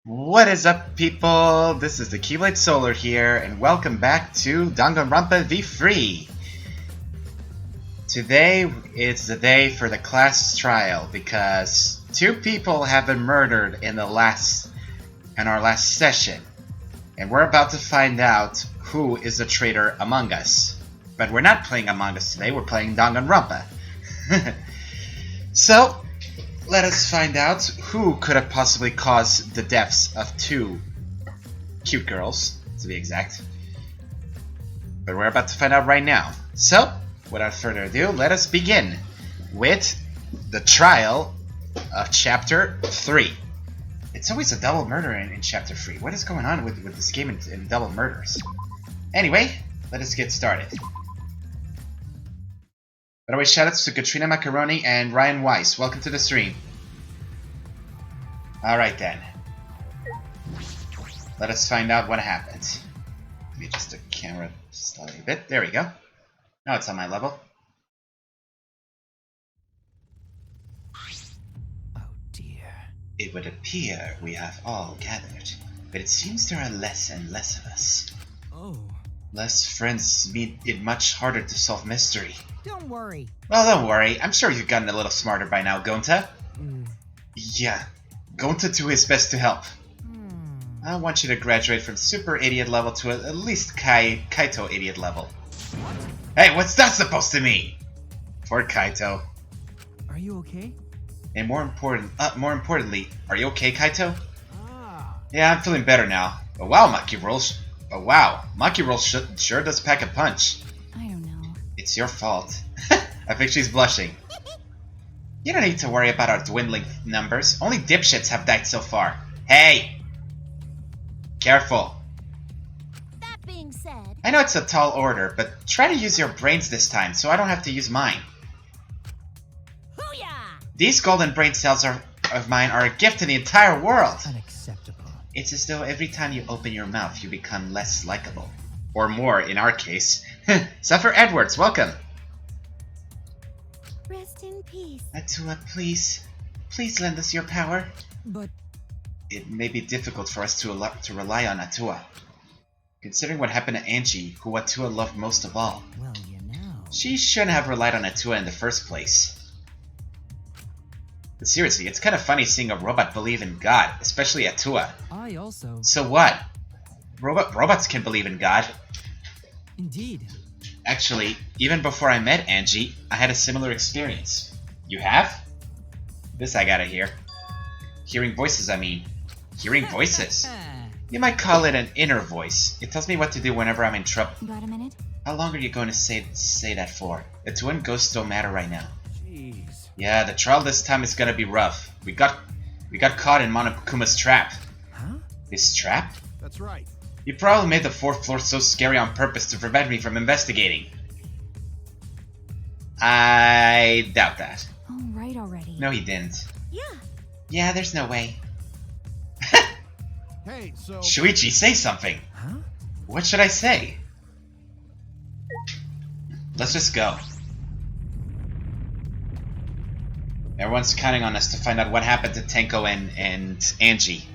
What is up, people? This is the Keyblade Solar here, and welcome back to Danganronpa V3. Today is the day for the class trial because 2 people have been murdered in our last session, and we're about to find out who is the traitor among us. But we're not playing Among Us today; we're playing Danganronpa. So, let us find out who could have possibly caused the deaths of 2 cute girls, to be exact. But we're about to find out right now. So, without further ado, let us begin with the trial of Chapter 3. It's always a double murder in Chapter 3. What is going on with this game and double murders? Anyway, let us get started. By the way, shoutouts to Katrina Macaroni and Ryan Weiss. Welcome to the stream. Alright then. Let us find out what happened. Let me adjust the camera slightly a bit. There we go. Now it's on my level. Oh dear. It would appear we have all gathered, but it seems there are less and less of us. Oh. Less friends made it much harder to solve mystery. Don't worry. Well, don't worry. I'm sure you've gotten a little smarter by now, Gonta. Yeah, Gonta do his best to help. I want you to graduate from super idiot level to at least Kaito idiot level. Hey, what's that supposed to mean? Poor Kaito. Are you okay? And more importantly, are you okay, Kaito? Yeah, I'm feeling better now. But wow, Monkey Rolls. Oh wow, Monkey Rolls sure does pack a punch. I don't know. It's your fault. I think she's blushing. You don't need to worry about our dwindling numbers. Only dipshits have died so far. Hey! Careful. That being said... I know it's a tall order, but try to use your brains this time so I don't have to use mine. Hoo-yah! These golden brain cells of mine are a gift to the entire world. Unacceptable. It's as though every time you open your mouth you become less likable. Or more, in our case. Zephyr Edwards, welcome! Rest in peace. Atua, please. Please lend us your power. But It may be difficult for us to rely on Atua. Considering what happened to Angie, who Atua loved most of all. well, you know. She shouldn't have relied on Atua in the first place. But seriously, it's kind of funny seeing a robot believe in God, especially Atua. I also. So what? Robots can believe in God. Indeed. Actually, even before I met Angie, I had a similar experience. You have? This I gotta hear. Hearing voices, I mean. Hearing voices. You might call it an inner voice. It tells me what to do whenever I'm in trouble. Got a minute? How long are you going to say that for? The twin ghosts don't matter right now. Jeez. Yeah, the trial this time is gonna be rough. We got caught in Monokuma's trap. Huh? His trap? That's right. You probably made the 4th floor so scary on purpose to prevent me from investigating. I doubt that. All right already. No, he didn't. Yeah. Yeah, there's no way. Hey, so Shuichi, say something. Huh? What should I say? Let's just go. Everyone's counting on us to find out what happened to Tenko and Angie.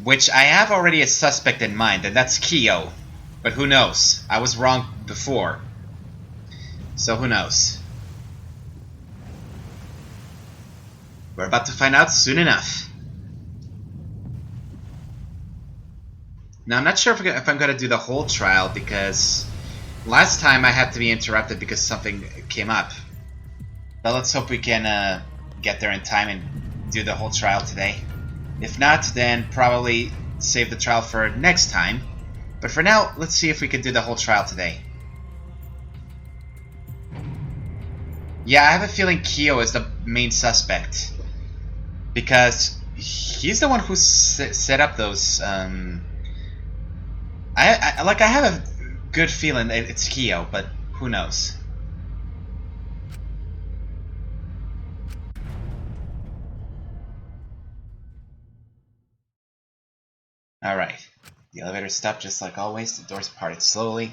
Which I have already a suspect in mind, and that's Kyo. But who knows? I was wrong before. So who knows? We're about to find out soon enough. Now, I'm not sure if I'm going to do the whole trial, because last time I had to be interrupted because something came up. But let's hope we can get there in time and do the whole trial today. If not, then probably save the trial for next time. But for now, let's see if we can do the whole trial today. Yeah, I have a feeling Kyo is the main suspect. Because he's the one who set up those... I have a good feeling that it's Kyo, but who knows? Alright. The elevator stopped just like always. The doors parted slowly.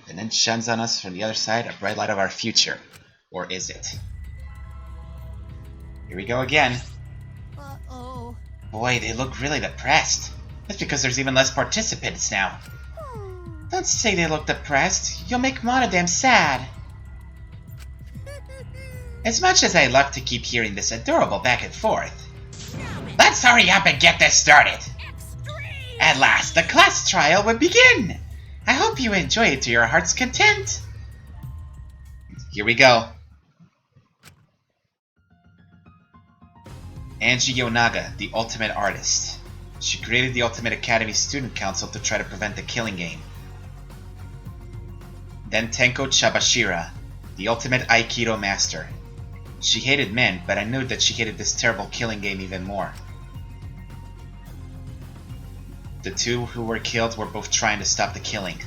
And then shines on us from the other side, a bright light of our future. Or is it? Here we go again. Uh-oh. Boy, they look really depressed. That's because there's even less participants now. Don't say they look depressed. You'll make Monodam sad. As much as I love to keep hearing this adorable back and forth, let's hurry up and get this started. At last, the class trial will begin. I hope you enjoy it to your heart's content. Here we go. Angie Yonaga, the ultimate artist. She created the Ultimate Academy Student Council to try to prevent the killing game. Then Tenko Chabashira, the ultimate Aikido master. She hated men, but I knew that she hated this terrible killing game even more. The two who were killed were both trying to stop the killing.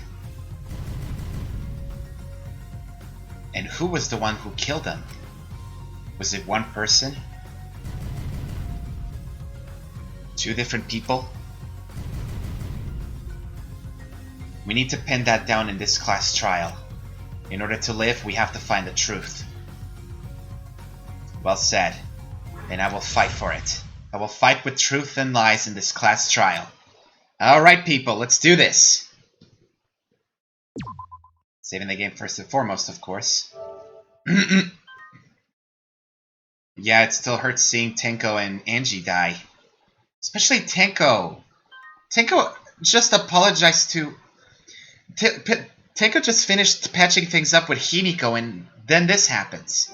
And who was the one who killed them? Was it one person? Two different people? We need to pin that down in this class trial. In order to live, we have to find the truth. Well said. And I will fight for it. I will fight with truth and lies in this class trial. Alright people, let's do this! Saving the game first and foremost, of course. Yeah, it still hurts seeing Tenko and Angie die. Especially Tenko. Tenko just apologized to... Tenko just finished patching things up with Himiko and then this happens.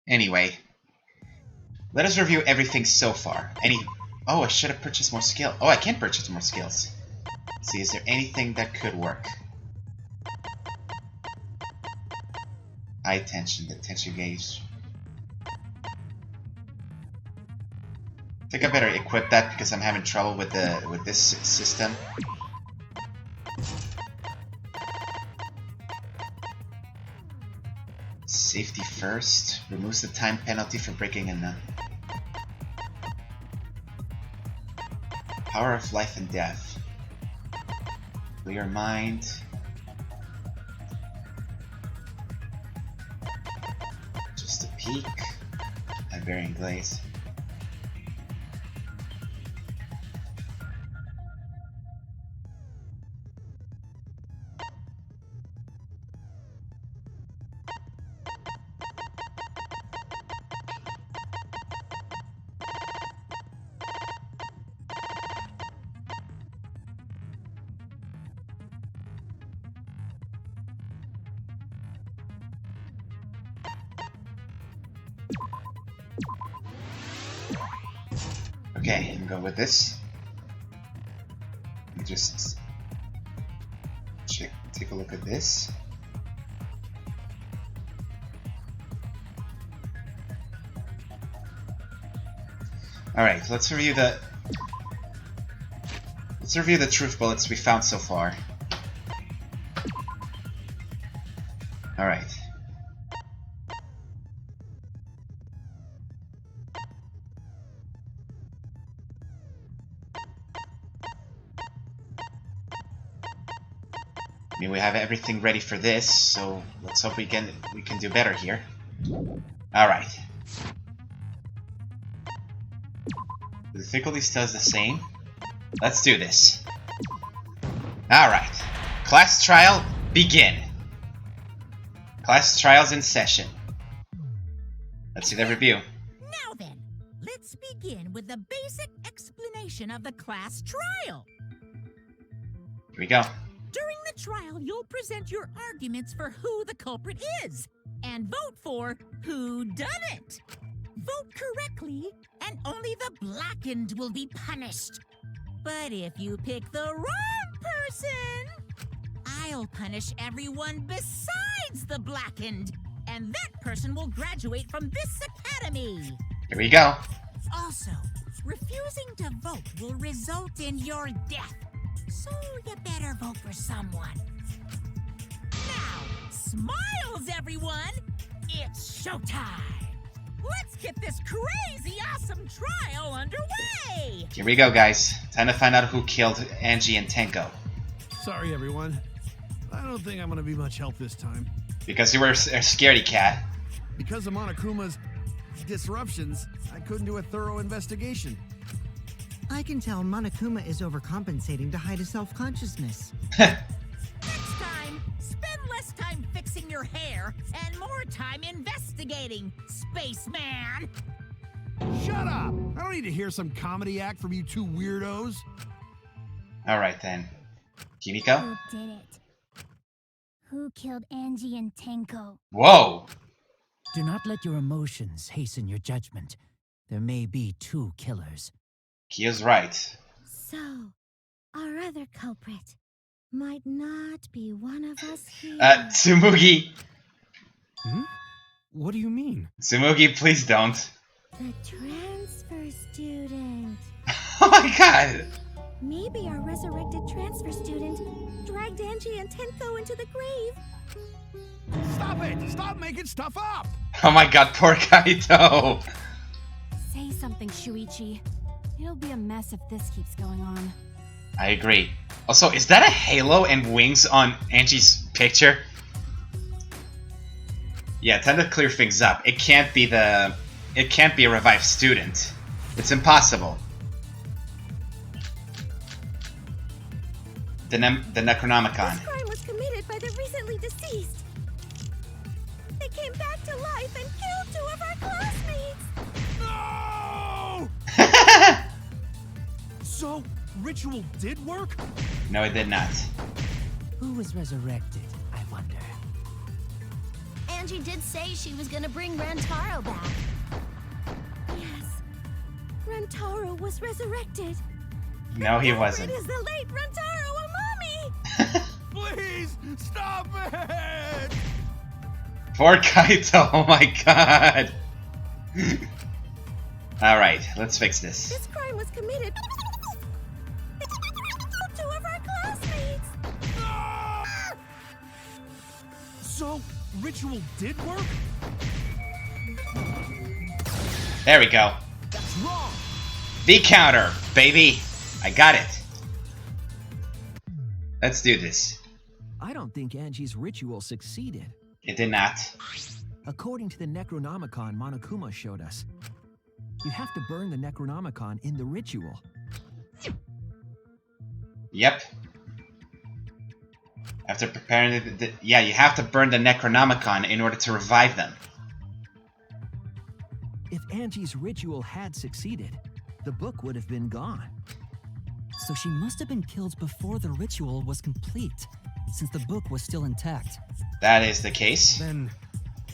Anyway. Let us review everything so far. Oh, I should have purchased more skill. Oh, I can purchase more skills. Let's see, is there anything that could work? High tension, the tension gauge. I think I better equip that because I'm having trouble with this system. Safety first. Removes the time penalty for breaking a... Power of life and death. Clear mind. Just a peek. Iberian glaze. Okay, I'm going with this. Just take a look at this. Alright, let's review the truth bullets we found so far. Alright. I mean, we have everything ready for this, so let's hope we can do better here. Alright. The difficulty stays the same. Let's do this. Alright. Class trial, begin. Class trial's in session. Let's see the review. Now then, let's begin with the basic explanation of the class trial. Here we go. During the trial, you'll present your arguments for who the culprit is, and vote for who done it. Vote correctly, and only the blackened will be punished. But if you pick the wrong person, I'll punish everyone besides the blackened, and that person will graduate from this academy. Here we go. Also, refusing to vote will result in your death. So you better vote for someone. Now, smiles, everyone! It's showtime! Let's get this crazy awesome trial underway! Here we go, guys. Time to find out who killed Angie and Tenko. Sorry, everyone. I don't think I'm gonna be much help this time. Because you were a scaredy cat. Because of Monokuma's disruptions, I couldn't do a thorough investigation. I can tell Monokuma is overcompensating to hide his self-consciousness. Next time, spend less time fixing your hair and more time investigating, spaceman! Shut up! I don't need to hear some comedy act from you two weirdos. Alright then. Kimiko? Who did it? Who killed Angie and Tenko? Whoa! Do not let your emotions hasten your judgment. There may be 2 killers. Kiyo's right. So, our other culprit might not be one of us here. Tsumugi! Hmm? What do you mean? Tsumugi, please don't. The transfer student. Oh my god! Maybe our resurrected transfer student dragged Angie and Tenko into the grave. Stop it! Stop making stuff up! Oh my god, poor Kaito! Say something, Shuichi. It'll be a mess if this keeps going on. I agree. Also, is that a halo and wings on Angie's picture? Yeah, time to clear things up. It can't be a revived student. It's impossible. The Necronomicon. This crime was committed by the recently deceased. They came back to life and killed 2 of our classmates. No! So, ritual did work? No, it did not. Who was resurrected, I wonder? Angie did say she was gonna bring Rantaro back. Yes, Rantaro was resurrected. No, he wasn't. It is the late Rantaro Amami! Please, stop it! Poor Kaito, oh my god! Alright, let's fix this. This crime was committed. 2 of our classmates. So, ritual did work? There we go. That's wrong! The counter, baby! I got it. Let's do this. I don't think Angie's ritual succeeded. It did not. According to the Necronomicon Monokuma showed us, you have to burn the Necronomicon in the ritual. Yep. After preparing yeah, you have to burn the Necronomicon in order to revive them. If Angie's ritual had succeeded, the book would have been gone. So she must have been killed before the ritual was complete, since the book was still intact. That is the case. Then,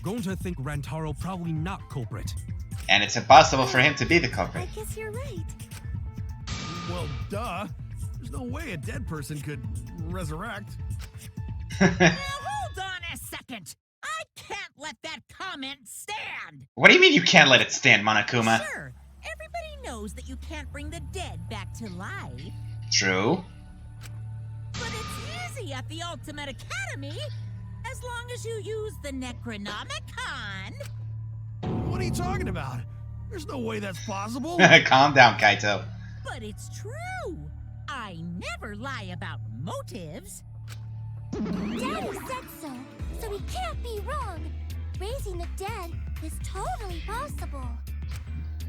Gonta think Rantaro probably not culprit. And it's impossible for him to be the I culprit. guess you're right. Well, duh. There's no way a dead person could resurrect. Now hold on a second! I can't let that comment stand! What do you mean you can't let it stand, Monokuma? Sure, everybody knows that you can't bring the dead back to life. True. But it's easy at the Ultimate Academy, as long as you use the Necronomicon. What are you talking about? There's no way that's possible. Calm down, Kaito. But it's true. I never lie about motives. Daddy said so he can't be wrong. Raising the dead is totally possible.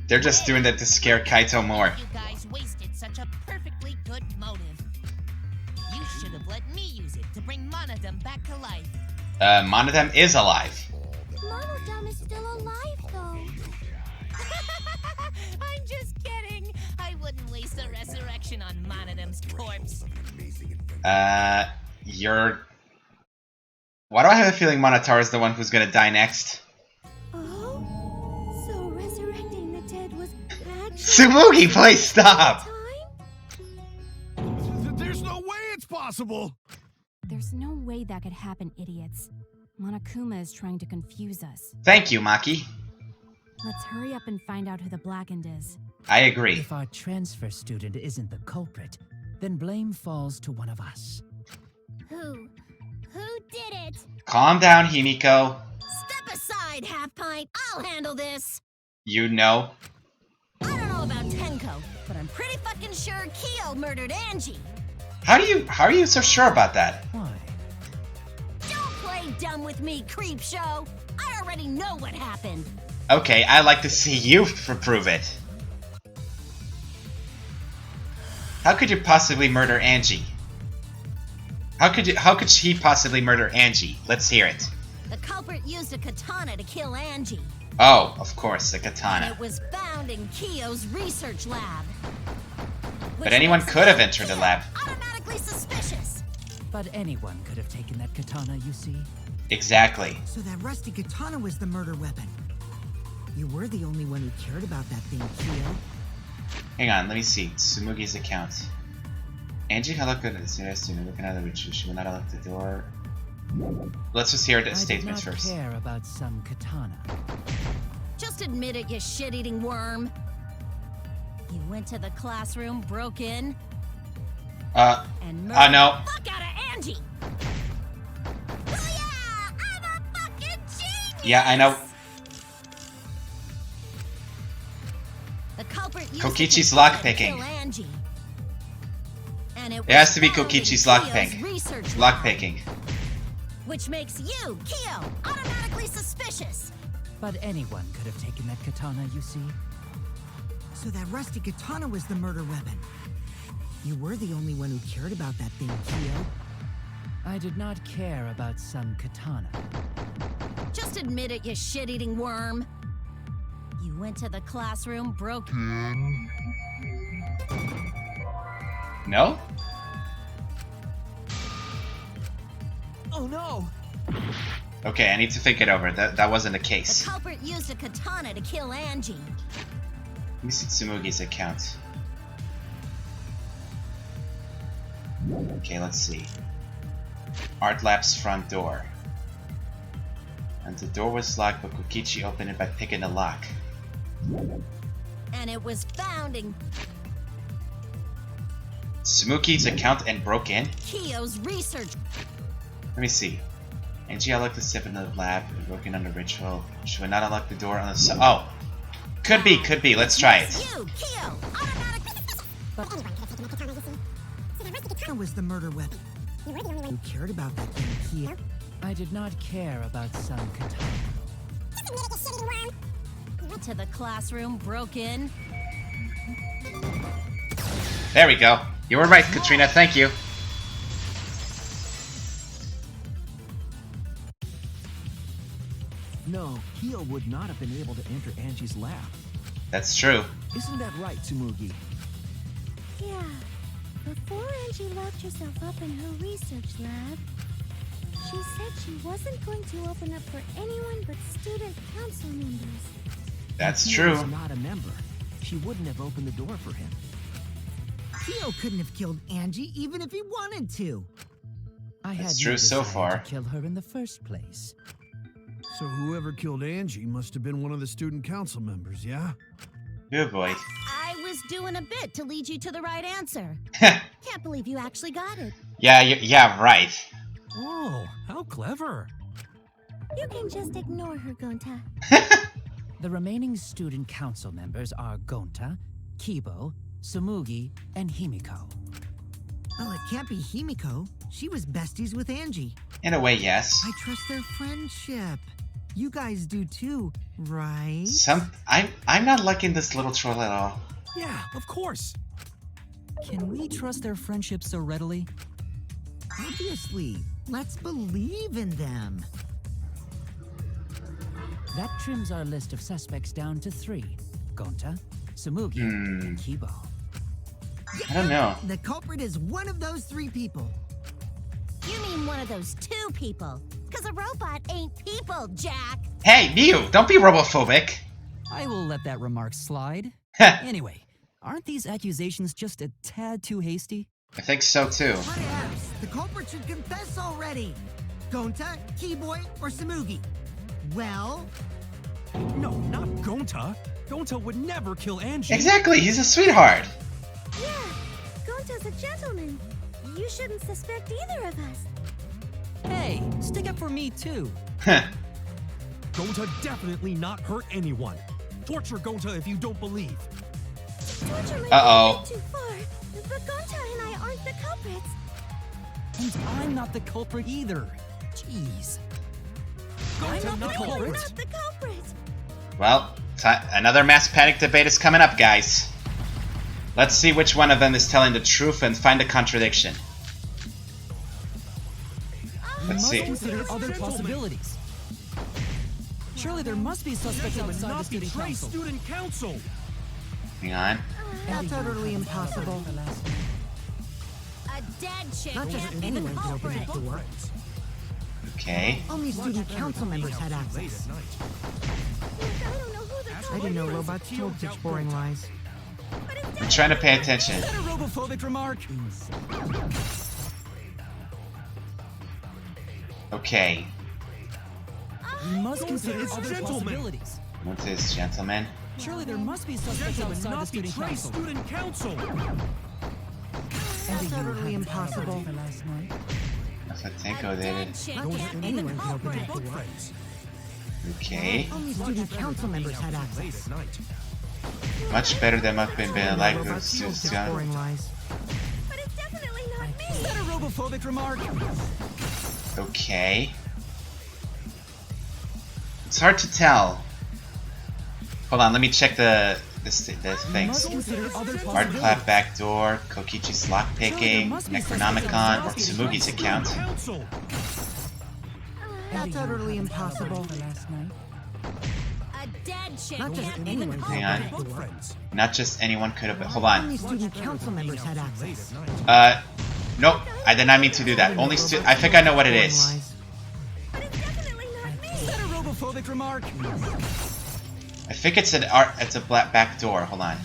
They're just doing that to scare Kaito more. You guys wasted such a perfectly good motive. You should have let me use it to bring Monodem back to life. Monodem is alive. Monodem is still alive, though. I'm just kidding. I wouldn't waste a resurrection on Monodem's corpse. Why do I have a feeling Monotaro is the one who's gonna die next? Oh? So resurrecting the dead was actually Tsumugi, please stop! There's no way it's possible. There's no way that could happen, idiots. Monokuma is trying to confuse us. Thank you, Maki. Let's hurry up and find out who the Blackened is. I agree. If our transfer student isn't the culprit, then blame falls to one of us. Who? Who did it? Calm down, Himiko. Step aside, Half-Pint. I'll handle this. You know. I don't know about Tenko, but I'm pretty fucking sure Kyo murdered Angie. How are you so sure about that? Why? Don't play dumb with me, creep show. I already know what happened. Okay, I'd like to see you prove it. How could you possibly murder Angie? How could she possibly murder Angie? Let's hear it. The culprit used a katana to kill Angie. Oh, of course, the And katana. it was found in Kyo's research lab. But anyone could have entered the lab. Automatically suspicious. But anyone could have taken that katana, you see. Exactly. So that rusty katana was the murder weapon. You were the only one who cared about that thing, Kyo. Hang on, let me see. Tsumugi's account. Angie had looked at the student looking at the ritual. She would not unlock the door. Let's just hear the statements first. I did not care about some katana. Just admit it, you shit-eating worm. You went to the classroom, broke in, and murdered no. the fuck out of Angie. Oh yeah, I'm a fucking genius. Yeah, I know. The culprit used Kokichi's a katana to lockpicking. kill Angie. And it It has to be found in Kokichi's Kyo's lockpick. research lab, Lockpicking. which makes you, Kyo, automatically suspicious. But anyone could have taken that katana, you see. So that rusty katana was the murder weapon. You were the only one who cared about that thing, Kyo. I did not care about some katana. Just admit it, you shit-eating worm. You went to the classroom, broke... No? Oh no! Okay, I need to think it over. That wasn't the The case. culprit used a katana to kill Angie. Let me see Tsumugi's account. Okay, let's see. Art Lab's front door. And the door was locked, but Kokichi opened it by picking the lock. And it was found in Tsumugi's account and broke in? Kyo's research. Let me see. Angie unlocked the step in the lab and broke in on the ritual. She would not unlock the door on the oh! Could be. Let's try it. You, Kyo, automatic. That was the murder weapon. You were the only one who cared about that thing, Kyo. I did not care about some katana. Went to the classroom, broke in. There we go. You were right, Katrina. Thank you. No, Kyo would not have been able to enter Angie's lab. That's true. Isn't that right, Tsumugi? Yeah. Before Angie locked herself up in her research lab, she said she wasn't going to open up for anyone but student council members. That's Kyo true. was not a member. She wouldn't have opened the door for him. Kyo couldn't have killed Angie even if he wanted to. I had That's no true so desire far. to kill her in the first place. So whoever killed Angie must have been one of the student council members, yeah? Good boy. I was doing a bit to lead you to the right answer. yeah, Can't believe you actually got it. yeah, right. Oh, how clever. You can just ignore her, Gonta. The remaining student council members are Gonta, Kibo, Tsumugi, and Himiko. Well, it can't be Himiko. She was besties with Angie. In a way, yes. I trust their friendship. You guys do too, right? I'm not liking this little troll at all. Yeah, of course. Can we trust their friendship so readily? Obviously. Let's believe in them. That trims our list of suspects down to 3. Gonta, Tsumugi, and Kibo. I don't know. The culprit is one of those 3 people. You mean one of those 2 people? Because a robot ain't people, Jack. Hey, Miu, don't be robophobic. I will let that remark slide. I Anyway, aren't these accusations just a tad too hasty? think so too. Perhaps the culprit should confess already. Gonta, Keyboy, or Tsumugi? Well, No, not Gonta. Gonta would never kill Angie. Exactly, he's a sweetheart. Yeah, Gonta's a gentleman. You shouldn't suspect either of us. Hey, stick up for me too. Gonta definitely not hurt anyone. Torture Gonta if you don't believe. torture might Uh-oh. be a bit too far, but Gonta and I aren't the culprits. And I'm not the culprit either. Jeez. I'm not the culprit. Not the culprit. Well, another mass panic debate is coming up, guys. Let's see which one of them is telling the truth and find the contradiction. Let's Must see. consider other possibilities. Surely there must be suspects outside the student council. student council. Hang on. That's utterly impossible. A dead chick Not just can't be the anyone can open that culprit. door. Okay. Only student council members had access. I don't know who the I culprit didn't know is, robots told such boring lies. but it's I'm trying to pay attention. Is that a robophobic remark? Okay. We must consider it's other gentlemen. possibilities. What is, gentlemen? Surely there must be suspects outside the student council. student council. That's utterly impossible. Mafatenko A did dead it. chick Not just can't be the anyone can open that culprit. door. Okay. Only student council members had Late access. at night. Much better than what been like Robots told this. such boring lies. but it's definitely not Is me. that a robophobic remark? Okay. It's hard to tell. Hold on, let me check the Must things. consider other Art possibilities. clap backdoor, Kokichi's lockpicking, Necronomicon, or Tsumugi's account. Council. That's utterly impossible. A dead chick Not just can't be the anyone can Hang open on. that door. Not just anyone could have. Hold Only on. student council members had Late access. at night. Nope. I did not mean to do that. Only I think I know what it is. But it's definitely not Is me. that a robophobic remark? I think it's an art. It's a black back door. Hold on.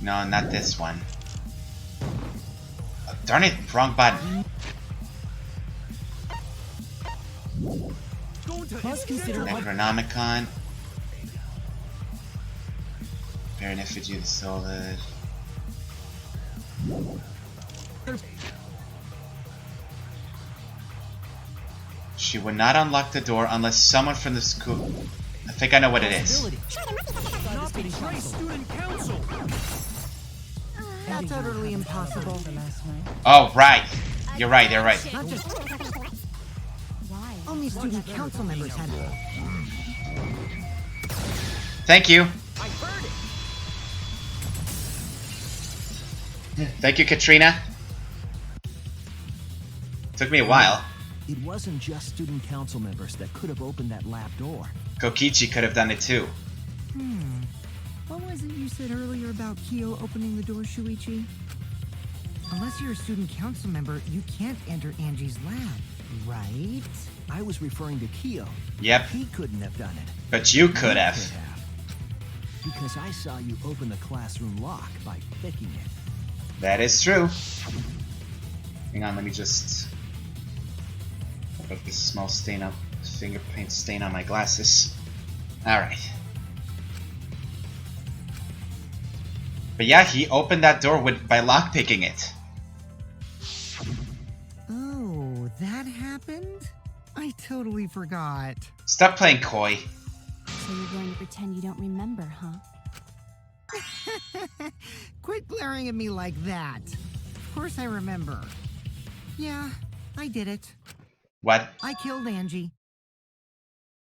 No, not this one. Oh, darn it! Wrong button. Must consider other. Necronomicon. Baron Effigy of the Solid. She would not unlock the door unless someone from the school. I think I know what it is. Outside the student council. Student council. That's utterly impossible. Oh, right. You're right. You're right. Not just Why? only student council members had Thank you. Thank you, Katrina. Took me a while. It wasn't just student council members that could have opened that lab door. Kokichi could have done it too. What was it you said earlier about Kyo opening the door, Shuichi? Unless you're a student council member, you can't enter Angie's lab, right? I was referring to Kyo. Yep, He couldn't have done it. but you could have. Because I saw you open the classroom lock by picking it. That is true. Hang on, let me just wipe up this small stain up, finger paint stain on my glasses. Alright. But yeah, he opened that door by lockpicking it. Oh, that happened? I totally forgot. Stop playing coy. So you're going to pretend you don't remember, huh? Quit glaring at me like that. Of course I remember. Yeah, I did it. What? I killed Angie.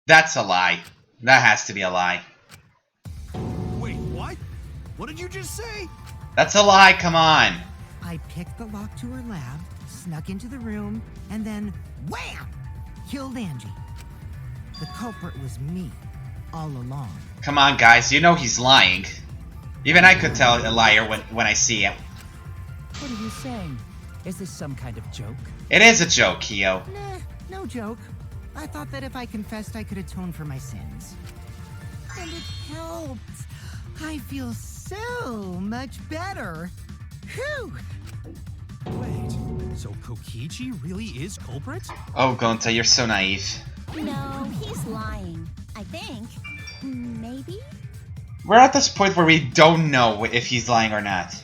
That's a lie. That has to be a lie. Wait, what? What did you just say? That's a lie, come on. I picked the lock to her lab, snuck into the room, and then wham! Killed Angie. The culprit was me, all along. Come on, guys, you know he's lying. Even I could tell a liar when I see him. What are you saying? Is this some kind of joke? It is a joke, Kyo. Nah, no joke. I thought that if I confessed, I could atone for my sins. And it helped. I feel so much better. Whew! Wait, so Kokichi really is culprit? Oh, Gonta, you're so naive. No, he's lying. I think. Maybe? We're at this point where we don't know if he's lying or not.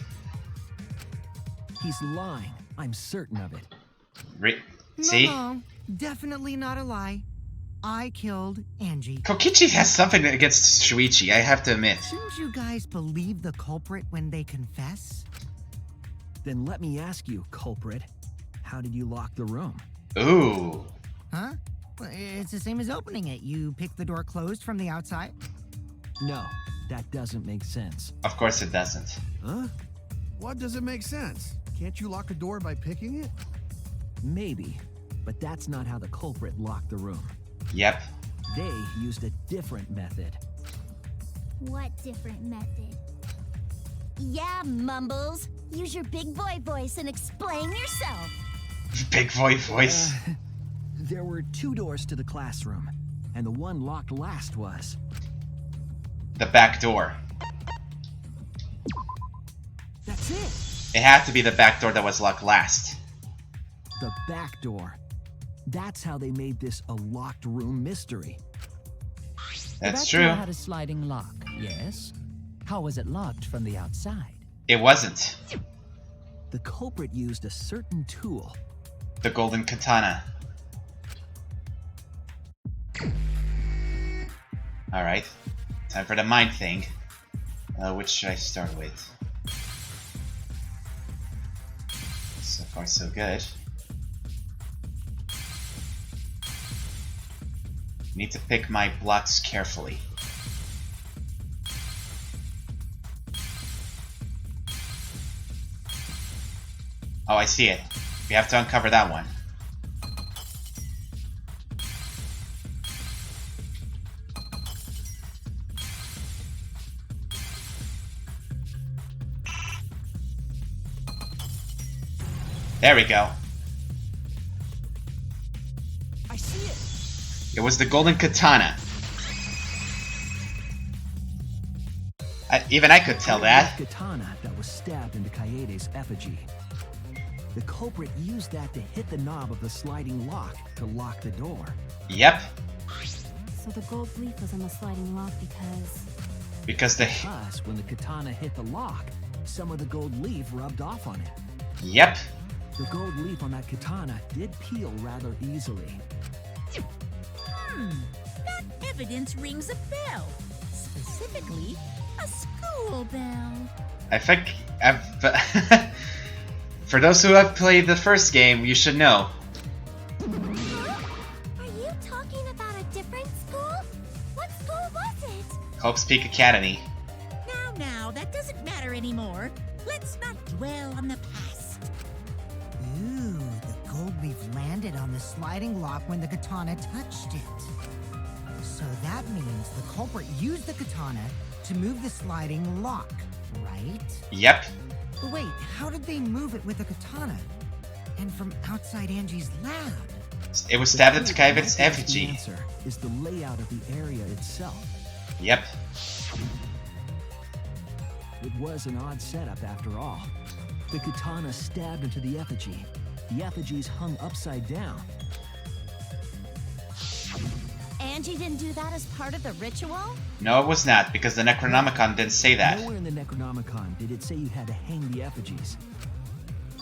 He's lying. I'm certain of it. See? No, definitely not a lie. I killed Angie. Kokichi has something against Shuichi, I have to admit. Shouldn't you guys believe the culprit when they confess? Then let me ask you, culprit. How did you lock the room? Ooh. Huh? Well, it's the same as opening it. You pick the door closed from the outside? No, that doesn't make sense. Of course it doesn't. Huh? What doesn't make sense? Can't you lock a door by picking it? Maybe, but that's not how the culprit locked the room. Yep. They used a different method. What different method? Yeah, Mumbles. Use your big boy voice and explain yourself. Big boy voice. There were 2 doors to the classroom, and the one locked last was... The back door. That's it! It had to be the back door that was locked last. The back door. That's how they made this a locked room mystery. That's That true. door had a sliding lock, yes? How was it locked from the outside? It wasn't. The culprit used a certain tool. The golden katana. Alright. Time for the mind thing. Which should I start with? So far so good. Need to pick my blocks carefully. Oh, I see it. We have to uncover that one. There we go. I see it! It was the golden katana. Even I could tell that. Katana that was stabbed into Kaede's effigy. The culprit used that to hit the knob of the sliding lock to lock the door. Yep. So the gold leaf was on the sliding lock because... Because when the katana hit the lock, some of the gold leaf rubbed off on it. Yep. The gold leaf on that katana did peel rather easily. That evidence rings a bell. Specifically, a school bell. I think for those who have played the first game, you should know. Huh? Are you talking about a different school? What school was it? Hope's Peak Academy. Now, that doesn't matter anymore. Let's not dwell on the past. Ooh, the gold leaf landed on the sliding lock when the katana touched it. So that means the culprit used the katana to move the sliding lock, right? Yep. Wait, how did they move it with the katana? And from outside Angie's lab? It was stabbed into The Kaivet's effigy. answer is the layout of the area itself. Yep. It was an odd setup after all. The katana stabbed into the effigy. The effigies hung upside down. Angie didn't do that as part of the ritual? No, it was not, because the Necronomicon didn't say that. Nowhere in the Necronomicon did it say you had to hang the effigies.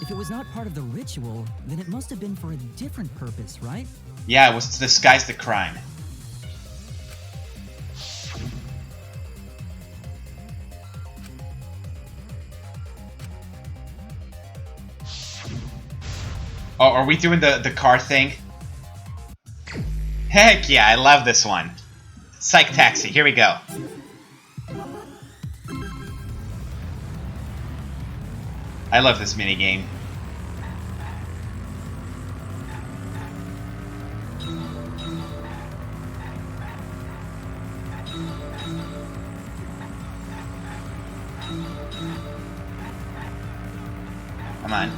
If it was not part of the ritual, then it must have been for a different purpose, right? Yeah, it was to disguise the crime. Oh, are we doing the car thing? Heck yeah, I love this one. Psych Taxi, here we go. I love this minigame. Come on.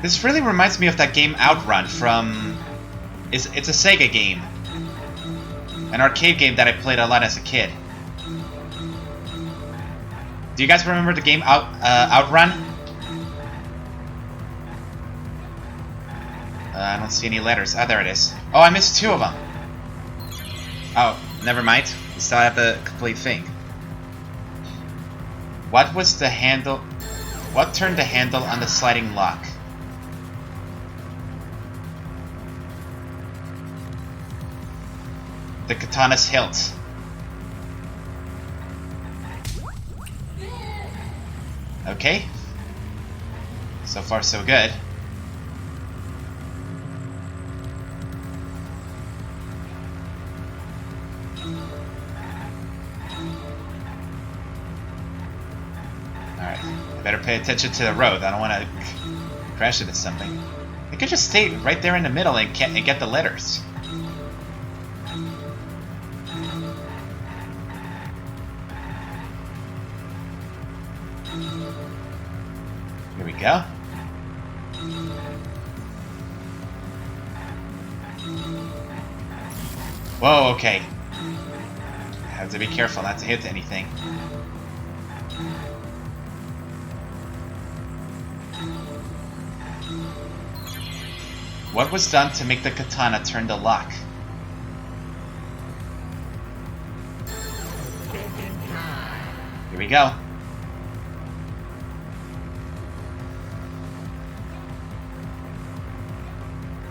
This really reminds me of that game Outrun from... It's a Sega game. An arcade game that I played a lot as a kid. Do you guys remember the game Outrun? I don't see any letters. Ah, there it is. Oh, I missed 2 of them. Oh, never mind. We still have the complete thing. What was the handle... What turned the handle on the sliding lock? the katana's hilt. Okay. So far, so good. Alright, I better pay attention to the road. I don't want to crash into something. I could just stay right there in the middle and get the letters. Here we go. Whoa, okay. I have to be careful not to hit anything. What was done to make the katana turn the lock? Here we go.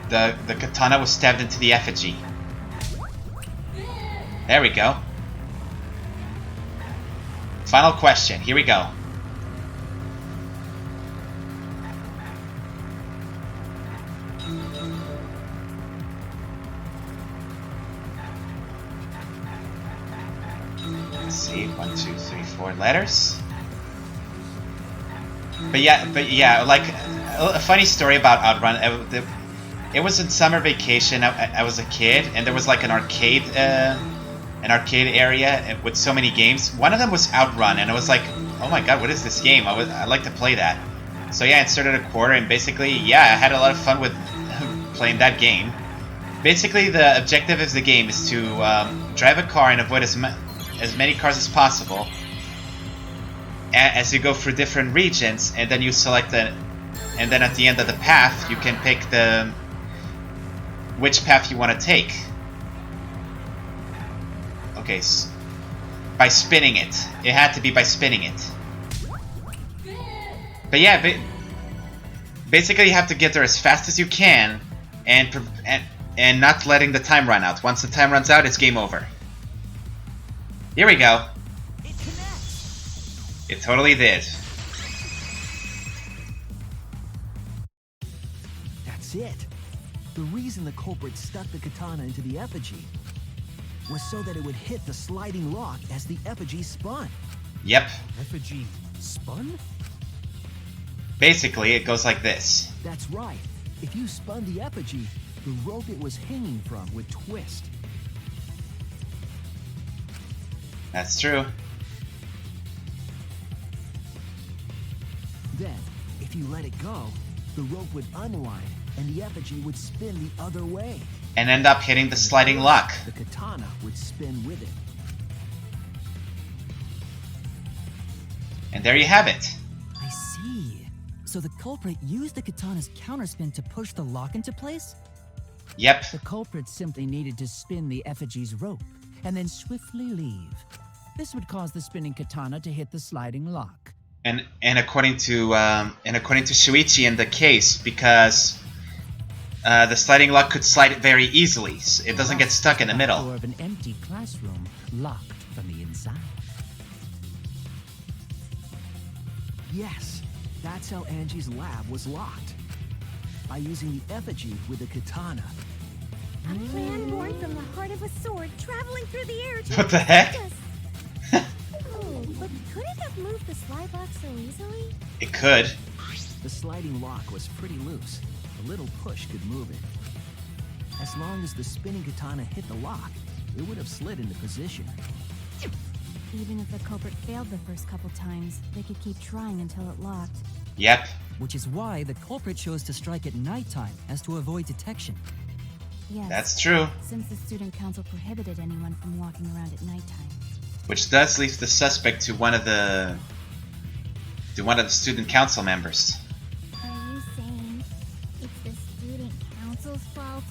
The katana was stabbed into the effigy. There we go. Final question. Here we go. Let's see. 1, 2, 3, 4 letters. But yeah, like a funny story about Outrun. It was in summer vacation. I was a kid, and there was like an arcade area with so many games. One of them was Outrun, and I was like, oh my god, what is this game? I'd like to play that. So yeah, I inserted a quarter, and basically, yeah, I had a lot of fun with playing that game. Basically, the objective of the game is to drive a car and avoid as many cars as possible as you go through different regions, and then you select and then at the end of the path, you can pick which path you want to take. Okay, by spinning it. It had to be by spinning it. But yeah, basically you have to get there as fast as you can, and not letting the time run out. Once the time runs out, it's game over. Here we go. It connects. It totally did. That's it. The reason the culprit stuck the katana into the effigy was so that it would hit the sliding lock as the effigy spun. Yep. Effigy spun? Basically, it goes like this. That's right. If you spun the effigy, the rope it was hanging from would twist. That's true. Then, if you let it go, the rope would unwind and the effigy would spin the other way. And end up hitting the sliding lock. The katana would spin with it. And there you have it. I see. So the culprit used the katana's counterspin to push the lock into place? Yep. The culprit simply needed to spin the effigy's rope and then swiftly leave. This would cause the spinning katana to hit the sliding lock. And according to Shuichi in the case, because the sliding lock could slide it very easily. So it doesn't get stuck in the middle. Door of an empty classroom locked from the inside. Yes, that's how Angie's lab was locked. By using the effigy with the katana. A plan born from the heart of a sword traveling through the air to What the heck? protect us. Oh, but could it have moved the slide lock so easily? It could. The sliding lock was pretty loose. A little push could move it. As long as the spinning katana hit the lock, it would have slid into position. Even if the culprit failed the first couple times, they could keep trying until it locked. Yep. Which is why the culprit chose to strike at nighttime, as to avoid detection. Yes. That's true. Since the student council prohibited anyone from walking around at nighttime. Which does leave the suspect to one of the student council members. Are you saying it's the student council's fault?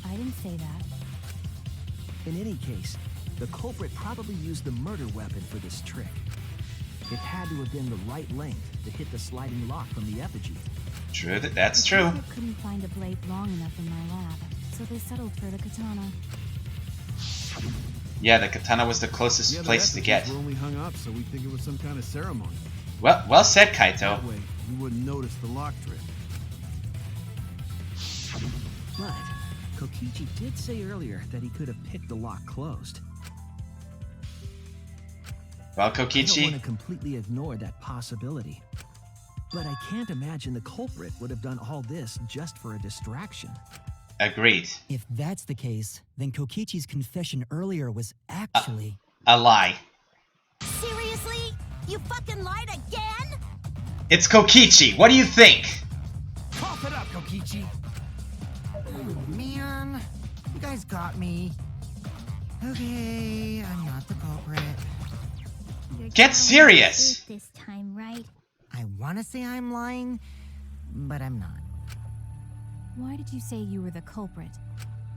I didn't say that. In any case, the culprit probably used the murder weapon for this trick. It had to have been the right length to hit the sliding lock from the effigy. True, that's The true. culprit couldn't find a blade long enough in my lab, so they settled for the katana. Yeah, the katana was the closest Yeah, the place to get. effigies were only hung up so we think it was some kind of ceremony. Well said, Kaito. That way, you wouldn't notice the lock trick. But Kokichi did say earlier that he could have picked the lock closed. Well, I don't want Kokichi, to completely ignore that possibility. But I can't imagine the culprit would have done all this just for a distraction. agreed. If that's the case, then Kokichi's confession earlier was actually... A lie. Seriously? You fucking lied again? It's Kokichi. What do you think? Cough it up, Kokichi! Oh, man. You guys got me. Okay, I'm not the culprit. You're Get telling serious. the truth this time, right? I want to say I'm lying, but I'm not. Why did you say you were the culprit?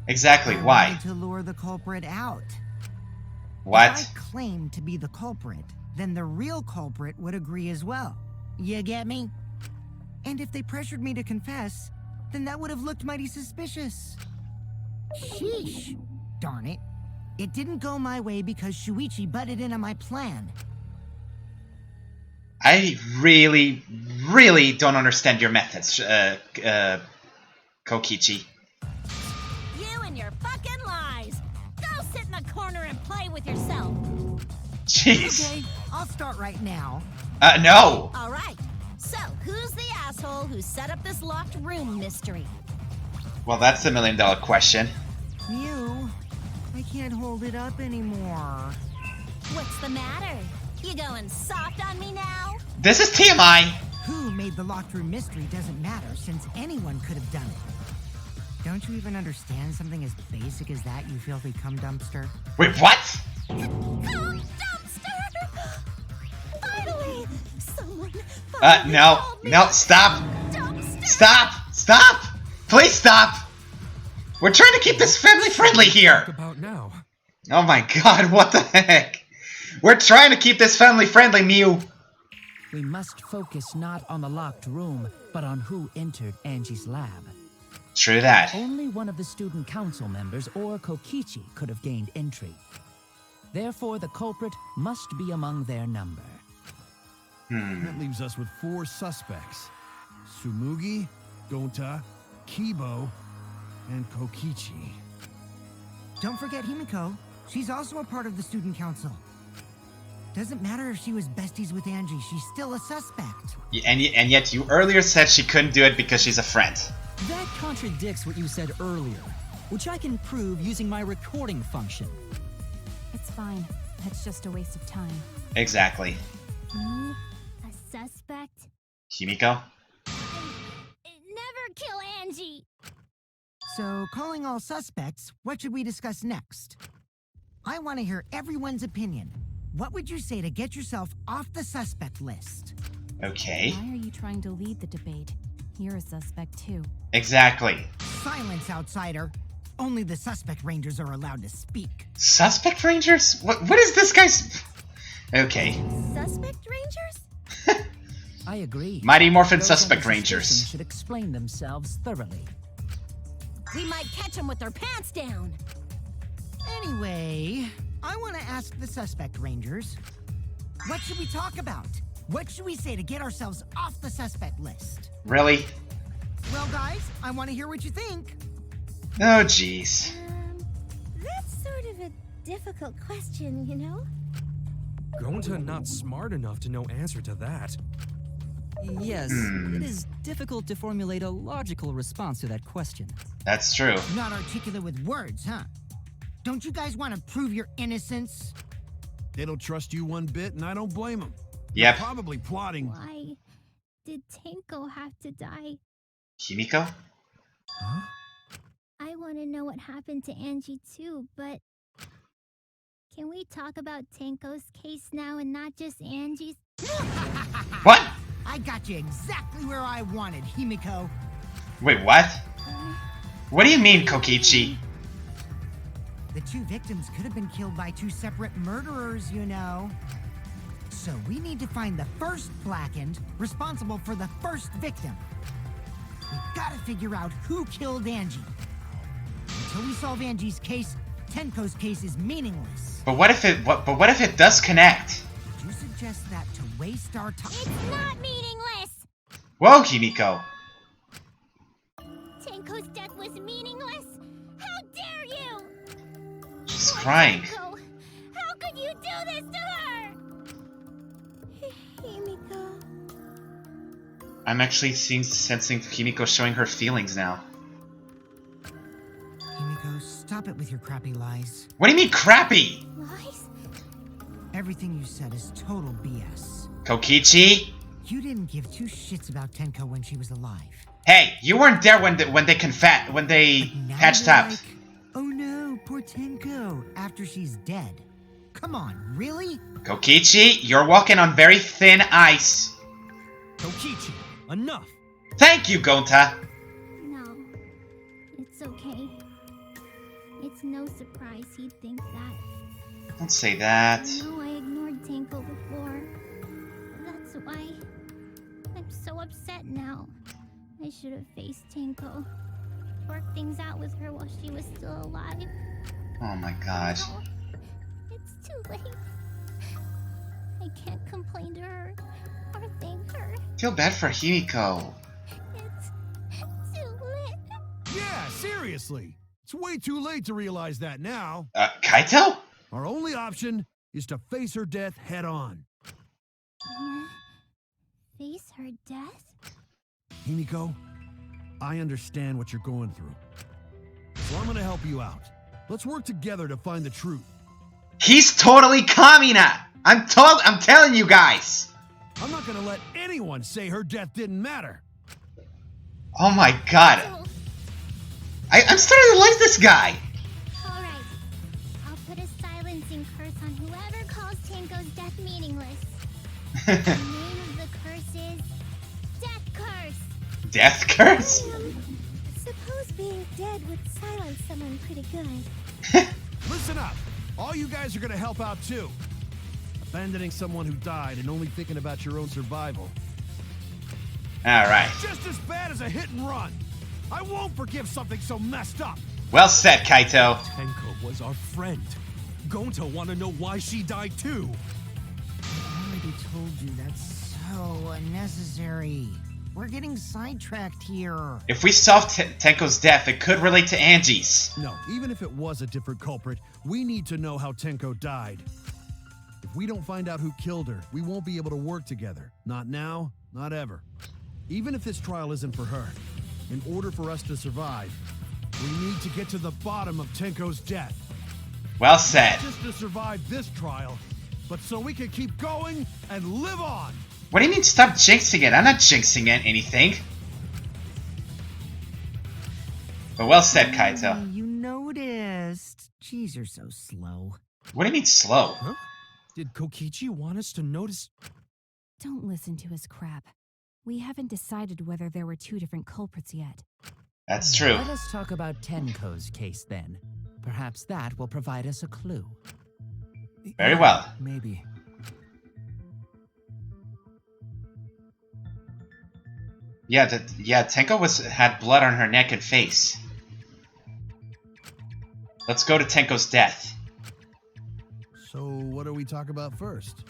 Exactly. I Why? wanted to lure the culprit out. What? If I claimed to be the culprit, then the real culprit would agree as well. You get me? And if they pressured me to confess, then that would have looked mighty suspicious. Sheesh. Darn it. It didn't go my way because Shuichi butted in on my plan. I really, really don't understand your methods, Kokichi. You and your fucking lies! Go sit in the corner and play with yourself! Jeez. Okay, I'll start right now. No. Alright, so who's the asshole who set up this locked room mystery? Well, that's the $1 million question. Mew, I can't hold it up anymore. What's the matter? You going soft on me now? This is TMI. Who made the locked room mystery doesn't matter, since anyone could have done it. Don't you even understand something as basic as that, you filthy cum dumpster? Wait, what? Come, dumpster! Finally! Someone No. called me No, a stop. dumpster! Stop. Please stop. We're trying to keep this family friendly here. About now. Oh my god, what the heck? We're trying to keep this family friendly, Mew. We must focus not on the locked room, but on who entered Angie's lab. True that. Only one of the student council members or Kokichi could have gained entry. Therefore, the culprit must be among their number. That leaves us with 4 suspects. Tsumugi, Gonta, Kibo, and Kokichi. Don't forget Himiko. She's also a part of the student council. Doesn't matter if she was besties with Angie, she's still a suspect. And yet you earlier said she couldn't do it because she's a friend. That contradicts what you said earlier, which I can prove using my recording function. It's fine. That's just a waste of time. Exactly. Me? A suspect? Himiko? Never kill Angie! So, calling all suspects, what should we discuss next? I want to hear everyone's opinion. What would you say to get yourself off the suspect list? Okay. Why are you trying to lead the debate? You're a suspect too. Exactly. Silence, outsider. Only the suspect rangers are allowed to speak. Suspect Rangers? What is this guy's... Okay. Suspect Rangers? I agree. Mighty Morphin Those Suspect under suspicion Rangers. should explain themselves thoroughly. We might catch them with their pants down! Anyway, I want to ask the suspect rangers, what should we talk about? What should we say to get ourselves off the suspect list? Really? Well, guys, I want to hear what you think. Oh, jeez. That's sort of a difficult question, you know? Gonta not smart enough to know answer to that. Yes, it is difficult to formulate a logical response to that question. That's true. Not articulate with words, huh? Don't you guys want to prove your innocence? They don't trust you one bit, and I don't blame them. Yep. Probably plotting. Why did Tenko have to die? Himiko? I want to know what happened to Angie too, but... Can we talk about Tenko's case now and not just Angie's? What? I got you exactly where I wanted, Himiko. Wait, what? What do you mean, Kokichi? The 2 victims could have been killed by 2 separate murderers, you know. So we need to find the first Blackened responsible for the first victim. We've got to figure out who killed Angie. Until we solve Angie's case, Tenko's case is meaningless. But what if it does connect? Did you suggest that to waste our time? It's not meaningless! Whoa, Himiko. Tenko's death was meaningless? How dare you! She's Poor crying. Tenko. How could you do this to her? Himiko. I'm actually sensing Himiko showing her feelings now. Himiko, stop it with your crappy lies. What do you mean crappy? Lies? Everything you said is total BS. Kokichi? You didn't give two shits about Tenko when she was alive. Hey, you weren't there when they Now patched you're up. like, oh no, poor Tenko, after she's dead. Come on, really? Kokichi, you're walking on very thin ice. Kokichi, enough! Thank you, Gonta. No. It's okay. It's no surprise he'd think that. Don't say that. I know I ignored Tenko before. That's why I'm so upset now. I should have faced Tenko. Worked things out with her while she was still alive. Oh my god. Now, it's too late. I can't complain to her or thank her. Feel bad for Himiko. It's too late. Yeah, seriously. It's way too late to realize that now. Kaito? Our only option is to face her death head on. Face her death? Himiko, I understand what you're going through. So I'm gonna help you out. Let's work together to find the truth. He's totally Kamina! I'm telling you guys! I'm not gonna let anyone say her death didn't matter. Oh my god. I'm starting to like this guy. Alright. I'll put a silencing curse on whoever calls Tenko's death meaningless. The name of the curse is Death Curse. Death curse? Suppose being dead would silence someone pretty good. Listen up. All you guys are gonna help out too. Abandoning someone who died and only thinking about your own survival. Alright. Just as bad as a hit and run. I won't forgive something so messed up. Well said, Kaito. Tenko was our friend. Gonta wanna know why she died too. I already told you that's so unnecessary. We're getting sidetracked here. If we solve Tenko's death, it could relate to Angie's. No, even if it was a different culprit, we need to know how Tenko died. If we don't find out who killed her, we won't be able to work together. Not now, not ever. Even if this trial isn't for her, in order for us to survive, we need to get to the bottom of Tenko's death. Well said. Not just to survive this trial, but so we can keep going and live on. What do you mean stop jinxing it? I'm not jinxing anything. But well said, Kaito. You noticed. Jeez, you're so slow. What do you mean slow? Huh? Did Kokichi want us to notice? Don't listen to his crap. We haven't decided whether there were two different culprits yet. That's true. Let us talk about Tenko's case then. Perhaps that will provide us a clue. Very well. Maybe. Yeah, Tenko had blood on her neck and face. Let's go to Tenko's death. So what do we talk about first?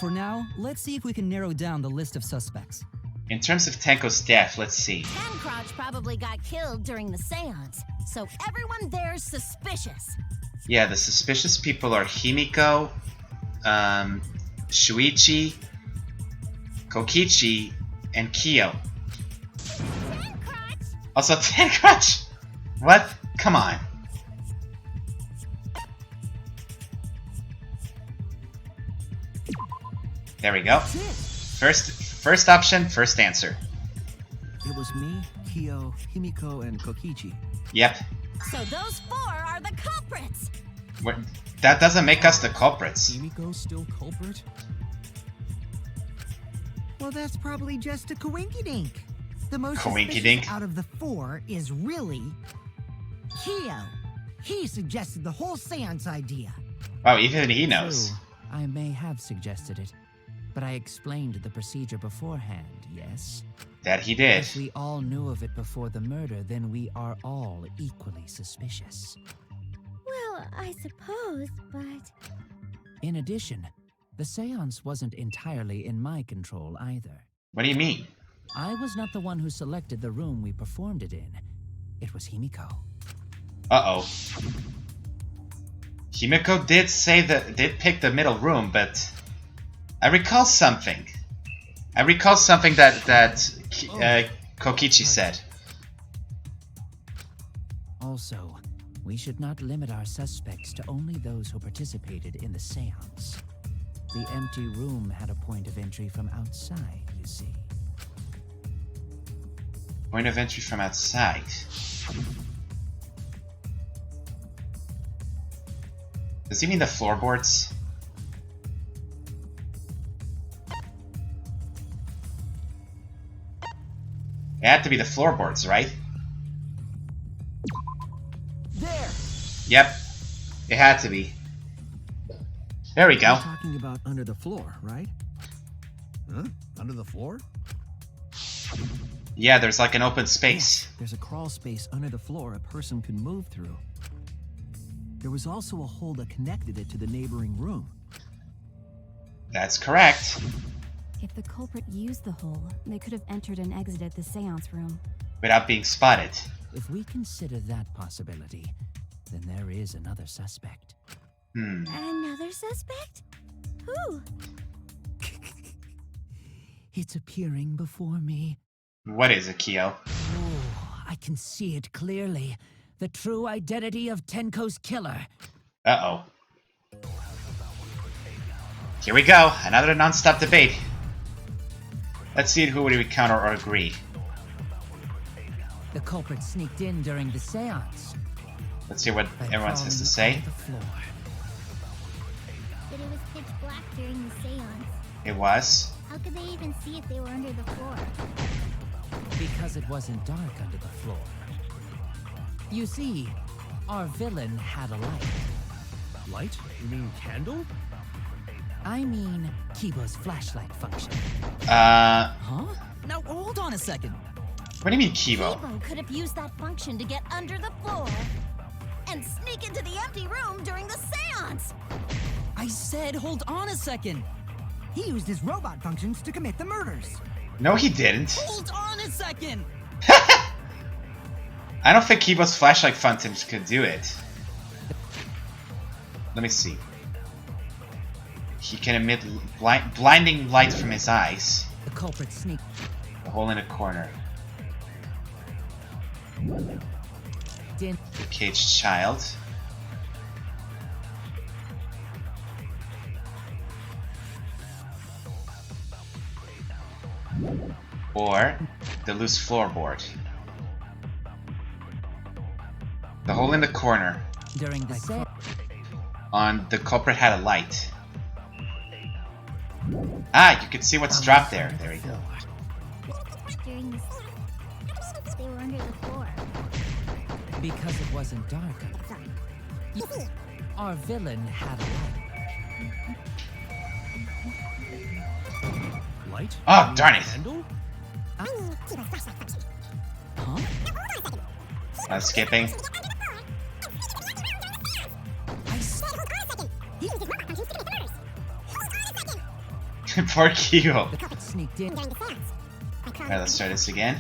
For now, let's see if we can narrow down the list of suspects. In terms of Tenko's death, let's see. Crotch probably got killed during the seance, so everyone there's suspicious. Yeah, the suspicious people are Himiko, Shuichi, Kokichi, and Kyo. Also, Tencrotch! What? Come on. There we go. First option, first answer. It was me, Kyo, Himiko, and Kokichi. Yep. So those four are the culprits. That doesn't make us the culprits. Himiko still culprit? Well, that's probably just a coinkydink. The most Coinkydink? suspicious out of the four is really Kyo. He suggested the whole seance idea. Wow, even he knows. True. I may have suggested it, but I explained the procedure beforehand, yes? That he did. If we all knew of it before the murder, then we are all equally suspicious. Well, I suppose, but... In addition, the seance wasn't entirely in my control either. What do you mean? I was not the one who selected the room we performed it in. It was Himiko. Uh-oh. Himiko did pick the middle room, but I recall something. I recall something that Kokichi said. Also, we should not limit our suspects to only those who participated in the seance. The empty room had a point of entry from outside, you see. Point of entry from outside. Does he mean the floorboards? It had to be the floorboards, right? There! Yep. It had to be. There we go. You're talking about under the floor, right? Huh? Under the floor? Yeah, there's like an open space. Yes, there's a crawl space under the floor a person could move through. There was also a hole that connected it to the neighboring room. That's correct. If the culprit used the hole, they could have entered and exited the seance room. Without being spotted. If we consider that possibility, then there is another suspect. Another suspect? Who? It's appearing before me. What is it, Kyo? Oh, I can see it clearly. The true identity of Tenko's killer. Uh-oh. Here we go. Another non-stop debate. Let's see who would we counter or agree. The culprit sneaked in during the seance. Let's hear what everyone has to say. But it was pitch black during the seance. It was. How could they even see if they were under the floor? Because it wasn't dark under the floor. You see, our villain had a light. Light? You mean candle? I mean Kibo's flashlight function. Huh? Now hold on a second. What do you mean Kibo? Kibo could have used that function to get under the floor and sneak into the empty room during the seance. I said hold on a second. He used his robot functions to commit the murders. No, he didn't. Hold on a second. I don't think Kibo's flashlight functions could do it. Let me see. He can emit blinding light from his eyes. The culprit sneaked. The hole in a corner. The caged child. Or the loose floorboard. The hole in the corner. During the seance. On the culprit had a light. Ah, you can see what's dropped there. There we go. During the they were under the floor. Because it wasn't dark. Our villain had a light. Light? Oh, darn it. Candle? Huh? Skipping. Poor Kyo. Sneaked in. Alright, let's try this again.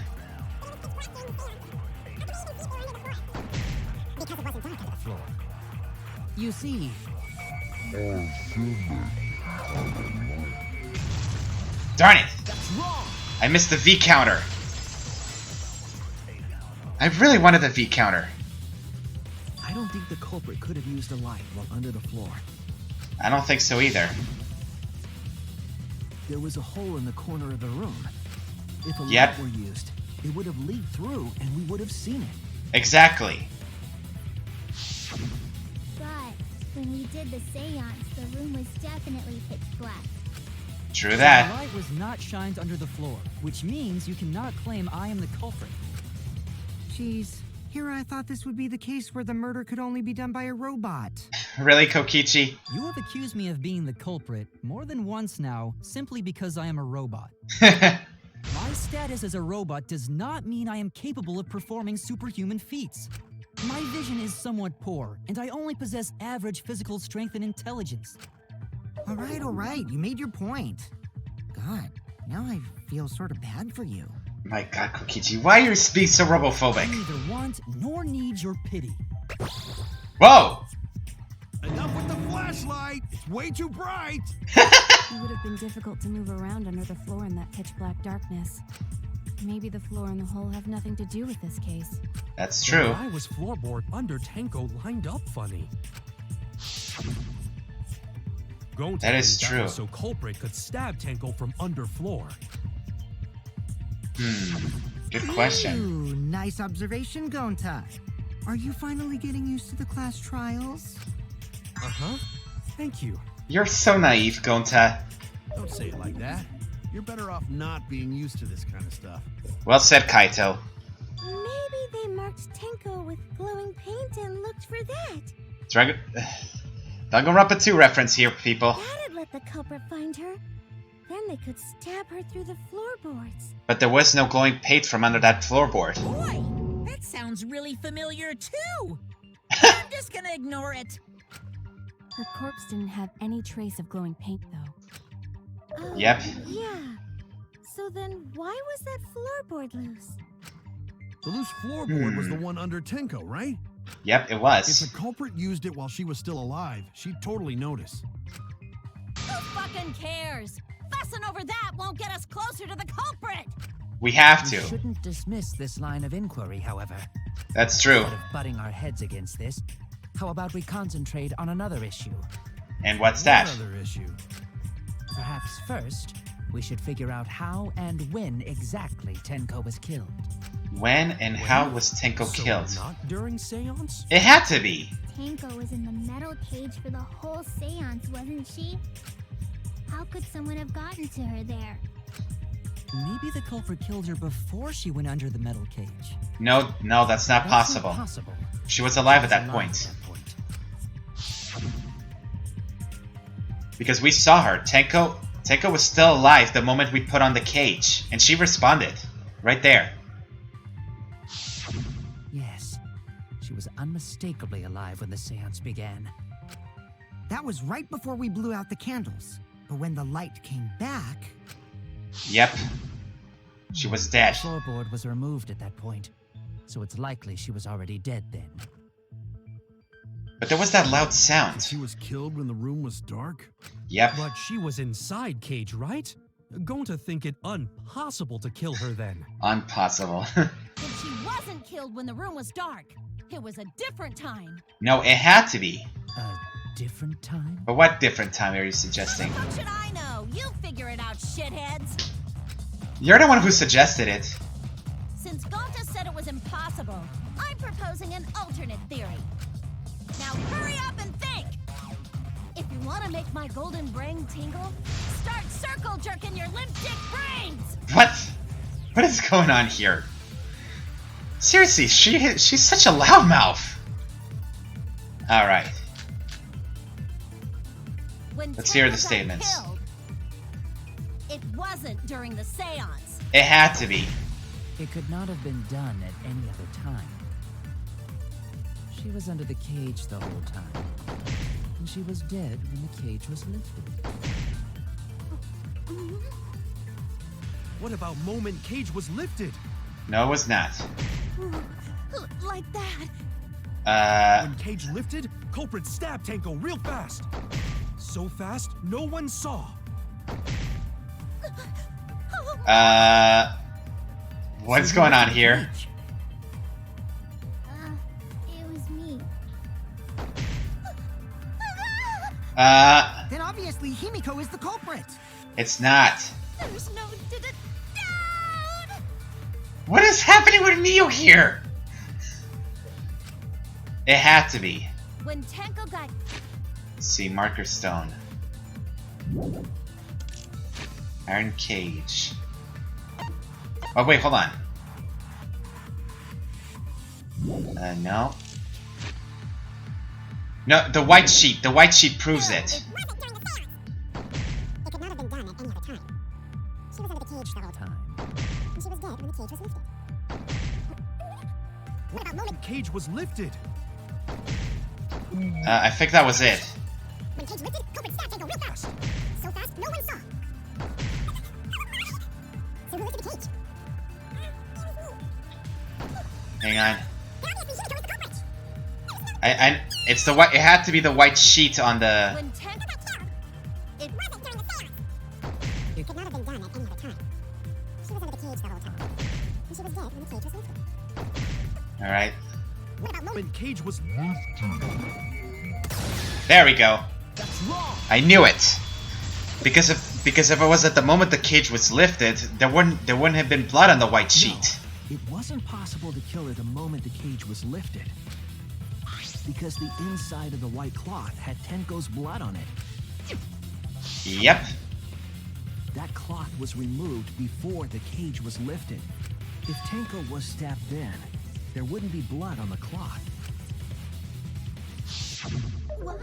You see. Darn it! I missed the V counter. I really wanted the V counter. I don't think the culprit could have used a light while under the floor. I don't think so either. There was a hole in the corner of the room. If a Yep. light were used, it would have leaked through and we would have seen it. Exactly. But when we did the seance, the room was definitely pitch black. True The that. light was not shined under the floor, which means you cannot claim I am the culprit. Jeez, here I thought this would be the case where the murder could only be done by a robot. Really, Kokichi? You have accused me of being the culprit more than once now, simply because I am a robot. My status as a robot does not mean I am capable of performing superhuman feats. My vision is somewhat poor, and I only possess average physical strength and intelligence. All right. You made your point. God, now I feel sort of bad for you. My God, Kokichi, why are you being so I robophobic? neither want nor need your pity. Whoa! Enough with the flashlight! It's way too bright! It would have been difficult to move around under the floor in that pitch-black darkness. Maybe the floor and the hole have nothing to do with this case. That's true. Why was floorboard under Tenko lined up funny? That is true. So culprit could stab Tenko from under floor. Good question. Ooh, nice observation, Gonta. Are you finally getting used to the class trials? Uh-huh. Thank you. You're so naive, Gonta. Don't say it like that. You're better off not being used to this kind of stuff. Well said, Kaito. Maybe they marked Tenko with glowing paint and looked for that. Danganronpa 2 reference here, people. That'd let the culprit find her. Then they could stab her through the floorboards. But there was no glowing paint from under that floorboard. Boy, that sounds really familiar too. I'm just gonna ignore it. Her corpse didn't have any trace of glowing paint, though. Oh, Yep. Yeah. So then why was that floorboard loose? The loose floorboard was the one under Tenko, right? Yep, it If was. the culprit used it while she was still alive, she'd totally notice. Who fucking cares? Fussing over that won't get us closer to the culprit! We have We to. shouldn't dismiss this line of inquiry, however. That's true. Instead of butting our heads against this, how about we concentrate on another issue? And what's that? What other issue? Perhaps first, we should figure out how and when exactly Tenko was killed. When and how was Tenko So killed? not during seance? It had to be. Tenko was in the metal cage for the whole seance, wasn't she? How could someone have gotten to her there? Maybe the culprit killed her before she went under the metal cage. No, that's not That's possible. not possible. She was alive at She that was alive point. at that point. Because we saw her. Tenko was still alive the moment we put on the cage. And she responded. Right there. Yes, she was unmistakably alive when the seance began. That was right before we blew out the candles. But when the light came back... Yep. She was dead. The floorboard was removed at that point, so it's likely she was already dead then. But there was that loud sound. She was killed when the room was dark? Yep. But she was inside cage, right? Going to think it impossible to kill her then. Impossible. And she wasn't killed when the room was dark. It was a different time. No, it had to be. A different time? But what different time are you suggesting? How should I know? You figure it out, shitheads. You're the one who suggested it. Since Gonta said it was impossible, I'm proposing an alternate theory. Now hurry up and think! If you want to make my golden brain tingle, start circle jerking your limp dick brains! What? What is going on here? Seriously, she's such a loudmouth. Alright. When Let's hear the Tenko got statements. killed, it wasn't during the seance. It had to be. It could not have been done at any other time. She was under the cage the whole time, and she was dead when the cage was lifted. What about moment cage was lifted? No, it was not. Like that. When cage lifted, culprit stabbed Tenko real fast. So fast, no one saw. What's going on here? It was me. Then obviously Himiko is the culprit. It's not. There's no doubt. What is happening with Neo here? It had to be. When Tenko got Let's see, marker stone. Iron cage. Oh wait, hold on. No. No, the white sheet. The white sheet proves it. It could not have been done at any other time. She was under the cage the whole time. And she was dead when the cage was lifted. The cage was lifted. I think that was it. When cage lifted, culprit stabbed Tango real fast. So fast, no one saw. So who lifted the cage? Hang on. It's the white. It had to be the white sheet on the. When Tango got killed, it wasn't during the seance. It could not have been done at any other time. She was under the cage the whole time. And she was dead when the cage was lifted. All right. What about When cage was There we go. That's wrong. I knew it. Because if it was at the moment the cage was lifted, there wouldn't have been blood on the white sheet. No, it wasn't possible to kill her the moment the cage was lifted. Because the inside of the white cloth had Tenko's blood on it. Yep. That cloth was removed before the cage was lifted. If Tenko was stabbed then, there wouldn't be blood on the cloth. What?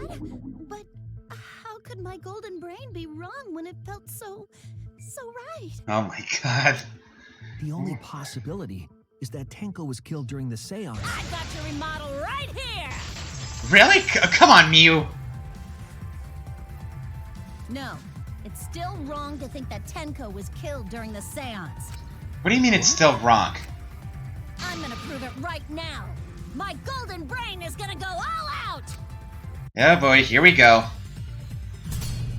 But how could my golden brain be wrong when it felt so right? Oh my god. The only possibility is that Tenko was killed during the seance. I got your remodel right here! Really? Come on, Mew. No, it's still wrong to think that Tenko was killed during the seance. What do you mean it's still wrong? I'm gonna prove it right now. My golden brain is gonna go all out! Oh boy, here we go.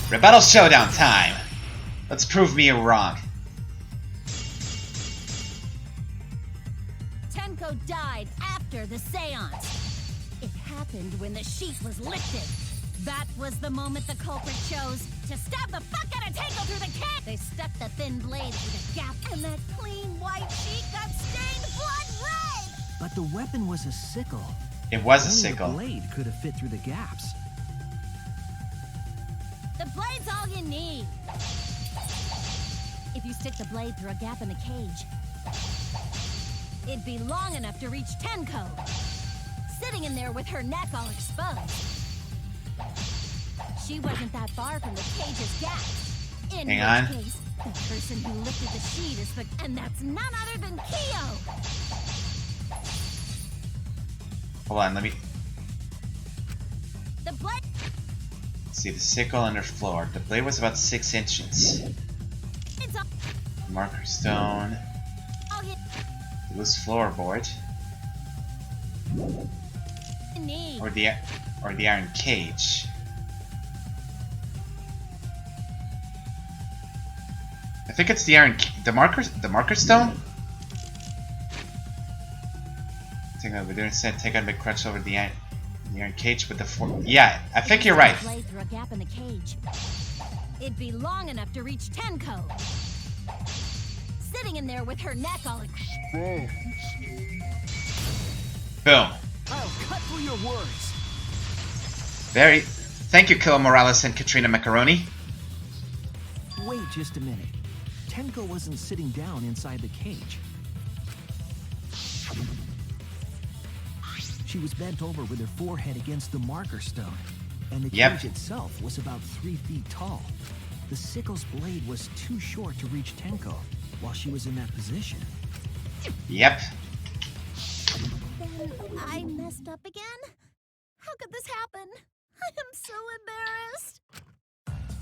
Rebuttal showdown time. Let's prove me wrong. Tenko died after the seance. It happened when the sheet was lifted. That was the moment the culprit chose to stab the fuck out of Tenko through the cage. They stuck the thin blade through the gap, and that clean white sheet got stained blood red! But the weapon was a sickle. It was a Only sickle. The blade could have fit through the gaps. The blade's all you need. If you stick the blade through a gap in the cage, it'd be long enough to reach Tenko, sitting in there with her neck all exposed. She wasn't that far from the cage's gap. In Hang which on. case, the person who lifted the sheet is the... And that's none other than Kyo! Hold on, let me The blade... see the sickle under floor. The blade was about 6 inches. It's all Marker stone. you Loose floorboard. need. Or the iron cage. I think it's the the marker stone. Take out a big crutch over the iron cage with the four. Yeah, I think you're right. Blade through a gap in the cage. It'd be long enough to reach Tenko, sitting in there with her neck all exposed. Boom. I'll cut through your words. Thank you, Kilo Morales and Katrina Macaroni. Wait just a minute. Tenko wasn't sitting down inside the cage. She was bent over with her forehead against the marker stone, and the Yep. cage itself was about 3 feet tall. The sickle's blade was too short to reach Tenko while she was in that position. Yep. Then I messed up again? How could this happen? I am so embarrassed.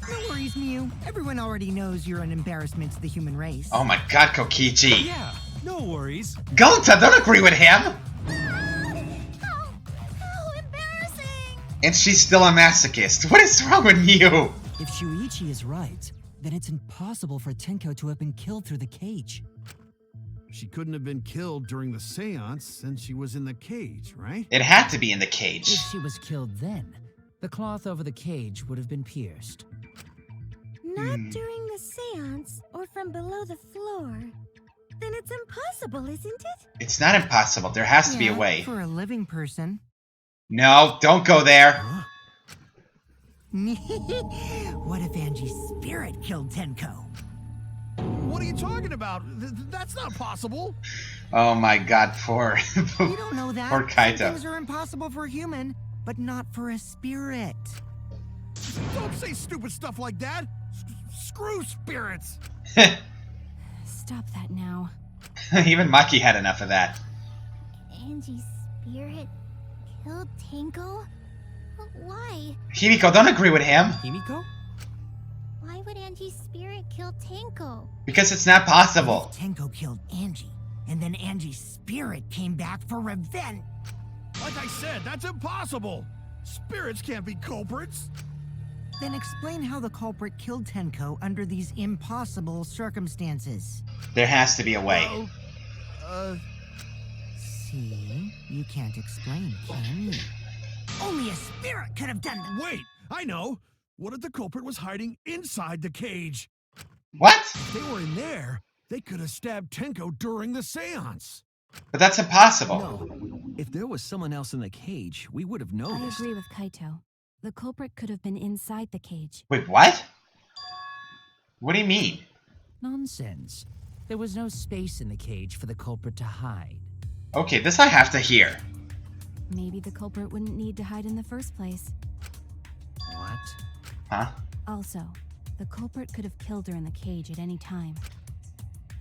No worries, Mew. Everyone already knows you're an embarrassment to the human race. Oh my god, Kokichi. Yeah, no worries. Gonta, don't agree with him! How embarrassing! And she's still a masochist. What is wrong with you? If Shuichi is right, then it's impossible for Tenko to have been killed through the cage. She couldn't have been killed during the seance since she was in the cage, right? It had to be in the cage. If she was killed then, the cloth over the cage would have been pierced. Not during the seance or from below the floor. Then it's impossible, isn't it? It's not impossible. There has to be a Yeah, way. For a living person. No, don't go there. What if Angie's spirit killed Tenko? What are you talking about? That's not possible. Oh my god, poor. You don't know that. Poor Some Kaito. things are impossible for a human, but not for a spirit. Don't say stupid stuff like that. Screw spirits. Stop that now. Even Maki had enough of that. Angie's spirit killed Tenko? Why? Himiko, don't agree with him. Himiko? Why would Angie's spirit kill Tenko? Because it's not possible. Tenko killed Angie, and then Angie's spirit came back for revenge. Like I said, that's impossible. Spirits can't be culprits. Then explain how the culprit killed Tenko under these impossible circumstances. There has to be a way. Well, See? You can't explain, can you? Only a spirit could have done that. wait, I know. What if the culprit was hiding inside the cage? What? If they were in there, they could have stabbed Tenko during the seance. But that's impossible. No. If there was someone else in the cage, we would have I noticed. agree with Kaito. The culprit could have been inside the cage. Wait, what? What do you mean? Nonsense. There was no space in the cage for the culprit to hide. Okay, this I have to hear. Maybe the culprit wouldn't need to hide in the first place. What? Huh? Also, the culprit could have killed her in the cage at any time.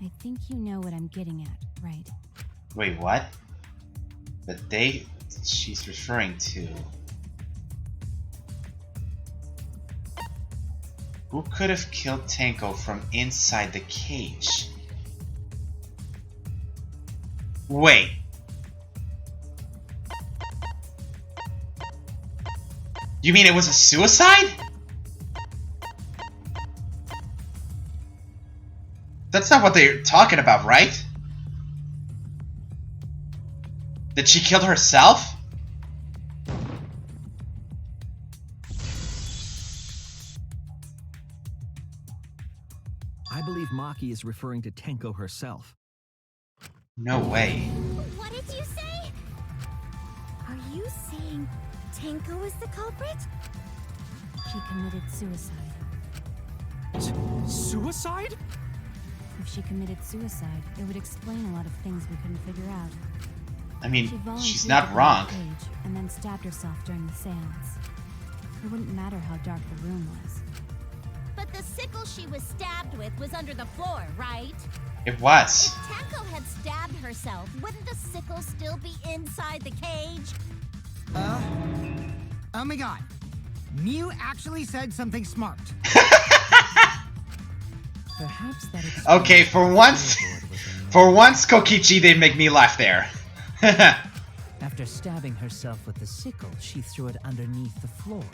I think you know what I'm getting at, right? Wait, what? The they she's referring to. Who could have killed Tenko from inside the cage? Wait. You mean it was a suicide? That's not what they're talking about, right? Did she kill herself? I believe Maki is referring to Tenko herself. No way. What did you say? Are you saying Tenko is the culprit? She committed suicide. Suicide? If she committed suicide, it would explain a lot of things we couldn't figure out. I mean, She volunteered she's to not go in wrong. the cage and then stabbed herself during the seance. It wouldn't matter how dark the room was. But the sickle she was stabbed with was under the floor, right? It was. If Tenko had stabbed herself, wouldn't the sickle still be inside the cage? Oh my god. Mew actually said something smart. Perhaps that Okay, for once, Kokichi didn't make me laugh there. After stabbing herself with the sickle, she threw it underneath the floor.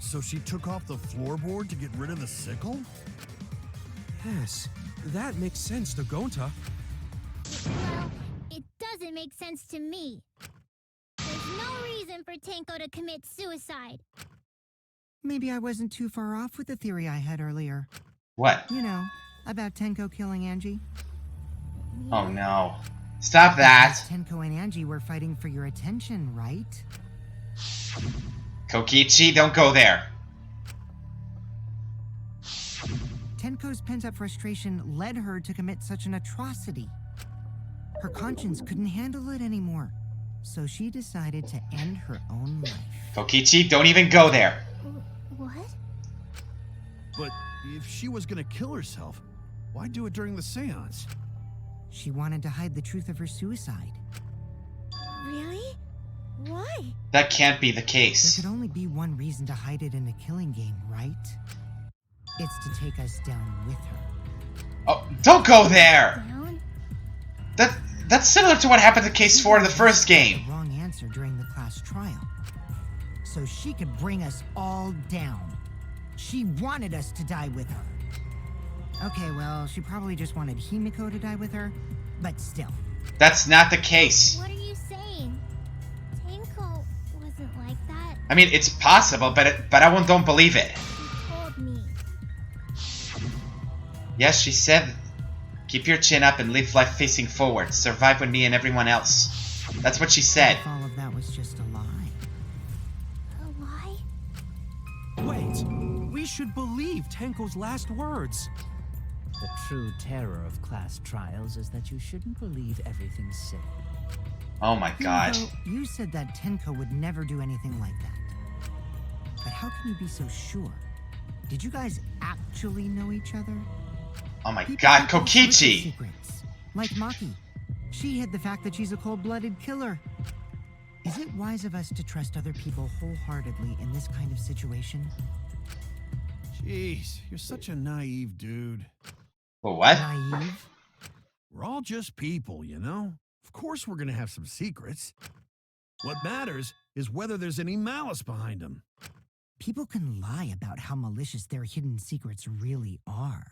So she took off the floorboard to get rid of the sickle? Yes, that makes sense to Gonta. Well, it doesn't make sense to me. There's no reason for Tenko to commit suicide. Maybe I wasn't too far off with the theory I had earlier. What? You know, about Tenko killing Angie. Oh no. Stop that. Because Tenko and Angie were fighting for your attention, right? Kokichi, don't go there. Tenko's pent-up frustration led her to commit such an atrocity. Her conscience couldn't handle it anymore, so she decided to end her own life. Kokichi, don't even go there. What? But if she was gonna kill herself, why do it during the seance? She wanted to hide the truth of her suicide. Really? Why? That can't be the There case. could only be one reason to hide it in a killing game, right? It's to take us down with her. Oh, don't go there! Down? That's similar to what happened to Case 4 in the first game. The wrong answer during the class trial. So she could bring us all down. She wanted us to die with her. Okay, well, she probably just wanted Himiko to die with her, but still. That's not the case. What are you saying? Tenko wasn't like that. I mean, it's possible, but I don't believe it. She told me. Yes, she said, keep your chin up and live life facing forward. Survive with me and everyone else. That's what she said. If all of that was just a lie. A lie? Wait, we should believe Tenko's last words. The true terror of class trials is that you shouldn't believe everything said. Oh my god. Himiko, you said that Tenko would never do anything like that. But how can you be so sure? Did you guys actually know each other? Oh my People god, keep all sorts of Kokichi! secrets, like Maki. She hid the fact that she's a cold-blooded killer. Is it wise of us to trust other people wholeheartedly in this kind of situation? Jeez, you're such a naive dude. Well, what? Naive? We're all just people, you know? Of course we're gonna have some secrets. What matters is whether there's any malice behind them. People can lie about how malicious their hidden secrets really are.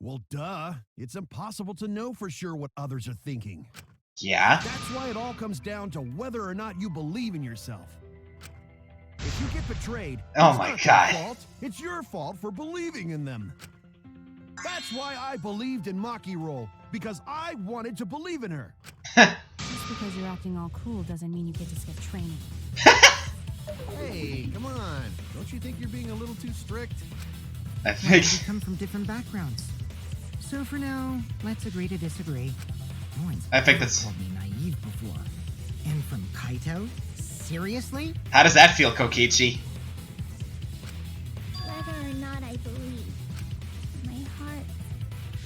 Well, duh. It's impossible to know for sure what others are thinking. Yeah? That's why it all comes down to whether or not you believe in yourself. If you get betrayed, Oh it's my not God. their fault. It's your fault for believing in them. That's why I believed in Maki Roll, because I wanted to believe in her. Just because you're acting all cool doesn't mean you get to skip training. Hey, come on. Don't you think you're being a little too strict? I We think. come from different backgrounds. So for now, let's agree to disagree. No one's I think ever that's- called me naive before. And from Kaito? Seriously? How does that feel, Kokichi? Whether or not I believe, my heart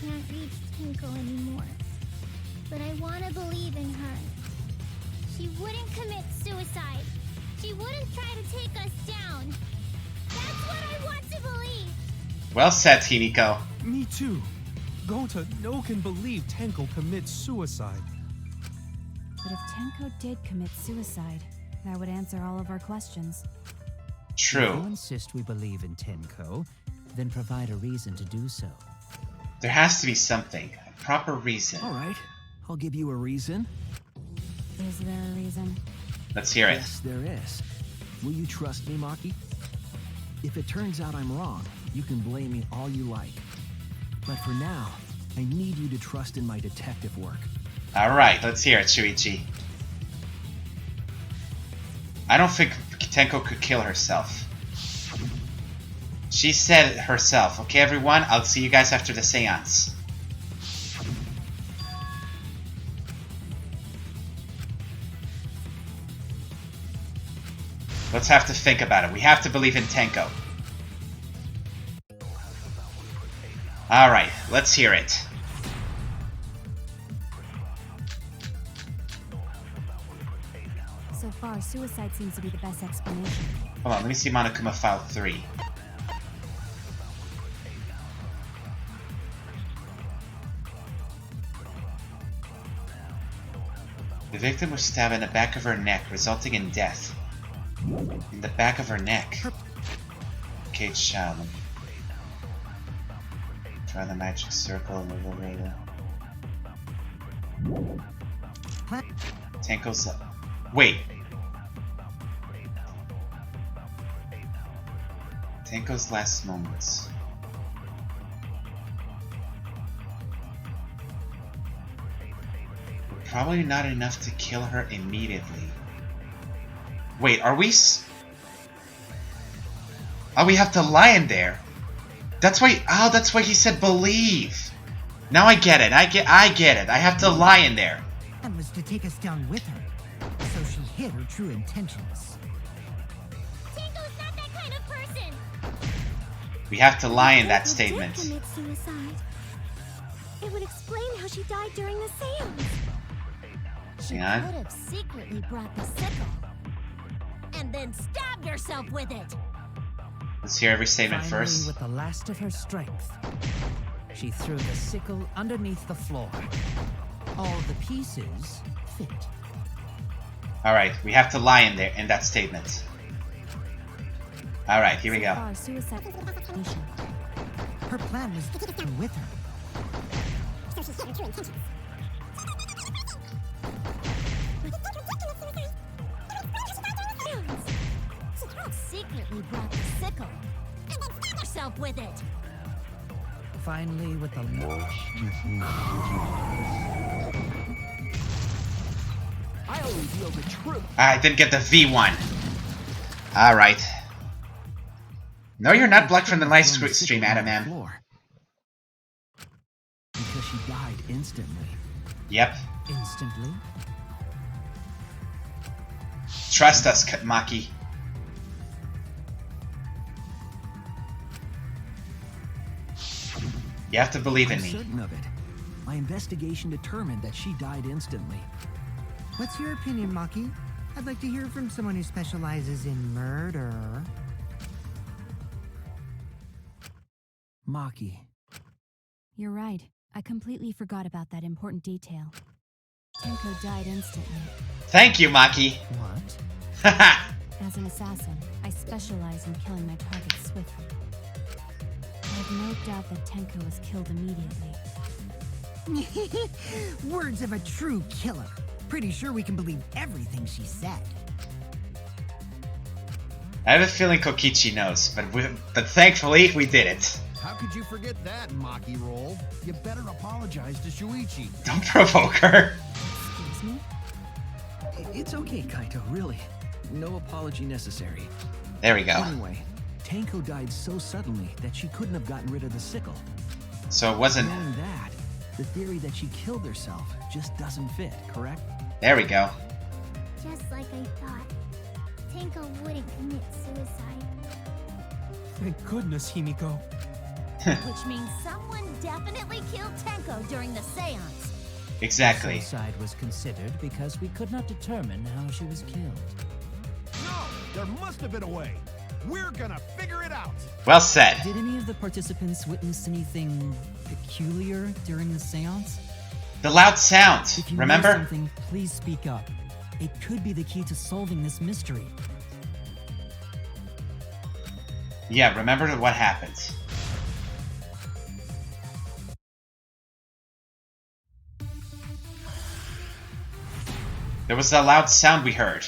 can't reach Tenko anymore. But I want to believe in her. She wouldn't commit suicide. She wouldn't try to take us down. That's what I want to believe. Well said, Hiniko. Me too. Gota no can believe Tenko commits suicide. But if Tenko did commit suicide, that would answer all of our questions. If True. you insist we believe in Tenko, then provide a reason to do so. There has to be something. A proper reason. All right, I'll give you a reason. Is there a reason? Let's hear it. Yes, there is. Will you trust me, Maki? If it turns out I'm wrong, you can blame me all you like. But for now, I need you to trust in my detective work. Alright, let's hear it, Shuichi. I don't think Tenko could kill herself. She said it herself. Okay, everyone, I'll see you guys after the seance. Let's have to think about it. We have to believe in Tenko. Alright, let's hear it. So far, suicide seems to be the best explanation. Hold on, let me see Monokuma File 3. The victim was stabbed in the back of her neck, resulting in death. In the back of her neck. Cage Shaolin. Try the magic circle, Liberator. Tenko's... Wait. Tenko's last moments. Probably not enough to kill her immediately. Wait, are we Oh, we have to lie in there. That's why... Oh, that's why he said believe. Now I get it. I get it. I have to lie in there. That was to take us down with her. So she hid her true intentions. Tenko's not that kind of person. We have to lie in that Tenko statement. did commit suicide. It would explain how she died during the seance. She Hang on. could have secretly brought the sickle. And then stabbed herself with it. Let's hear every statement Finally, first. with the last of her strength, she threw the sickle underneath the floor. All the pieces fit. Alright, we have to lie in there in that statement. Alright, here we So go. far, suicide explanation. Her plan was to get with her. So she had her true intentions. She secretly brought the sickle. And then stabbed herself with it. Finally, with the I'll reveal the truth. I didn't get the V1. Alright. No, you're not blocked from the live stream, Adam M. Floor. Because she died instantly. Yep. instantly. Trust us, Maki. You have to believe in I'm me. certain of it. My investigation determined that she died instantly. What's your opinion, Maki? I'd like to hear from someone who specializes in murder. Maki. You're right. I completely forgot about that important detail. Tenko died instantly. Thank you, Maki. What? Haha. As an assassin, I specialize in killing my targets swiftly. I have no doubt that Tenko was killed immediately. Words of a true killer. Pretty sure we can believe everything she said. I have a feeling Kokichi knows, but thankfully we did it. How could you forget that, Maki Roll? You better apologize to Shuichi. Don't provoke her. Excuse me? It's okay, Kaito, really. No apology necessary. There we go. Anyway, Tenko died so suddenly that she couldn't have gotten rid of the sickle. So it wasn't... Knowing that, the theory that she killed herself just doesn't fit, correct? There we go. Just like I thought. Tenko wouldn't commit suicide. Thank goodness, Himiko. Which means someone definitely killed Tenko during the seance. Exactly. Suicide was considered because we could not determine how she was killed. No! There must have been a way. We're gonna figure it out. Well said. Did any of the participants witness anything peculiar during the seance? The loud sound. If you know Remember? something, please speak up. It could be the key to solving this mystery. Yeah, remember what happened. There was that loud sound we heard.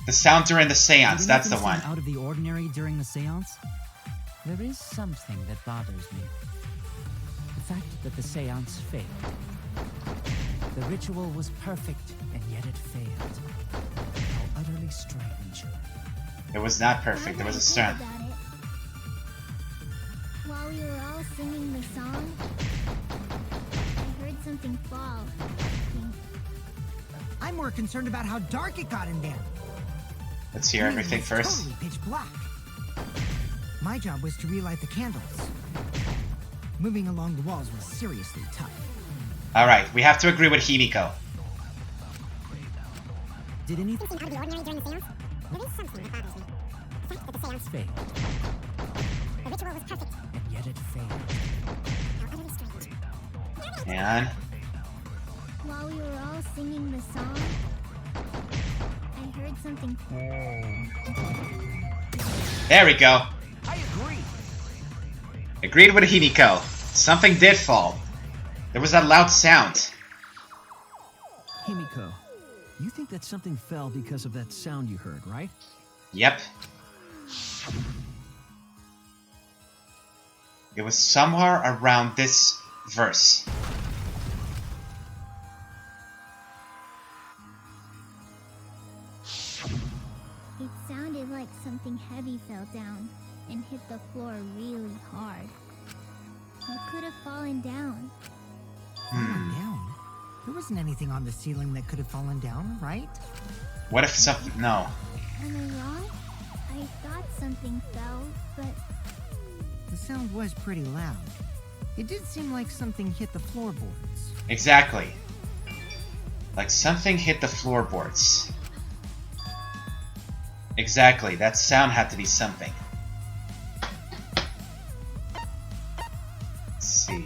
The sound during the seance, Did that's the anything one. seem out of the ordinary during the seance? There is something that bothers me. The fact that the seance failed. The ritual was perfect, and yet it failed. How utterly strange. It was not perfect, there was a sound. About it. While we were all singing the song, I heard something fall. I'm more concerned about how dark it got in there. Let's hear everything It's first. Totally pitch black. My job was to relight the candles. Moving along the walls was seriously tough. Alright, we have to agree with Himiko. Did anything Out of the ordinary during the seance? There is something that bothers me. The fact that the seance Failed, the ritual was perfect. and yet it failed. How utterly strange. And While we were all singing the song, I heard something. there we go. I agree. Agreed with Himiko. Something did fall. There was that loud sound. Himiko, you think that something fell because of that sound you heard, right? Yep. It was somewhere around this verse. It sounded like something heavy fell down and hit the floor really hard. What could have fallen down? Fallen down? There wasn't anything on the ceiling that could have fallen down, right? What if something... No. Am I wrong? I thought something fell, but The sound was pretty loud. It did seem like something hit the floorboards. Exactly. Like something hit the floorboards. Exactly, that sound had to be something. Let's see.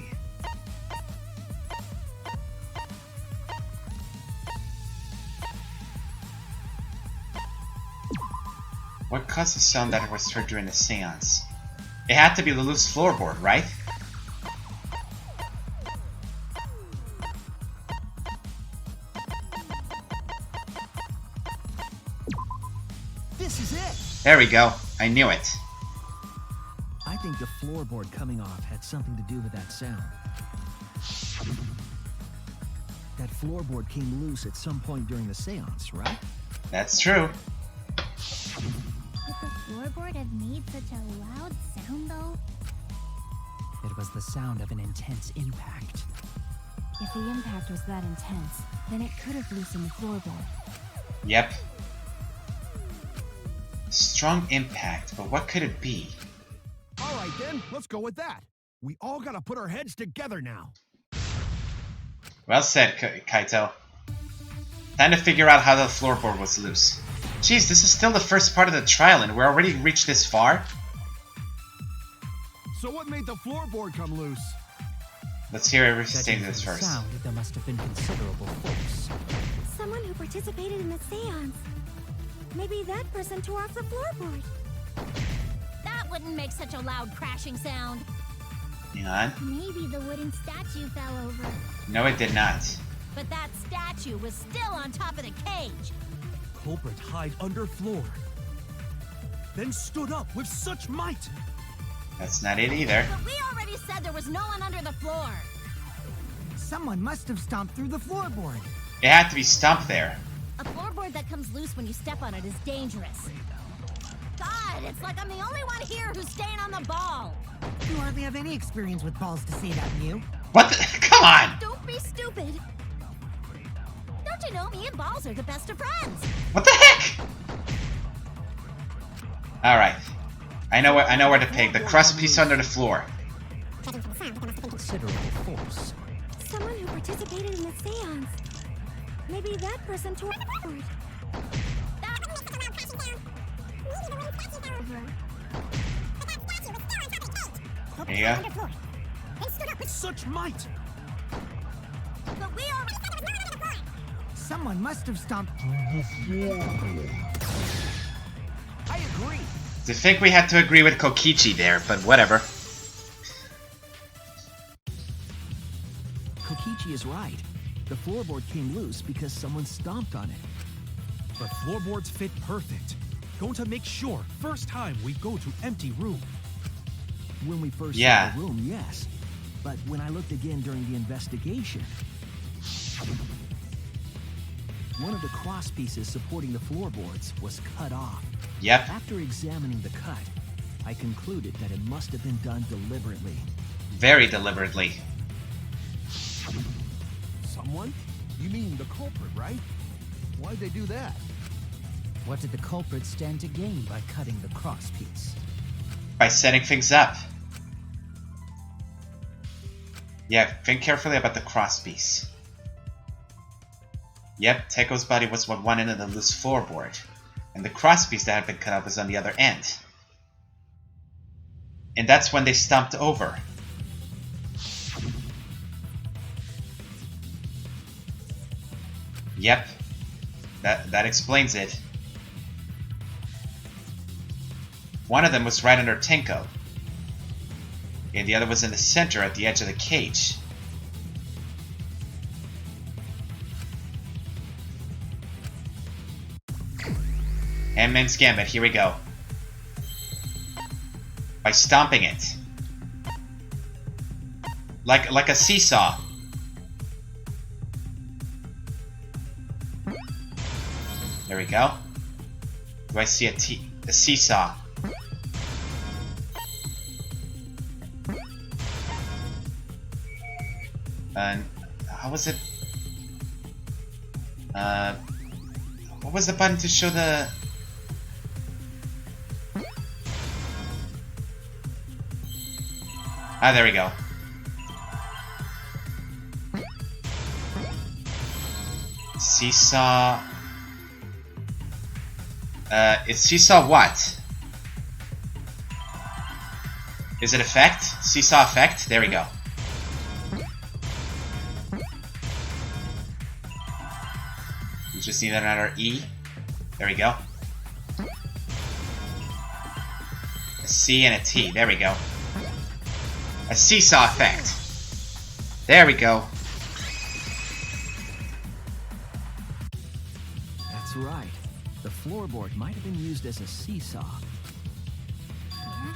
What caused the sound that was heard during the seance? It had to be the loose floorboard, right? This is it! There we go. I knew it. I think the floorboard coming off had something to do with that sound. That floorboard came loose at some point during the seance, right? That's true. could the floorboard have made such a loud sound, though? It was the sound of an intense impact. If the impact was that intense, then it could have loosened the floorboard. Yep. Strong impact, but what could it be? All right then, let's go with that. We all gotta put our heads together now. Well said, Kaito. Time to figure out how the floorboard was loose. Jeez, this is still the first part of the trial and we're already reached this far? So what made the floorboard come loose? Let's hear everything Judging this from the first. sound, there must have been considerable force. Someone who participated in the seance. Maybe that person tore off the floorboard. That wouldn't make such a loud crashing sound. Hang on. Maybe the wooden statue fell over. No, it did not. But that statue was still on top of the cage. Culprit hide under floor. Then stood up with such might. That's not it either. But we already said there was no one under the floor. Someone must have stomped through the floorboard. It had to be stumped there. A floorboard that comes loose when you step on it is dangerous. God, it's like I'm the only one here who's staying on the ball. You hardly have any experience with balls to say that, Mew. What the? Come on! Don't be stupid. Don't you know me and Balls are the best of friends? What the heck? Alright. I know where to peg. The crust piece under the floor. Considerable force. Someone who participated in the seance. Maybe that person tore the floorboard. There you go. Such might. But we already said there was no one under the floor. Someone must have stomped. I agree. To think we had to agree with Kokichi there, but whatever. Kokichi is right. The floorboard came loose because someone stomped on it. But floorboards fit perfect. Going to make sure first time we go to empty room. When we first Yeah. saw the room, yes. But when I looked again during the investigation, one of the cross pieces supporting the floorboards was cut off. Yep. After examining the cut, I concluded that it must have been done deliberately. Very deliberately. Someone? You mean the culprit, right? Why'd they do that? What did the culprit stand to gain by cutting the cross piece? By setting things up. Yeah, think carefully about the cross piece. Yep, Teko's body was on one end of the loose floorboard, and the cross piece that had been cut off was on the other end. And that's when they stomped over. Yep, that explains it. One of them was right under Tenko, and the other was in the center at the edge of the cage. Ant-Man's Gambit, here we go. By stomping it. Like a seesaw. There we go. Do I see a seesaw? How was it? What was the button to show the... Ah, there we go. Seesaw... it's seesaw what? Is it effect? Seesaw effect? There we go. We just need another E. There we go. A C and a T. There we go. A seesaw effect. There we go. That's right. The floorboard might have been used as a seesaw. Yeah?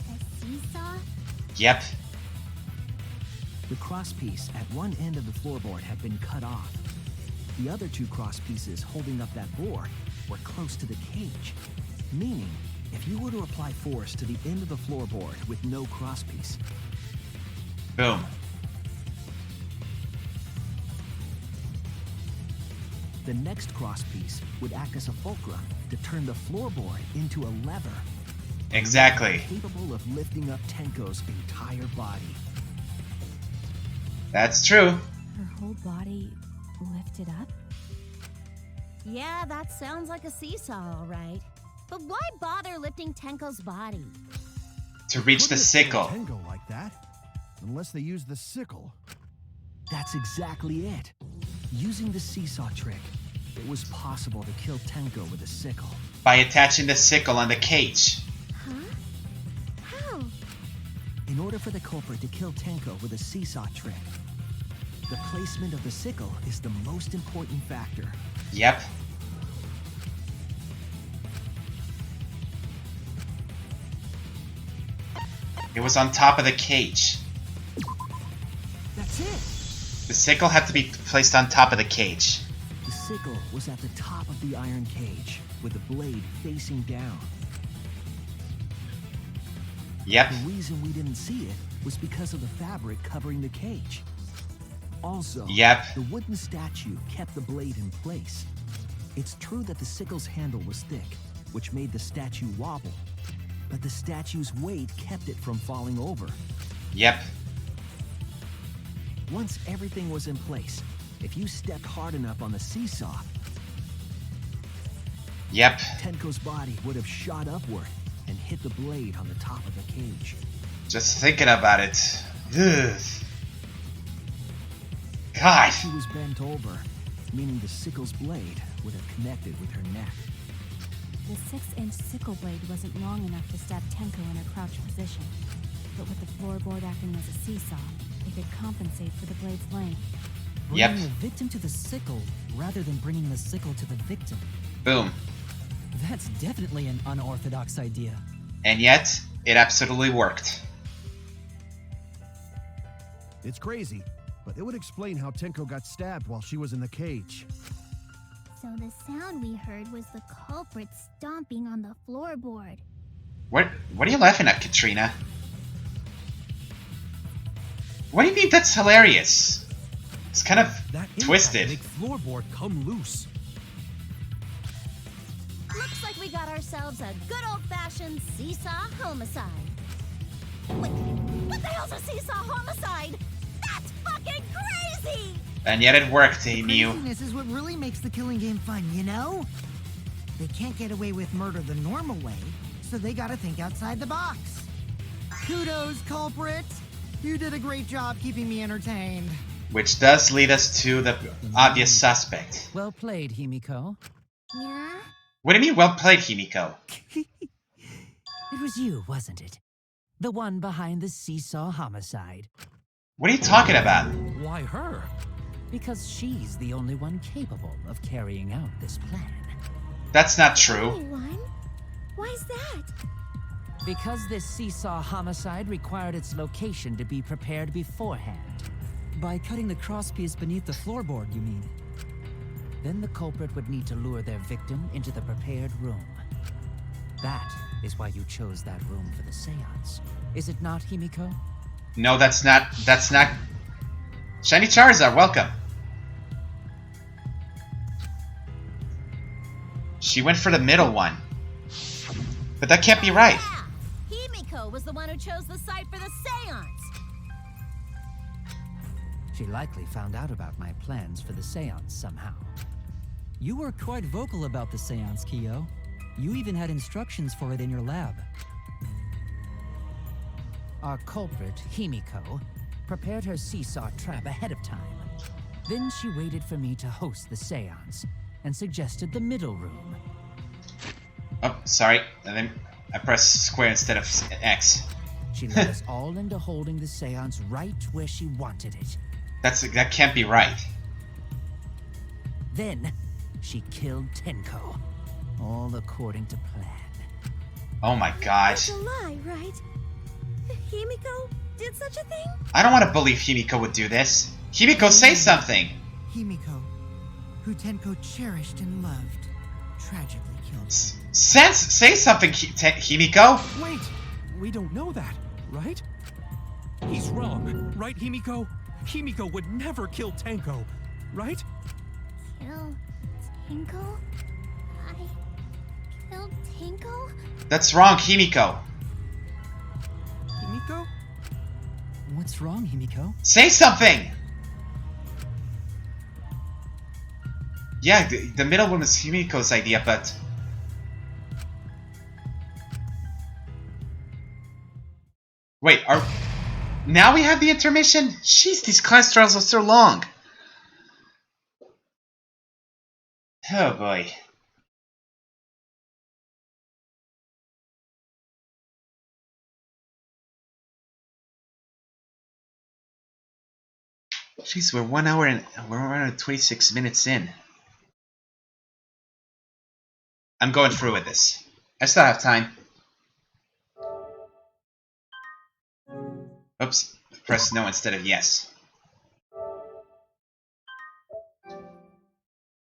A seesaw? Yep. The cross piece at one end of the floorboard had been cut off. The other two cross pieces holding up that board were close to the cage. Meaning, if you were to apply force to the end of the floorboard with no cross piece, Boom. the next cross piece would act as a fulcrum to turn the floorboard into a lever. Exactly. Capable of lifting up Tenko's entire body. That's true. Her whole body lifted up? Yeah, that sounds like a seesaw, all right. But why bother lifting Tenko's body? To reach the Couldn't sickle. kill Tenko like that, unless they use the sickle. That's exactly it. Using the seesaw trick, it was possible to kill Tenko with a sickle. By attaching the sickle on the cage. Huh? How? In order for the culprit to kill Tenko with a seesaw trick, the placement of the sickle is the most important factor. Yep. It was on top of the cage. That's it. The sickle had to be placed on top of the cage. The sickle was at the top of the iron cage, with the blade facing down. Yep. The reason we didn't see it was because of the fabric covering the cage. Also, Yep. the wooden statue kept the blade in place. It's true that the sickle's handle was thick, which made the statue wobble, but the statue's weight kept it from falling over. Yep. Once everything was in place, if you stepped hard enough on the seesaw, Yep. Tenko's body would have shot upward and hit the blade on the top of the cage. Just thinking about it. Ugh. God. She was bent over, meaning the sickle's blade would have connected with her neck. The 6-inch sickle blade wasn't long enough to stab Tenko in her crouched position. But with the floorboard acting as a seesaw, it could compensate for the blade's length. Yep. Bringing the victim to the sickle rather than bringing the sickle to the victim. Boom. That's definitely an unorthodox idea. And yet, it absolutely worked. It's crazy, but it would explain how Tenko got stabbed while she was in the cage. So the sound we heard was the culprit stomping on the floorboard. What are you laughing at, Katrina? What do you mean that's hilarious? It's kind of That impact twisted. make floorboard come loose. Looks like we got ourselves a good old-fashioned seesaw homicide. Wait, what the hell's a seesaw homicide? That's fucking crazy! And yet it worked, Emu. Craziness is what really makes the killing game fun, you know? They can't get away with murder the normal way, so they gotta think outside the box. Kudos, culprit! You did a great job keeping me entertained. Which does lead us to the obvious suspect. Well played, Himiko. Yeah? What do you mean, well played, Himiko? It was you, wasn't it? The one behind the seesaw homicide. What are you talking about? Why her? Because she's the only one capable of carrying out this plan. That's not true. Anyone? Why's that? Because this seesaw homicide required its location to be prepared beforehand. By cutting the crosspiece beneath the floorboard, you mean? Then the culprit would need to lure their victim into the prepared room. That is why you chose that room for the seance. Is it not, Himiko? No, that's not. Shiny Charizard, welcome. She went for the middle one. But that can't be right. Yeah! Himiko was the one who chose the site for the seance! She likely found out about my plans for the seance somehow. You were quite vocal about the seance, Kyo. You even had instructions for it in your lab. Our culprit, Himiko, prepared her seesaw trap ahead of time. Then she waited for me to host the seance and suggested the middle room. Oh, sorry. And then I pressed square instead of X. She led us all into holding the seance right where she wanted it. That can't be right. Then, she killed Tenko. All according to plan. Oh my god. It's a lie, right? Himiko did such a thing? I don't want to believe Himiko would do this. Himiko, say something! Himiko, who Tenko cherished and loved, tragically killed. Say something, Himiko! Wait! We don't know that, right? He's wrong, right, Himiko? Himiko would never kill Tenko, right? Kill Tenko? I killed Tenko? That's wrong, Himiko. Himiko? What's wrong, Himiko? Say something! Yeah, the middle one was Himiko's idea, but... Wait, now we have the intermission? Jeez, these class trials are so long. Oh boy. Jeez, we're 1 hour and 26 minutes in. I'm going through with this. I still have time. Oops, press no instead of yes.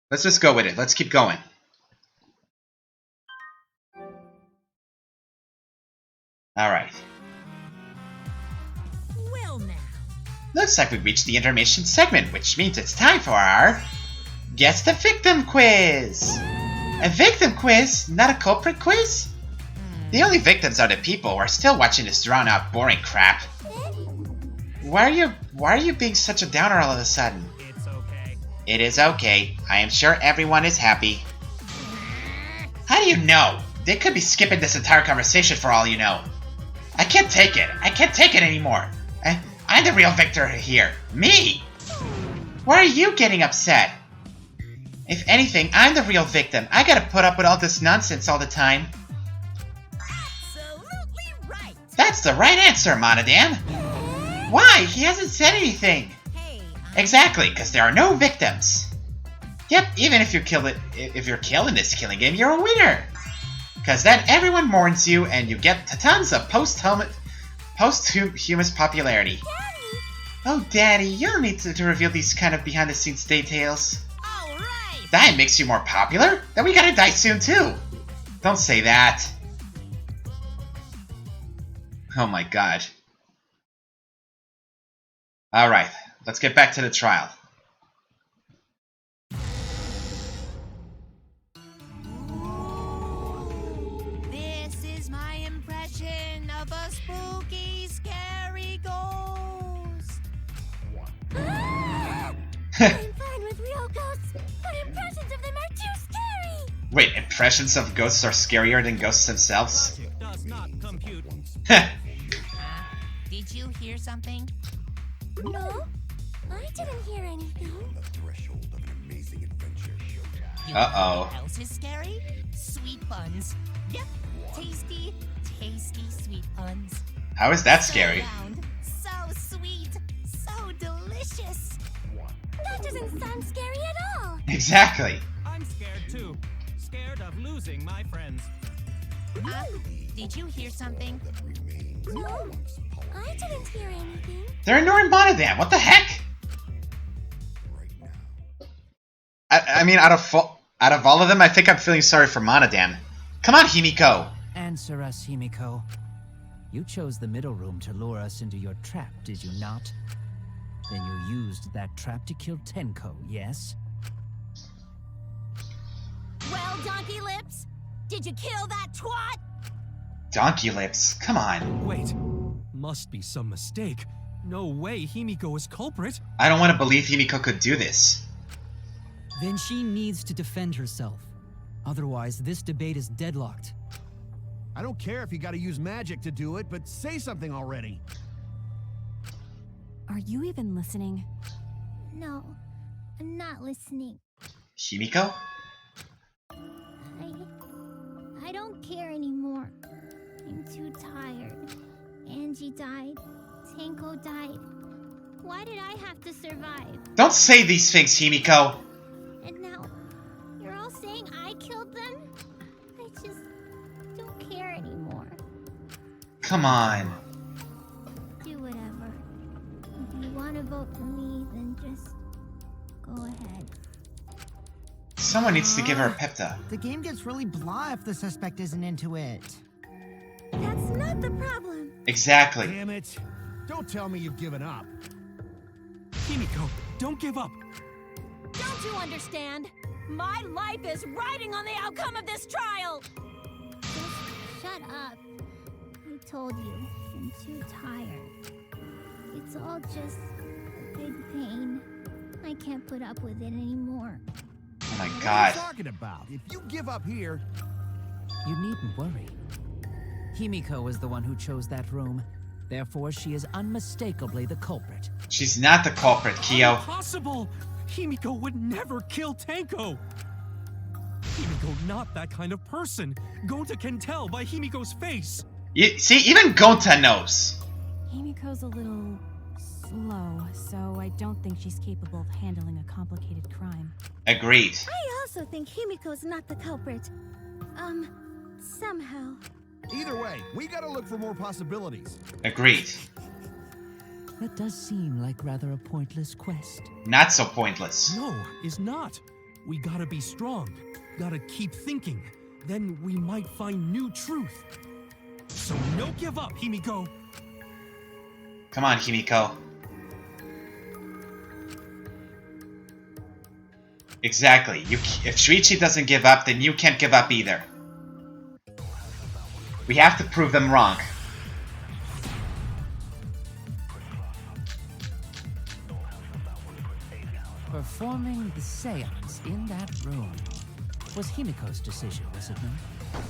Let's just go with it. Let's keep going. Alright. Well now. Looks like we reached the intermission segment, which means it's time for our Guess the Victim quiz! A victim quiz, not a culprit quiz? The only victims are the people who are still watching this drawn-out, boring crap. Why are you being such a downer all of a sudden? It's okay. It is okay. I am sure everyone is happy. How do you know? They could be skipping this entire conversation for all you know. I can't take it. I can't take it anymore. I'm the real victor here. Me! Why are you getting upset? If anything, I'm the real victim. I gotta put up with all this nonsense all the time. Absolutely right. That's the right answer, Monodam. Why? He hasn't said anything. Hey, Exactly, because there are no victims. Yep, even if you're killed in this killing game, you're a winner. Because then everyone mourns you, and you get tons of posthumous popularity. Daddy! Oh, Daddy, you don't need to reveal these kind of behind-the-scenes details. all right. That makes you more popular? Then we gotta die soon, too. Don't say that. Oh my god. Alright, let's get back to the trial. This is my impression of a spooky, scary ghost. I'm fine with real ghosts, but impressions of them are too scary! Wait, impressions of ghosts are scarier than ghosts themselves? Logic does not compute. Did you hear something? No, I didn't hear anything. You know Uh-oh. what else is scary? Sweet buns. Yep, tasty, tasty sweet buns. How is that So scary? round, so sweet, so delicious. That doesn't sound scary at all. Exactly. I'm scared too. Scared of losing my friends. Did you hear something? No, I didn't hear anything. They're ignoring Monodam. What the heck? I mean, out of all of them, I think I'm feeling sorry for Monodam. Come on, Himiko. Answer us, Himiko. You chose the middle room to lure us into your trap, did you not? Then you used that trap to kill Tenko, yes? Well, Donkey Lips, did you kill that twat? Donkey Lips, come on. Wait, must be some mistake. No way Himiko is culprit. I don't want to believe Himiko could do this. Then she needs to defend herself. Otherwise, this debate is deadlocked. I don't care if you gotta use magic to do it, but say something already. Are you even listening? No, I'm not listening. Himiko? I don't care anymore. I'm too tired. Angie died. Tenko died. Why did I have to survive? Don't say these things, Himiko. And now, you're all saying I killed them? I just don't care anymore. Come on. Do whatever. If you want to vote for me, then just go ahead. Someone needs to give her a pep talk. The game gets really blah if the suspect isn't into it. That's not the problem. Exactly. Damn it. Don't tell me you've given up. Himiko, don't give up. Don't you understand? My life is riding on the outcome of this trial. shut up. I told you, I'm too tired. It's all just a big pain. I can't put up with it anymore. Oh my What are god. you talking about? If you give up here, You needn't worry. Himiko was the one who chose that room. Therefore, she is unmistakably the culprit. She's not the culprit, Kyo. Impossible! Himiko would never kill Tenko! Himiko not that kind of person. Gonta can tell by Himiko's face. See, even Gonta knows. Himiko's a little slow, so I don't think she's capable of handling a complicated crime. Agreed. I also think Himiko's not the culprit. Somehow. either way, we gotta look for more possibilities. Agreed. That does seem like rather a pointless quest. Not so pointless. No, it's not. We gotta be strong. Gotta keep thinking. Then we might find new truth. So no give up, Himiko. Come on, Himiko. Exactly. If Shuichi doesn't give up, then you can't give up either. We have to prove them wrong. Performing the seance in that room was Himiko's decision, was it not?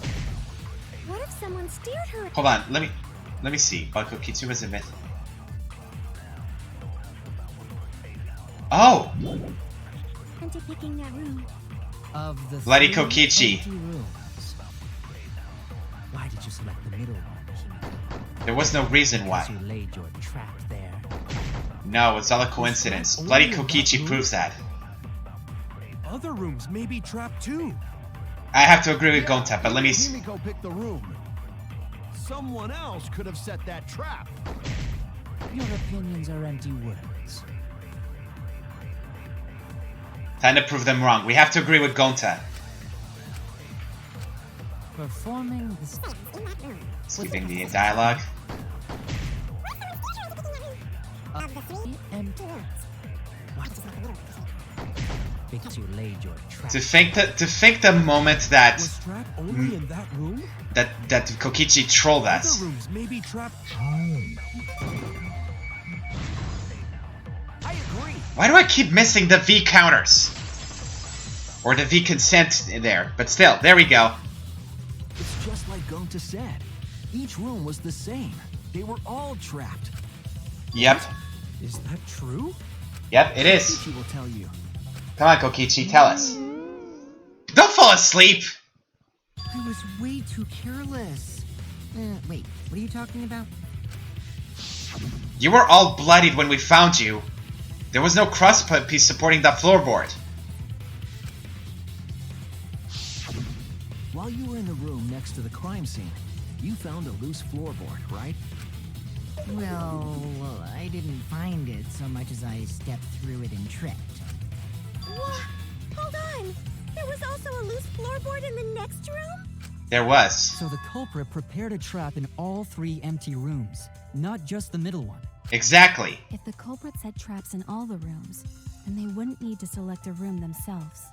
What if someone steered her? Hold on, let me see. Bako Kitsuma's a myth. Oh! Into picking that room. Of the Bloody three Kokichi. empty rooms, why did you select the middle one, Himiko? There was no reason Because why. you laid your trap there. No, it's all a coincidence. Bloody Kokichi proves that. Other rooms may be trapped too. I have to agree with Gonta, but let me see. Himiko picked the room. Someone else could have set that trap. Your opinions are empty words. Time to prove them wrong. We have to agree with Gonta. Performing the Skipping the dialogue. empty. What? Because you laid your trap. To think the moment that Was trap only in that room? that Kokichi trolled us. Other rooms may be trapped. I agree. Why do I keep missing the V counters? Or the V consent there, but still, there we go. It's just like Gonta said. Each room was the same. They were all trapped. Yep. Is that true? Yep, it is. Kokichi will tell you. Come on, Kokichi, tell us. Don't fall asleep! I was way too careless. Wait, what are you talking about? You were all bloodied when we found you. There was no cross piece supporting that floorboard. While you were in the room next to the crime scene, you found a loose floorboard, right? Well, I didn't find it so much as I stepped through it and tripped. What? Hold on. There was also a loose floorboard in the next room? There was. So the culprit prepared a trap in all 3 empty rooms, not just the middle one. Exactly. If the culprit set traps in all the rooms, then they wouldn't need to select a room themselves.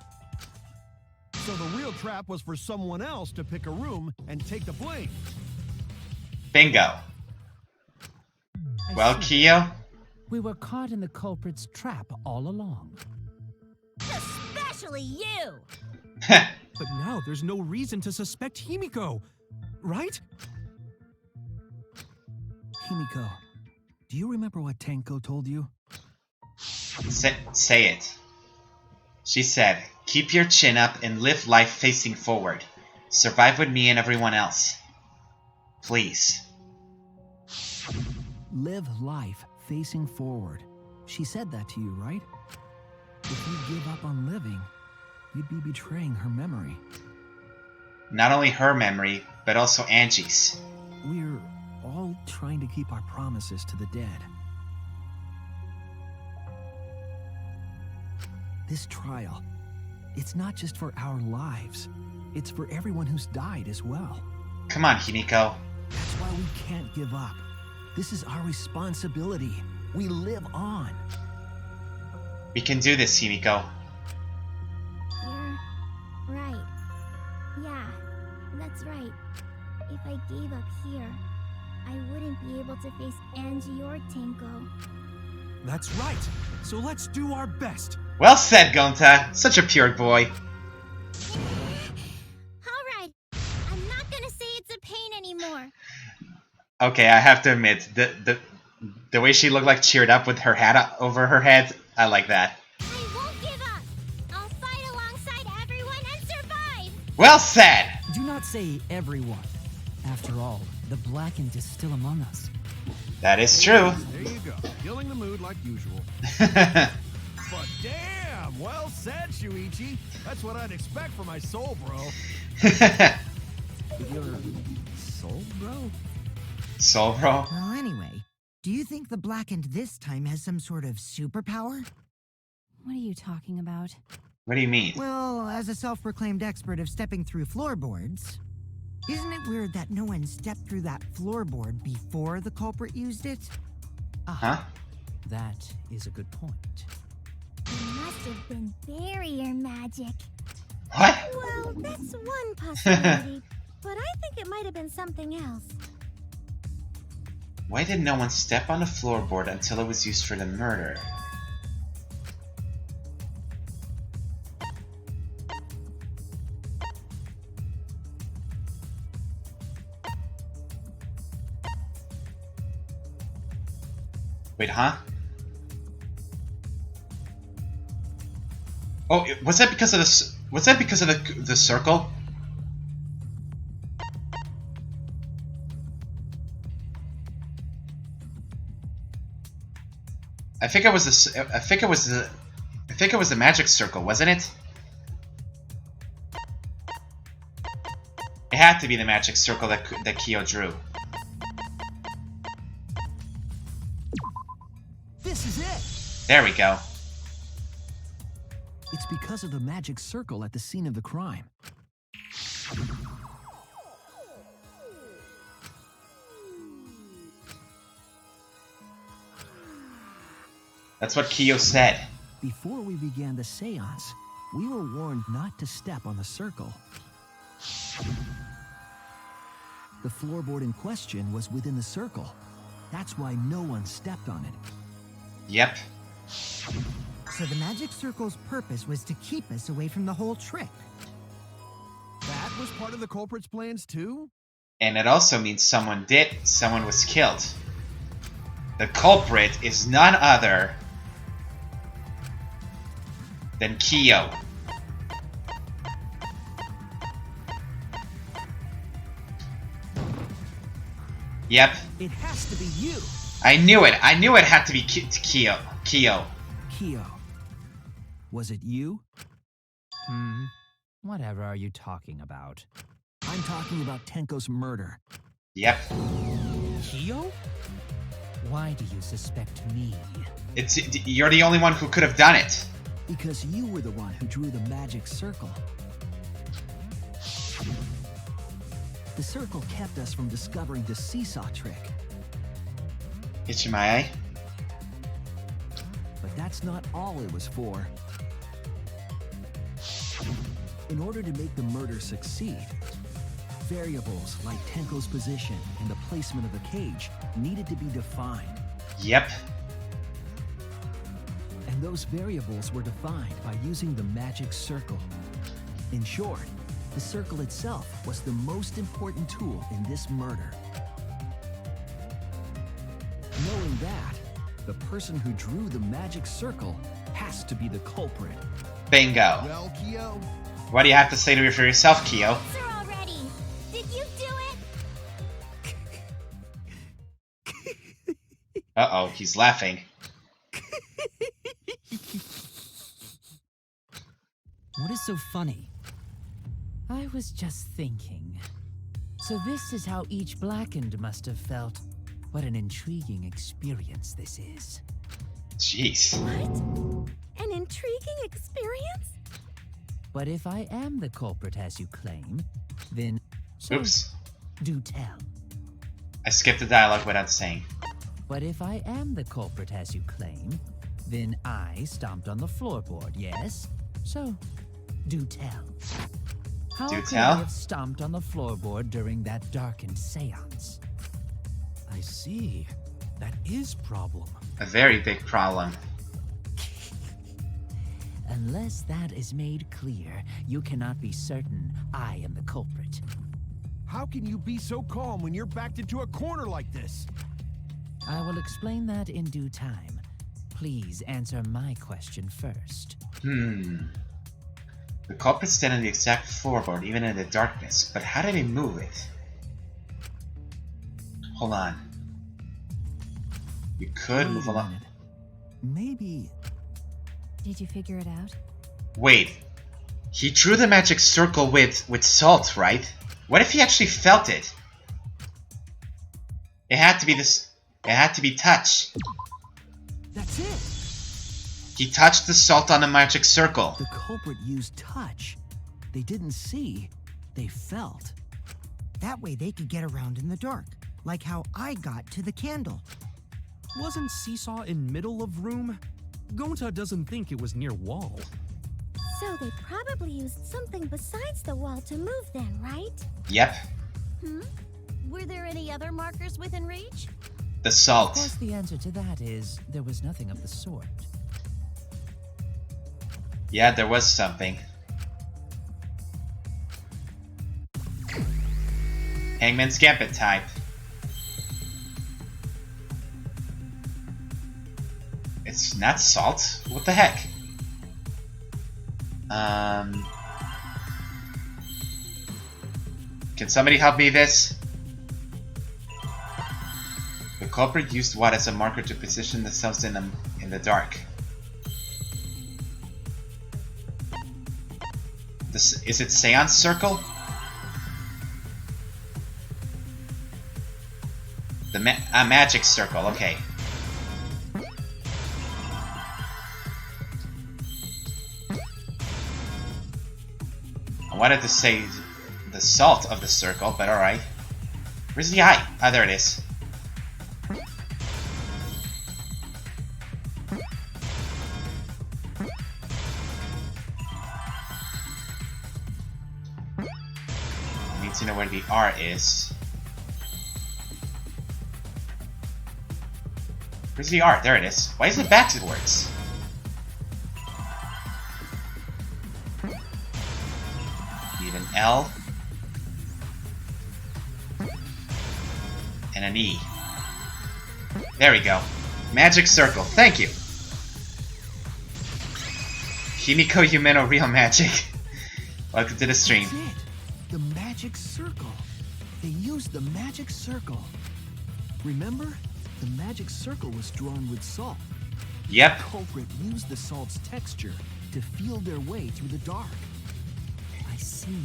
So the real trap was for someone else to pick a room and take the blame. Bingo. I Well, see. Kyo? We were caught in the culprit's trap all along. Especially you! But now there's no reason to suspect Himiko, right? Himiko, do you remember what Tenko told you? Say it. She said, keep your chin up and live life facing forward. Survive with me and everyone else. Please. Live life facing forward. She said that to you, right? If you give up on living, you'd be betraying her memory. Not only her memory, but also Angie's. We're all trying to keep our promises to the dead. This trial, it's not just for our lives. It's for everyone who's died as well. Come on, Himiko. That's why we can't give up. This is our responsibility. We live on. We can do this, Himiko. You're right. Yeah, that's right. If I gave up here, I wouldn't be able to face Angie or Tenko. That's right. So let's do our best. Well said, Gonta. Such a pure boy. Alright, I'm not gonna say it's a pain anymore. Okay, I have to admit, the way she looked like cheered up with her hat over her head, I like that. I won't give up. I'll fight alongside everyone and survive. Well said! Do not say everyone. After all, the Blackened is still among us. That is true. There you go. Killing the mood like usual. But damn, well said, Shuichi. That's what I'd expect from my soul, bro. Your soul, bro? Soul bro? Well, anyway, do you think the Blackened this time has some sort of superpower? What are you talking about? What do you mean? Well, as a self-proclaimed expert of stepping through floorboards, isn't it weird that no one stepped through that floorboard before the culprit used it? Huh? That is a good point. It must have been barrier magic. What? Well, that's one possibility, but I think it might have been something else. Why did no one step on the floorboard until it was used for the murder? Wait, huh? Oh, was that because of the? Was that because of the circle? I think it was the. I think it was the. I think it was the magic circle, wasn't it? It had to be the magic circle that Kyo drew. This is it! There we go. It's because of the magic circle at the scene of the crime. That's what Kyo said. Before we began the seance, we were warned not to step on the circle. The floorboard in question was within the circle. That's why no one stepped on it. Yep. So the magic circle's purpose was to keep us away from the whole trick. That was part of the culprit's plans too? And it also means someone was killed. The culprit is none other than Kyo. Yep. It has to be you. I knew it. I knew it had to be Kyo. Kyo. Was it you? Whatever are you talking about? I'm talking about Tenko's murder. Yep. Kyo? Why do you suspect me? You're the only one who could have done it. Because you were the one who drew the magic circle. The circle kept us from discovering the seesaw trick. Itchy my eye. But that's not all it was for. In order to make the murder succeed, variables like Tenko's position and the placement of the cage needed to be defined. Yep. And those variables were defined by using the magic circle. In short, the circle itself was the most important tool in this murder. Knowing that, the person who drew the magic circle has to be the culprit. Bingo. Well, Kyo, What do you have to say to for yourself, Kyo? Answer already. Did you do it? Uh-oh, he's laughing. What is so funny? I was just thinking. So this is how each Blackened must have felt. What an intriguing experience this is. Jeez. What? An intriguing experience? But if I am the culprit as you claim, then... So, Oops. do tell. I skipped the dialogue without saying. But if I am the culprit as you claim, then I stomped on the floorboard, yes? So, do tell. How Do could tell. I have stomped on the floorboard during that darkened seance? I see. That is problem. A very big problem. Unless that is made clear, you cannot be certain I am the culprit. How can you be so calm when you're backed into a corner like this? I will explain that in due time. Please answer my question first. The culprit stand on the exact floorboard, even in the darkness, but how did he move it? Hold on. You could move along. Maybe. Did you figure it out? Wait. He drew the magic circle with salt, right? What if he actually felt it? It had to be this. It had to be touch. That's it. He touched the salt on the magic circle. The culprit used touch. They didn't see. They felt. That way they could get around in the dark, like how I got to the candle. Wasn't Seesaw in middle of room? Gonta doesn't think it was near wall. So they probably used something besides the wall to move then, right? Yep. Were there any other markers within reach? The Of salt. course, the answer to that is there was nothing of the sort. Yeah, there was something. Hangman's Gambit type. It's not salt? What the heck? Can somebody help me this? The culprit used what as a marker to position themselves in the dark? Is it Seance Circle? The magic circle, okay. I wanted to say the salt of the circle, but alright. Where's the eye? Ah, there it is. I need to know where the R is. Where's the R? There it is. Why is it backwards? Need an L. And an E. There we go. Magic circle. Thank you. Himiko Yumeno Real Magic. Welcome to the stream. That's it. The magic circle. They used the magic circle. Remember? The magic circle was drawn with salt. Yep. The culprit used the salt's texture to feel their way through the dark. I see.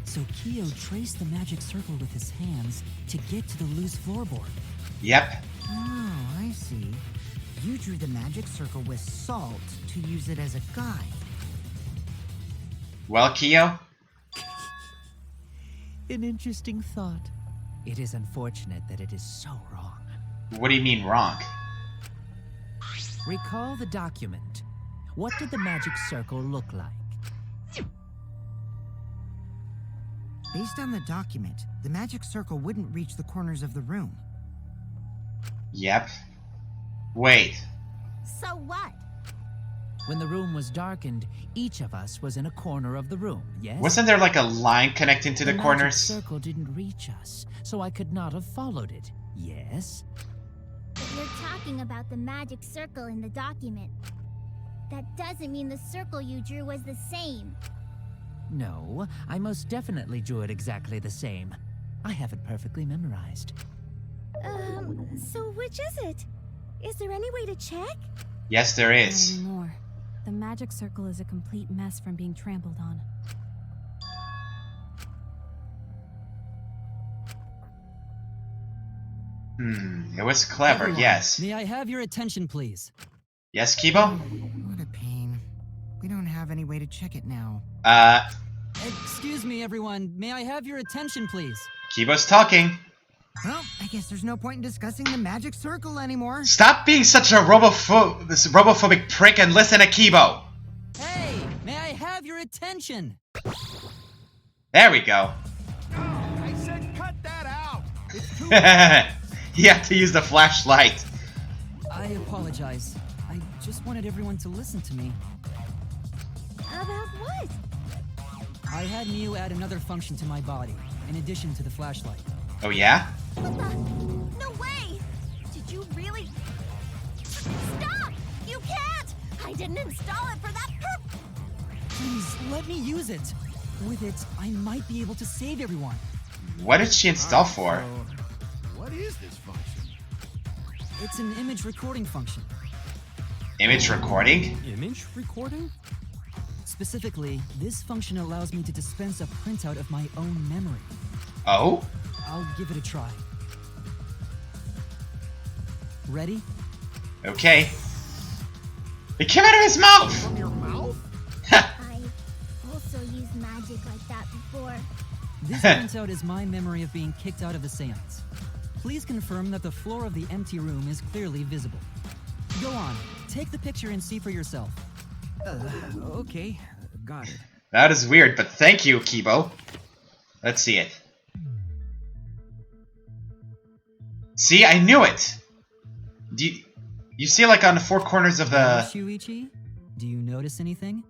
So Kyo traced the magic circle with his hands to get to the loose floorboard. Yep. Oh, I see. You drew the magic circle with salt to use it as a guide. Well, Kyo? An interesting thought. It is unfortunate that it is so wrong. What do you mean wrong? Recall the document. What did the magic circle look like? Based on the document, the magic circle wouldn't reach the corners of the room. Yep. Wait. So what? When the room was darkened, each of us was in a corner of the room, yes? Wasn't there like a line connecting to the corners? The magic circle didn't reach us, so I could not have followed it, yes? But you're talking about the magic circle in the document. That doesn't mean the circle you drew was the same. No, I most definitely drew it exactly the same. I have it perfectly memorized. So which is it? Is there any way to check? Yes, there Not is. anymore. The magic circle is a complete mess from being trampled on. It was clever, Everyone, yes. May I have your attention, please? Yes, Kibo? What a pain. We don't have any way to check it now. Excuse me, everyone. May I have your attention, please? Kibo's talking. Well, I guess there's no point in discussing the magic circle anymore. Stop being such a this robophobic prick and listen to Kibo. Hey, may I have your attention? There we go. I said cut that out. It's too You have to use the flashlight. I apologize. I just wanted everyone to listen to me. About what? I had Mew add another function to my body, in addition to the flashlight. Oh yeah? What the? No way! Did you really? Stop! You can't! I didn't install it for that purpose! Please, let me use it. With it, I might be able to save everyone. What did she install for? What is this function? It's an image recording function. Image recording? Image recording? Specifically, this function allows me to dispense a printout of my own memory. Oh? I'll give it a try. Ready? Okay. It came out of his mouth! From your mouth? I also used magic like that before. This printout is my memory of being kicked out of the seance. Please confirm that the floor of the empty room is clearly visible. Go on, take the picture and see for yourself. Okay, got it. That is weird, but thank you, Kibo. Let's see it. See, I knew it! Do you see like on the four corners of the... Shuichi, do you notice anything?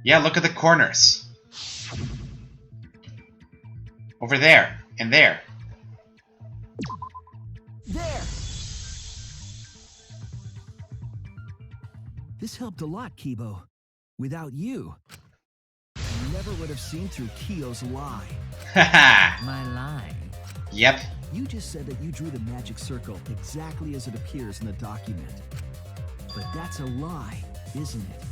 Yeah, look at the corners. Over there, and there. There! This helped a lot, Kibo. Without you, I never would have seen through Kyo's lie. Haha! My lie. Yep. You just said that you drew the magic circle exactly as it appears in the document. But that's a lie, isn't it?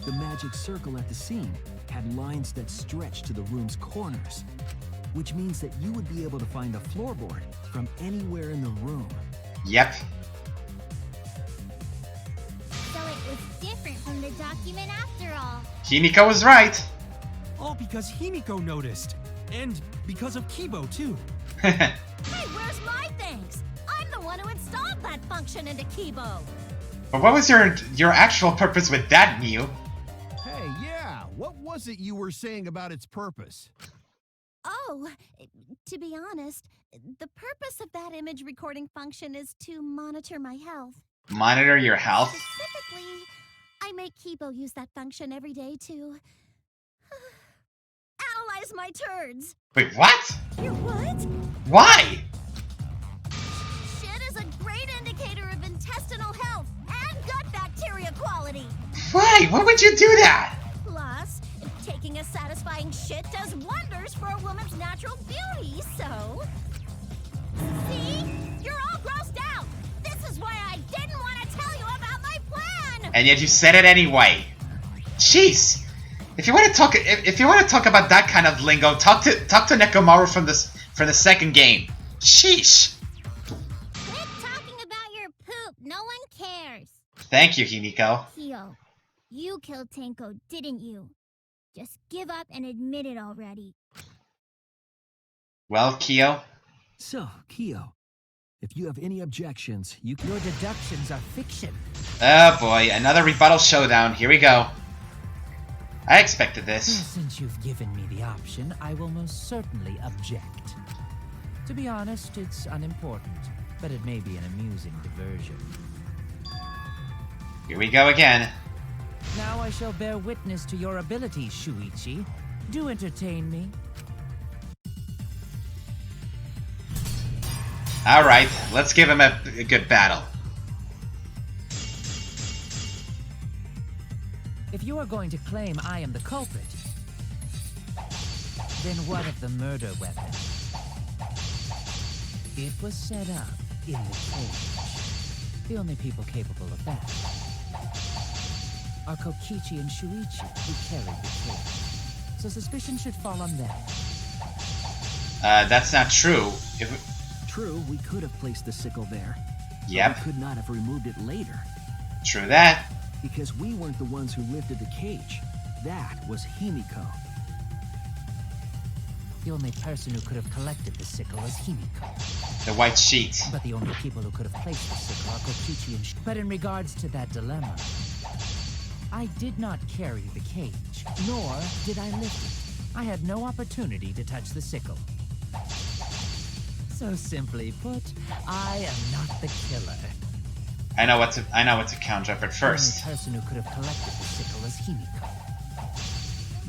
The magic circle at the scene had lines that stretched to the room's corners, which means that you would be able to find the floorboard from anywhere in the room. Yep. So it was different from the document after all. Himiko was right. All because Himiko noticed. And because of Kibo, too. Hey, where's my thanks? I'm the one who installed that function into Kibo. But what was your actual purpose with that, Mew? Hey, yeah. What was it you were saying about its purpose? Oh, to be honest, the purpose of that image recording function is to monitor my health. Monitor your health? Specifically, I make Kibo use that function every day to analyze my turds. Wait, what? Your what? Why? Shit is a great indicator of intestinal health and gut bacteria quality. Why? Why would you do that? Plus, taking a satisfying shit does wonders for a woman's natural beauty, so... See? You're all grossed out. This is why I didn't want to tell you about my plan. And yet you said it anyway. Jeez. If you want to talk about that kind of lingo, talk to Nekomaru from the second game. Sheesh. Quit talking about your poop. No one cares. Thank you, Himiko. Kyo, you killed Tenko, didn't you? Just give up and admit it already. Well, Kyo. So, Kyo, if you have any objections, you can... Your deductions are fiction. Oh boy, another rebuttal showdown. Here we go. I expected this. Since you've given me the option, I will most certainly object. To be honest, it's unimportant, but it may be an amusing diversion. Here we go again. Now I shall bear witness to your abilities, Shuichi. Do entertain me. Alright, let's give him a good battle. If you are going to claim I am the culprit, then what of the murder weapon? It was set up in the cage. The only people capable of that are Kokichi and Shuichi, who carried the cage. So suspicion should fall on them. That's not true. True, we could have placed the sickle there. Yep. But we could not have removed it later. True that. Because we weren't the ones who lifted the cage. That was Himiko. The only person who could have collected the sickle was Himiko. The white sheet. But the only people who could have placed the sickle are Kokichi and But in regards to that dilemma, I did not carry the cage, nor did I lift it. I had no opportunity to touch the sickle. So simply put, I am not the killer. I know what to counter, but first. The only person who could have collected the sickle is Himiko.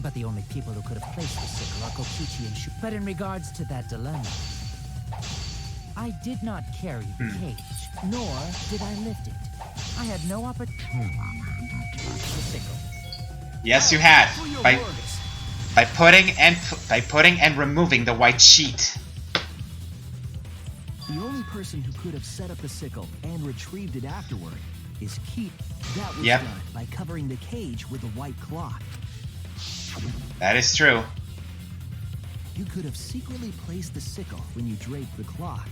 But the only people who could have placed the sickle are Kokichi and Shu. But in regards to that dilemma, I did not carry the cage, nor did I lift it. I had no opportunity. The sickle. Yes, you had. By putting and removing the white sheet. The only person who could have set up the sickle and retrieved it afterward is Keith. That was done by covering the cage with a white cloth. That is true. You could have secretly placed the sickle when you draped the cloth.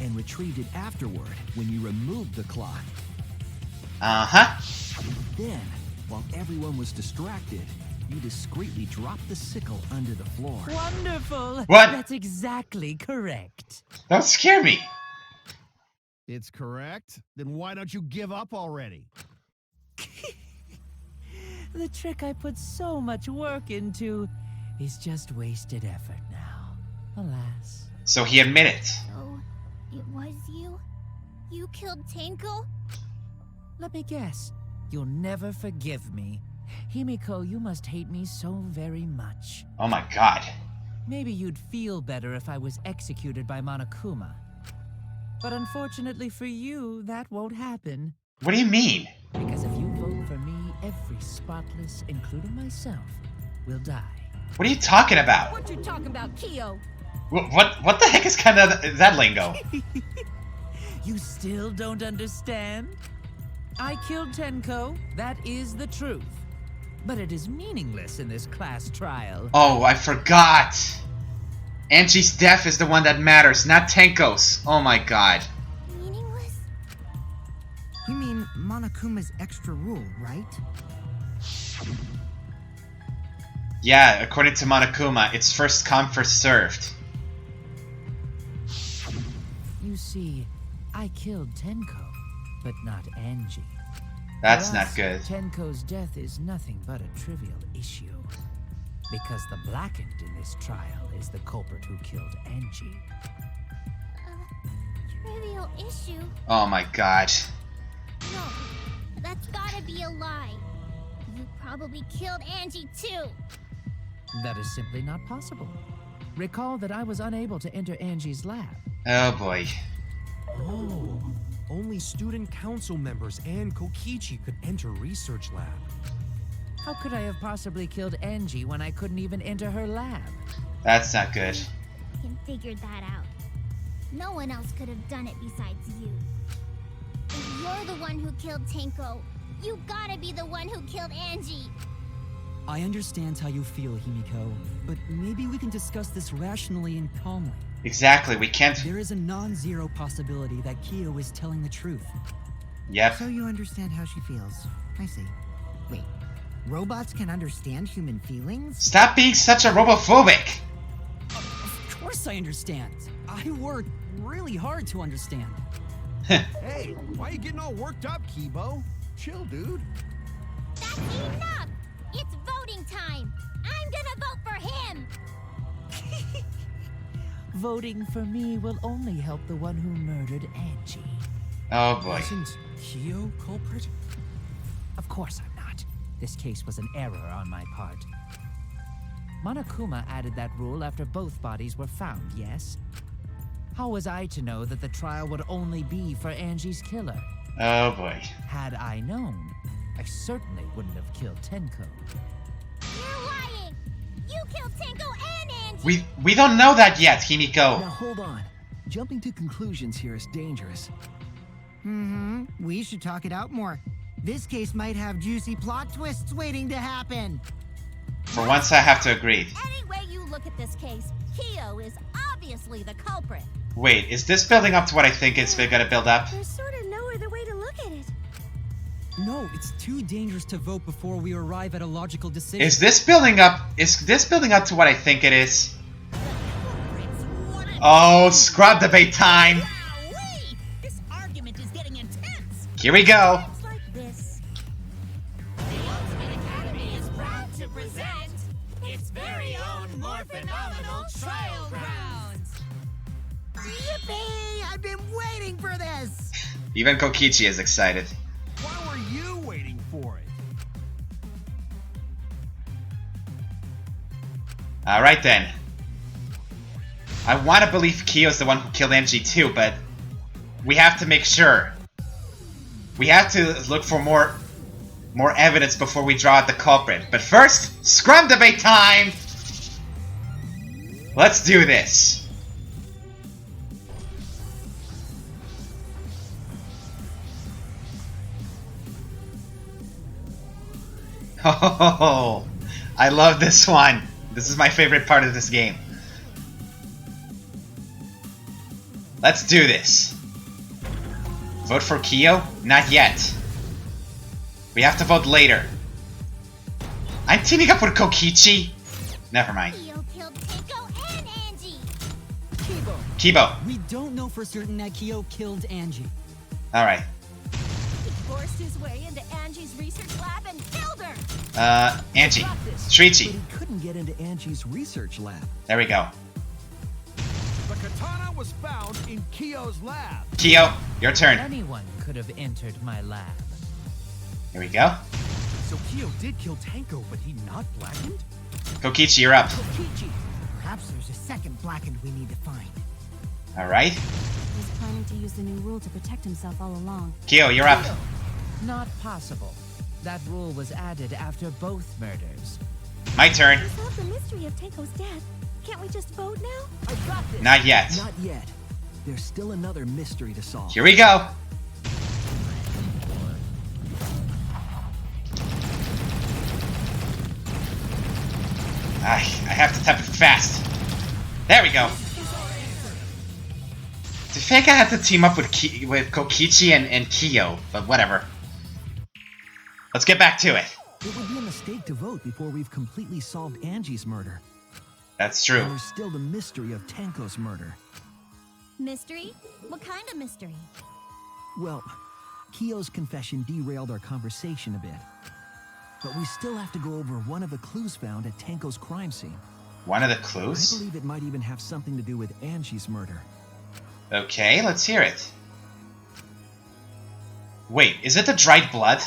And retrieved it afterward when you removed the cloth. Uh-huh. Then, while everyone was distracted, you discreetly dropped the sickle under the floor. Wonderful! What? That's exactly correct. Don't scare me. It's correct? Then why don't you give up already? The trick I put so much work into is just wasted effort now. Alas. So he admitted. So, it was you? You killed Tenko? Let me guess. You'll never forgive me. Himiko, you must hate me so very much. Oh my god. Maybe you'd feel better if I was executed by Monokuma. But unfortunately for you, that won't happen. What do you mean? Because if you vote for me, every spotless, including myself, will die. What are you talking about? What you talking about, Kyo? What the heck is kind of that lingo? You still don't understand? I killed Tenko, that is the truth. But it is meaningless in this class trial. Oh, I forgot. Angie's death is the one that matters, not Tenko's. Oh my god. Meaningless? You mean Monokuma's extra rule, right? Yeah, according to Monokuma, it's first come, first served. You see, I killed Tenko, but not Angie. That's For not us, good. Tenko's death is nothing but a trivial issue. Because the blackened in this trial is the culprit who killed Angie. Trivial issue? Oh my god. No, that's gotta be a lie. You probably killed Angie too. That is simply not possible. Recall that I was unable to enter Angie's lab. Oh boy. Oh, only student council members and Kokichi could enter research lab. How could I have possibly killed Angie when I couldn't even enter her lab? That's not good. Can figure that out. No one else could have done it besides you. If you're the one who killed Tenko, you gotta be the one who killed Angie. I understand how you feel, Himiko, but maybe we can discuss this rationally and calmly. Exactly, we can't. There is a non-zero possibility that Kyo is telling the truth. Yep. So you understand how she feels. I see. Wait, robots can understand human feelings? Stop being such a robophobic! Of course I understand. I worked really hard to understand. Hey, why are you getting all worked up, Kibo? Chill, dude. That's enough! It's voting time! I'm gonna vote for him! Voting for me will only help the one who murdered Angie. Oh boy. Isn't Kyo culprit? Of course I'm not. This case was an error on my part. Monokuma added that rule after both bodies were found, yes? How was I to know that the trial would only be for Angie's killer? Oh boy. Had I known, I certainly wouldn't have killed Tenko. You're lying! You killed Tenko and Angie! We don't know that yet, Himiko. Now hold on. Jumping to conclusions here is dangerous. We should talk it out more. This case might have juicy plot twists waiting to happen. For once I have to agree. Any way you look at this case, Kyo is obviously the culprit. Wait, is this building up to what I think it's gonna build up? There's sort of no other way to look at it. No, it's too dangerous to vote before we arrive at a logical decision. Is this building up to what I think it is? Oh, scrub debate time! Wowee! This Here we go. It's like this. The Ultimate Academy is proud to present its very own more phenomenal trial grounds. Yippee! I've been waiting for this! Even Kokichi is excited. Why were you waiting for it? Alright then. I want to believe Kyo's the one who killed Angie too, but we have to make sure. We have to look for more evidence before we draw out the culprit. But first, scrum debate time! Let's do this. Oh, I love this one. This is my favorite part of this game. Let's do this. Vote for Kyo? Not yet. We have to vote later. I'm teaming up with Kokichi. Never mind. Kyo killed Tenko and Angie. Kibo. We don't know for certain that Kyo killed Angie. Alright. He forced his way into Angie's research lab and killed her. Angie. But Shriichi. he couldn't get into Angie's research lab. There we go. The katana was found in Kyo's lab. Kyo, your turn. Anyone could have entered my lab. Here we go. So Kyo did kill Tenko, but he not blackened? Kokichi, you're up. Kokichi! Perhaps there's a second blackened we need to find. Alright. He's planning to use the new rule to protect himself all along. Kyo, you're up. Not possible. That rule was added after both murders. My turn. To solve the mystery of Tenko's death, can't we just vote now? I got this. Not yet. Not yet. There's still another mystery to solve. Here we go. I have to type it fast. There we go. To think I had to team up with Kokichi and Kyo, but whatever. Let's get back to it. It would be a mistake to vote before we've completely solved Angie's murder. That's true. And there's still the mystery of Tenko's murder. Mystery? What kind of mystery? Well, Kyo's confession derailed our conversation a bit. But we still have to go over one of the clues found at Tenko's crime scene. One of the I clues? believe it might even have something to do with Angie's murder. Okay, let's hear it. Wait, is it the dried blood?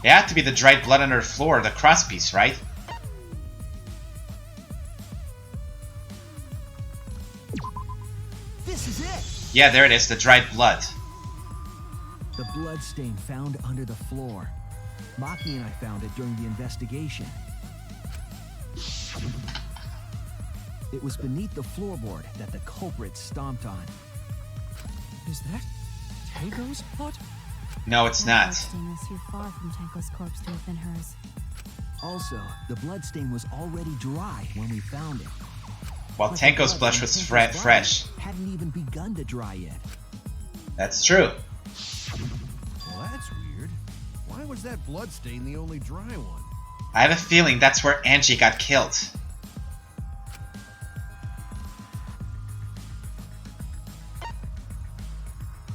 It had to be the dried blood under the floor, the crosspiece, right? This is it! Yeah, there it is, the dried blood. The blood stain found under the floor. Maki and I found it during the investigation. It was beneath the floorboard that the culprit stomped on. Is that Tenko's blood? No, it's That not. bloodstain was too far from Tenko's corpse to have been hers. Also, the bloodstain was already dry when we found it. While But the Tenko's blood blush on was Tenko's body fresh. hadn't even begun to dry yet. That's true. Well, that's weird. Why was that blood stain the only dry one? I have a feeling that's where Angie got killed.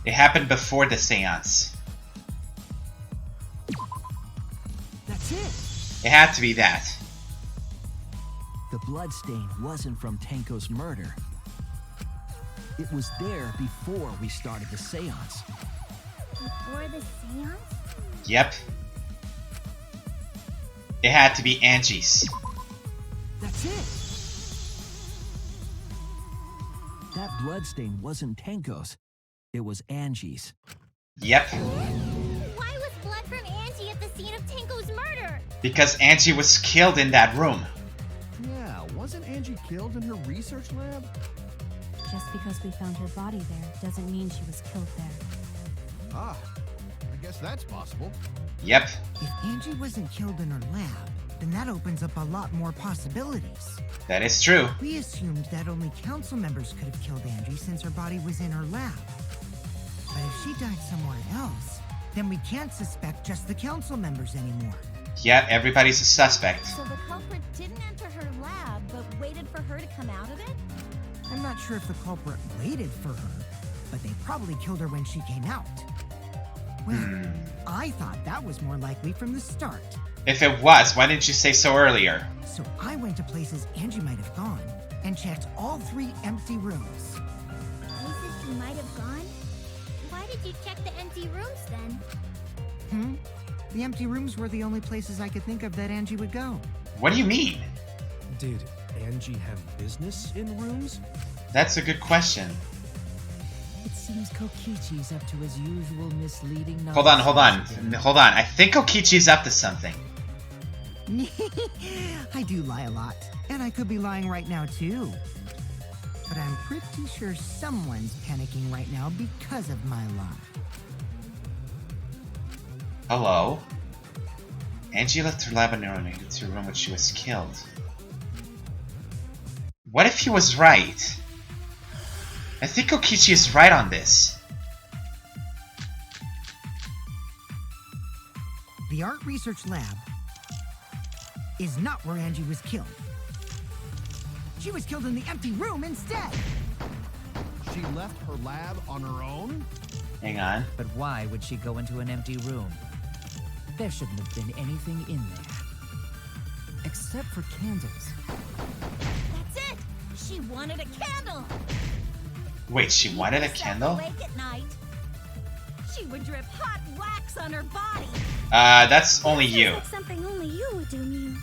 It happened before the seance. That's it! It had to be that. The bloodstain wasn't from Tenko's murder. It was there before we started the seance. Before the seance? Yep. It had to be Angie's. That's it! That bloodstain wasn't Tenko's. It was Angie's. Yep. Why was blood from Angie at the scene of Tenko's murder? Because Angie was killed in that room. Yeah, wasn't Angie killed in her research lab? Just because we found her body there doesn't mean she was killed there. Ah, I guess that's possible. Yep. If Angie wasn't killed in her lab, then that opens up a lot more possibilities. That is true. We assumed that only council members could have killed Angie since her body was in her lab. But if she died somewhere else, then we can't suspect just the council members anymore. Yeah, everybody's a suspect. So the culprit didn't enter her lab, but waited for her to come out of it? I'm not sure if the culprit waited for her, but they probably killed her when she came out. Well, I thought that was more likely from the start. If it was, why didn't you say so earlier? So I went to places Angie might have gone and checked all 3 empty rooms. Places she might have gone? Why did you check the empty rooms then? The empty rooms were the only places I could think of that Angie would go. What do you mean? Did Angie have business in rooms? That's a good question. It seems Kokichi's up to his usual misleading Hold on. nonsense. I think Okichi's up to something. I do lie a lot, and I could be lying right now too. But I'm pretty sure someone's panicking right now because of my lie. Hello? Angie left her lab in her room when she was killed. What if he was right? I think Okichi is right on this. The art research lab is not where Angie was killed. She was killed in the empty room instead. She left her lab on her own? Hang on. But why would she go into an empty room? There shouldn't have been anything in there. Except for candles. That's it! She wanted a candle! Wait, she wanted a Herself candle? awake at night. She would drip hot wax on her body. That's only Sounds you. like something only you would do, Mew.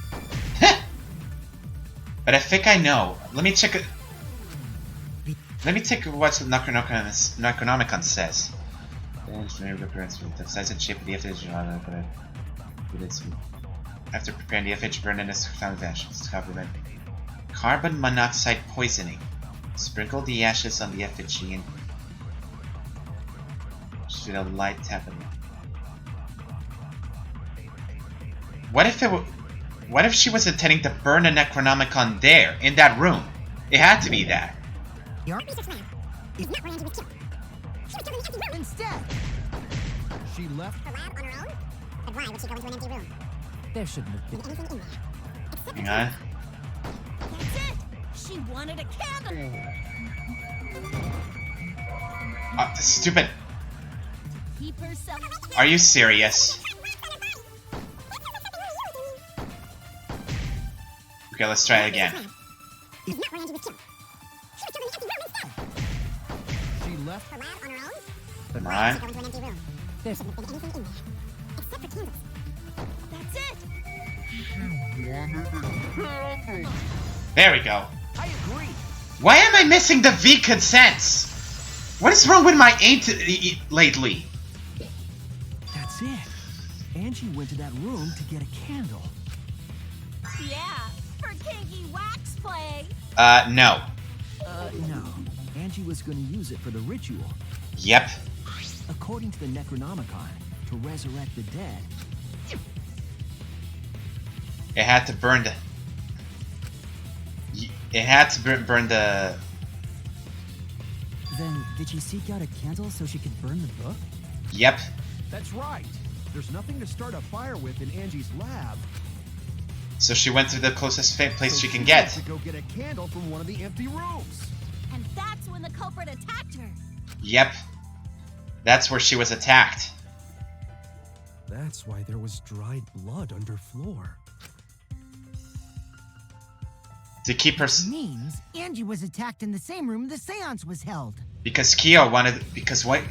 But I think I know. Let me check it. Let me take what Necronomicon says. The size and shape of the FH. After preparing the FH, burn in this found ashes. Carbon monoxide poisoning. Sprinkle the ashes on the effigy and shoot a light tap in. What if she was intending to burn the Necronomicon there, in that room? It had to be that. The art research lab is not where Angie was killed. She was killed in the empty room instead. She left Her lab on her own? But why would she go into an empty room? There shouldn't have been Anything in there? Except Hang on. That's it! She wanted a candle! Stupid. Keep herself... Are you serious? Okay, let's try it again. Is not where Angie was killed. She was killed in the empty room instead. She left Her lab on her own? Come Why on. would she go into an empty room? There's Shouldn't have been anything in there. Except for candles. That's it! There we go. I agree. Why am I missing the V consents? What is wrong with my aim lately? That's it. Angie went to that room to get a candle. Yeah, for kinky wax play. No. No. Angie was going to use it for the ritual. Yep. According to the Necronomicon, to resurrect the dead. It had to burn the... It had to burn the... Then, did she seek out a candle so she could burn the book? Yep. That's right. There's nothing to start a fire with in Angie's lab. So she went to the closest place So she can went get. to go get a candle from one of the empty rooms. And that's when the culprit attacked her. Yep. That's where she was attacked. That's why there was dried blood under floor. To keep her... Means Angie was attacked in the same room the seance was held. Because Kyo wanted... Because what...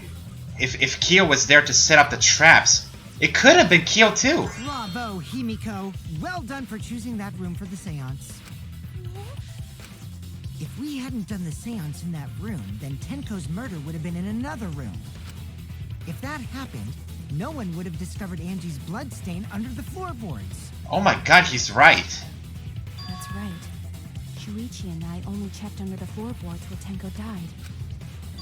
If Kyo was there to set up the traps, it could have been Kyo too. Bravo, Himiko. Well done for choosing that room for the seance. If we hadn't done the seance in that room, then Tenko's murder would have been in another room. If that happened, no one would have discovered Angie's bloodstain under the floorboards. Oh my god, he's right. That's right. Shuichi and I only checked under the floorboards where Tenko died.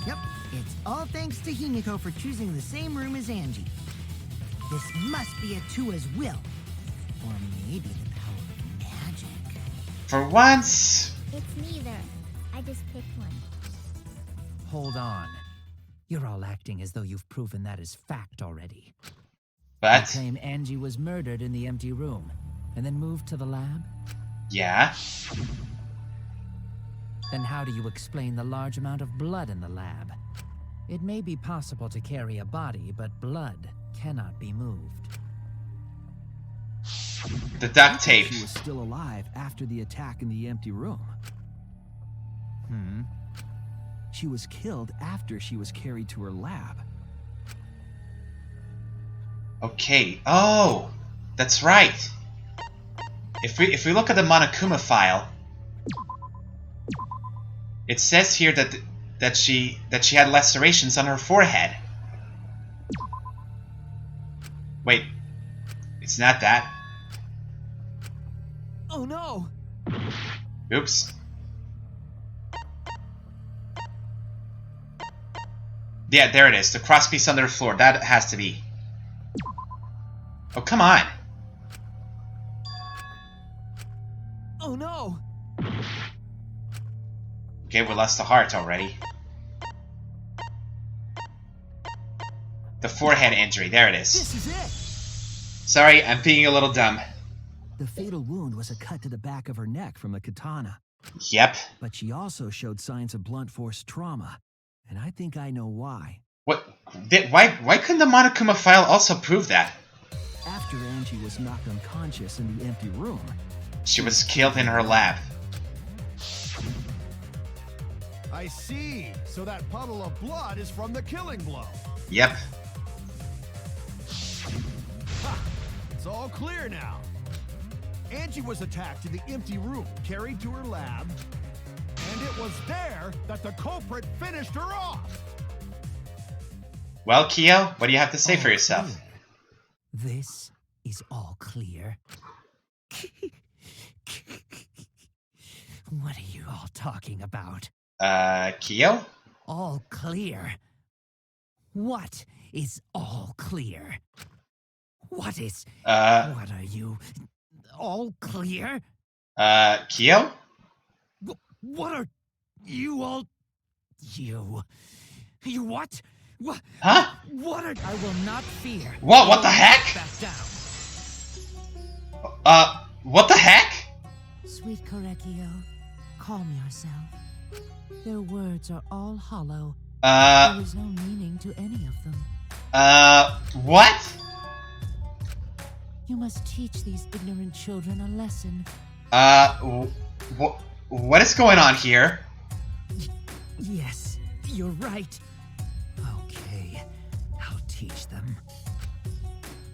Yep, it's all thanks to Himiko for choosing the same room as Angie. This must be Atua's will. Or maybe the power of magic. For once... It's neither. I just picked one. Hold on. You're all acting as though you've proven that as fact already. You But... claim Angie was murdered in the empty room, and then moved to the lab? Yeah. Then how do you explain the large amount of blood in the lab? It may be possible to carry a body, but blood cannot be moved. The duct tape. She was still alive after the attack in the empty room. She was killed after she was carried to her lab. Okay. Oh, that's right. If we look at the Monokuma file, it says here that she had lacerations on her forehead. Wait, it's not that. Oh no! Oops. Yeah, there it is. The crosspiece under the floor. That has to be. Oh, come on. Oh no! Okay, we lost the heart already. The forehead injury. There it is. This is it! Sorry, I'm being a little dumb. The fatal wound was a cut to the back of her neck from the katana. Yep. But she also showed signs of blunt force trauma. And I think I know why. What? Why couldn't the Monokuma file also prove that? After Angie was knocked unconscious in the empty room, She was killed in her lab. I see. So that puddle of blood is from the killing blow. Yep. Ha! It's all clear now. Angie was attacked in the empty room, carried to her lab, and it was there that the culprit finished her off. Well, Kyo, what do you have to say for yourself? This is all clear. What are you all talking about? Kyo? All clear? What is all clear? What is... what are you... all clear? Kyo? What are you all... You what? What? Huh? What are... I will not fear. What the heck? Back down. What the heck? Sweet Korekio, calm yourself. Their words are all hollow. There is no meaning to any of them. What? You must teach these ignorant children a lesson. What is going on here? Yes, you're right. Okay, I'll teach them.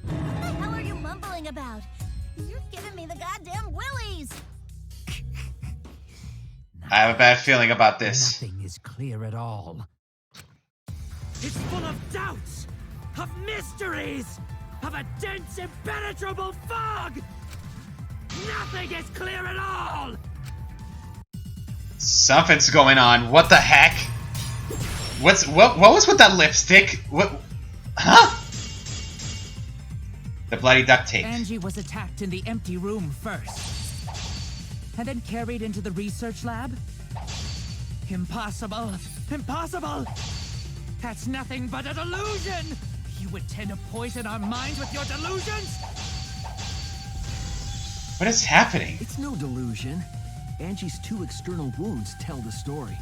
What the hell are you mumbling about? You're giving me the goddamn willies! I have a bad feeling about this. Nothing is clear at all. It's full of doubts, of mysteries, of a dense, impenetrable fog! Nothing is clear at all! Something's going on. What the heck? What was with that lipstick? What? Huh? The bloody duct tape. Angie was attacked in the empty room first, and then carried into the research lab? Impossible! Impossible! That's nothing but a delusion! You intend to poison our minds with your delusions? What is happening? it's no delusion. Angie's 2 external wounds tell the story.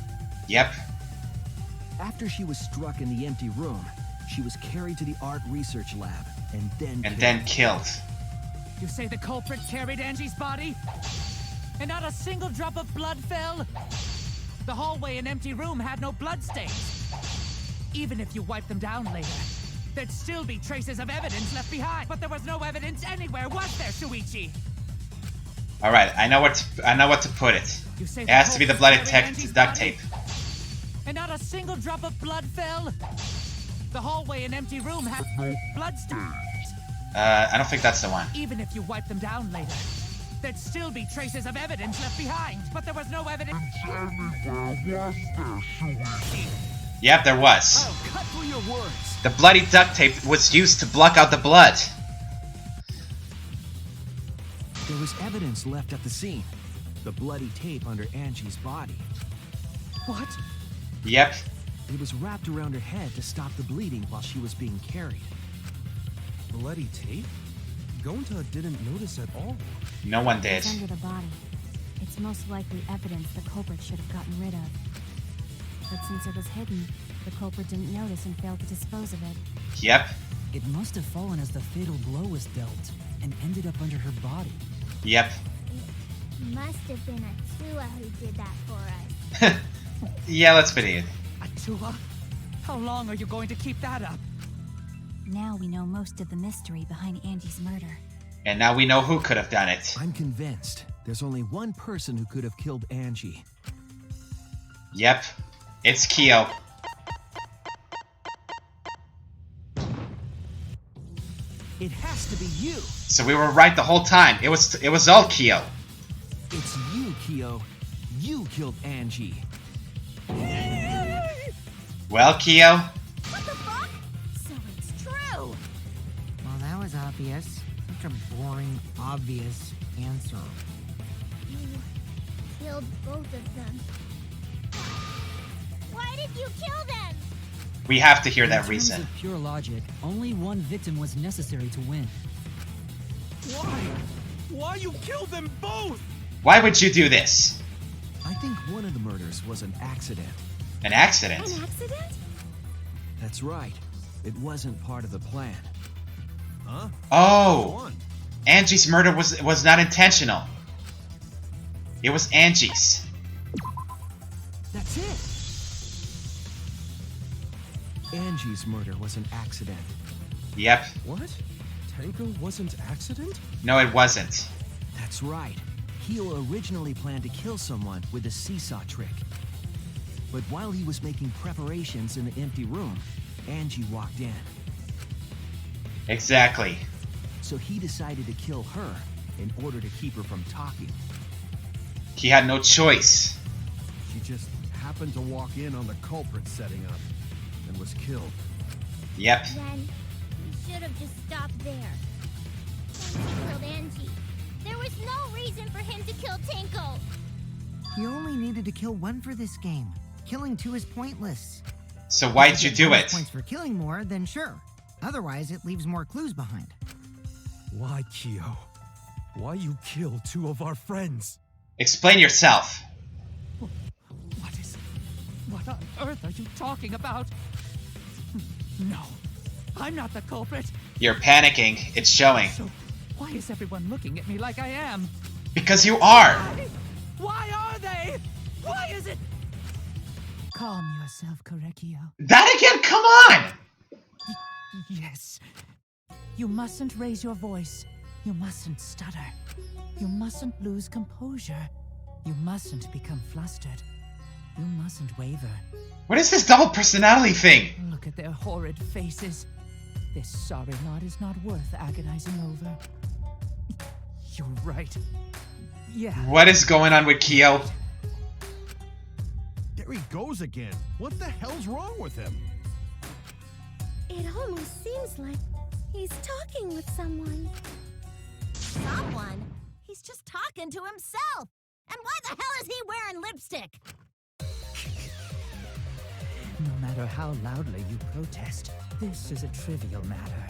Yep. After she was struck in the empty room, she was carried to the art research lab and then killed. You say the culprit carried Angie's body? And not a single drop of blood fell? The hallway and empty room had no bloodstains. Even if you wiped them down later, there'd still be traces of evidence left behind. But there was no evidence anywhere, was there, Shuichi? All right, I know what to put it. You say It has to be the bloody carried Angie's duct body? tape. And not a single drop of blood fell? The hallway and empty room had no bloodstains. I don't think that's the one. Even if you wiped them down later, there'd still be traces of evidence left behind. But there was no evidence anywhere, was there, Shuichi? Yep, there was. I'll cut through your words. The bloody duct tape was used to block out the blood. There was evidence left at the scene. The bloody tape under Angie's body. What? Yep. It was wrapped around her head to stop the bleeding while she was being carried. Bloody tape? Gonta didn't notice at all. No one did. It's under the body. It's most likely evidence the culprit should have gotten rid of. But since it was hidden, the culprit didn't notice and failed to dispose of it. Yep. It must have fallen as the fatal blow was dealt and ended up under her body. Yep. It must have been Atua who did that for us. Yeah, let's believe it. Atua? How long are you going to keep that up? Now we know most of the mystery behind Angie's murder. And now we know who could have done it. I'm convinced there's only one person who could have killed Angie. Yep. It's Kyo. It has to be you. So we were right the whole time. It was all Kyo. It's you, Kyo. You killed Angie. Well, Kyo, What the fuck? So it's true. Well, that was obvious. Such a boring, obvious answer. You killed both of them. Why did you kill them? we have to hear In that terms reason. of pure logic, only one victim was necessary to win. Why? Why you killed them both? Why would you do this? I think one of the murders was an accident. An accident? An accident? That's right. It wasn't part of the plan. Huh? Go Oh, on. Angie's murder was not intentional. It was Angie's. That's it. Angie's murder was an accident. Yep. What? Tango wasn't accident? No, it wasn't. That's right. Kyo originally planned to kill someone with the seesaw trick. But while he was making preparations in the empty room, Angie walked in. Exactly. So he decided to kill her in order to keep her from talking. He had no choice. She just happened to walk in on the culprit setting up and was killed. Yep. Then he should have just stopped there. Once he killed Angie, there was no reason for him to kill Tinko. You only needed to kill one for this game. Killing two is pointless. So why'd If you get do bonus it? Points for killing more, then sure. Otherwise, it leaves more clues behind. Why, Kyo? Why you kill two of our friends? Explain yourself. What on earth are you talking about? No, I'm not the culprit. You're panicking. It's showing. So, why is everyone looking at me like I am? Because you are. Why are they? Why is it? Calm yourself, Korekio. That again? Come on! Yes. You mustn't raise your voice. You mustn't stutter. You mustn't lose composure. You mustn't become flustered. You mustn't waver. What is this double personality thing? Look at their horrid faces. This sorry lot is not worth agonizing over. You're right. Yeah. What is going on with Kyo? There he goes again. What the hell's wrong with him? It almost seems like he's talking with someone. Someone? He's just talking to himself. And why the hell is he wearing lipstick? No matter how loudly you protest, this is a trivial matter.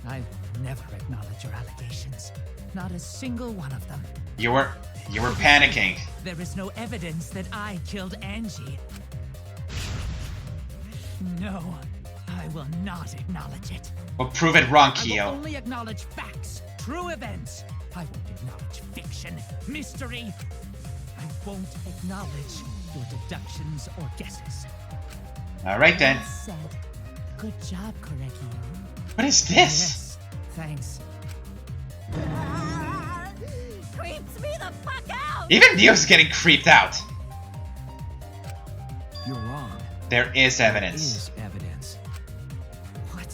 I will never acknowledge your allegations. Not a single one of them. You were panicking. There is no evidence that I killed Angie. No, I will not acknowledge it. Well, prove it wrong, I will Kyo. only acknowledge facts, true events. I won't acknowledge fiction, mystery. I won't acknowledge your deductions or guesses. Alright then. Well said. Good job, Korekio. What is this? Yes, thanks. Creeps me the fuck out! Even Neo's getting creeped out. You're wrong. There is There evidence. is evidence. What?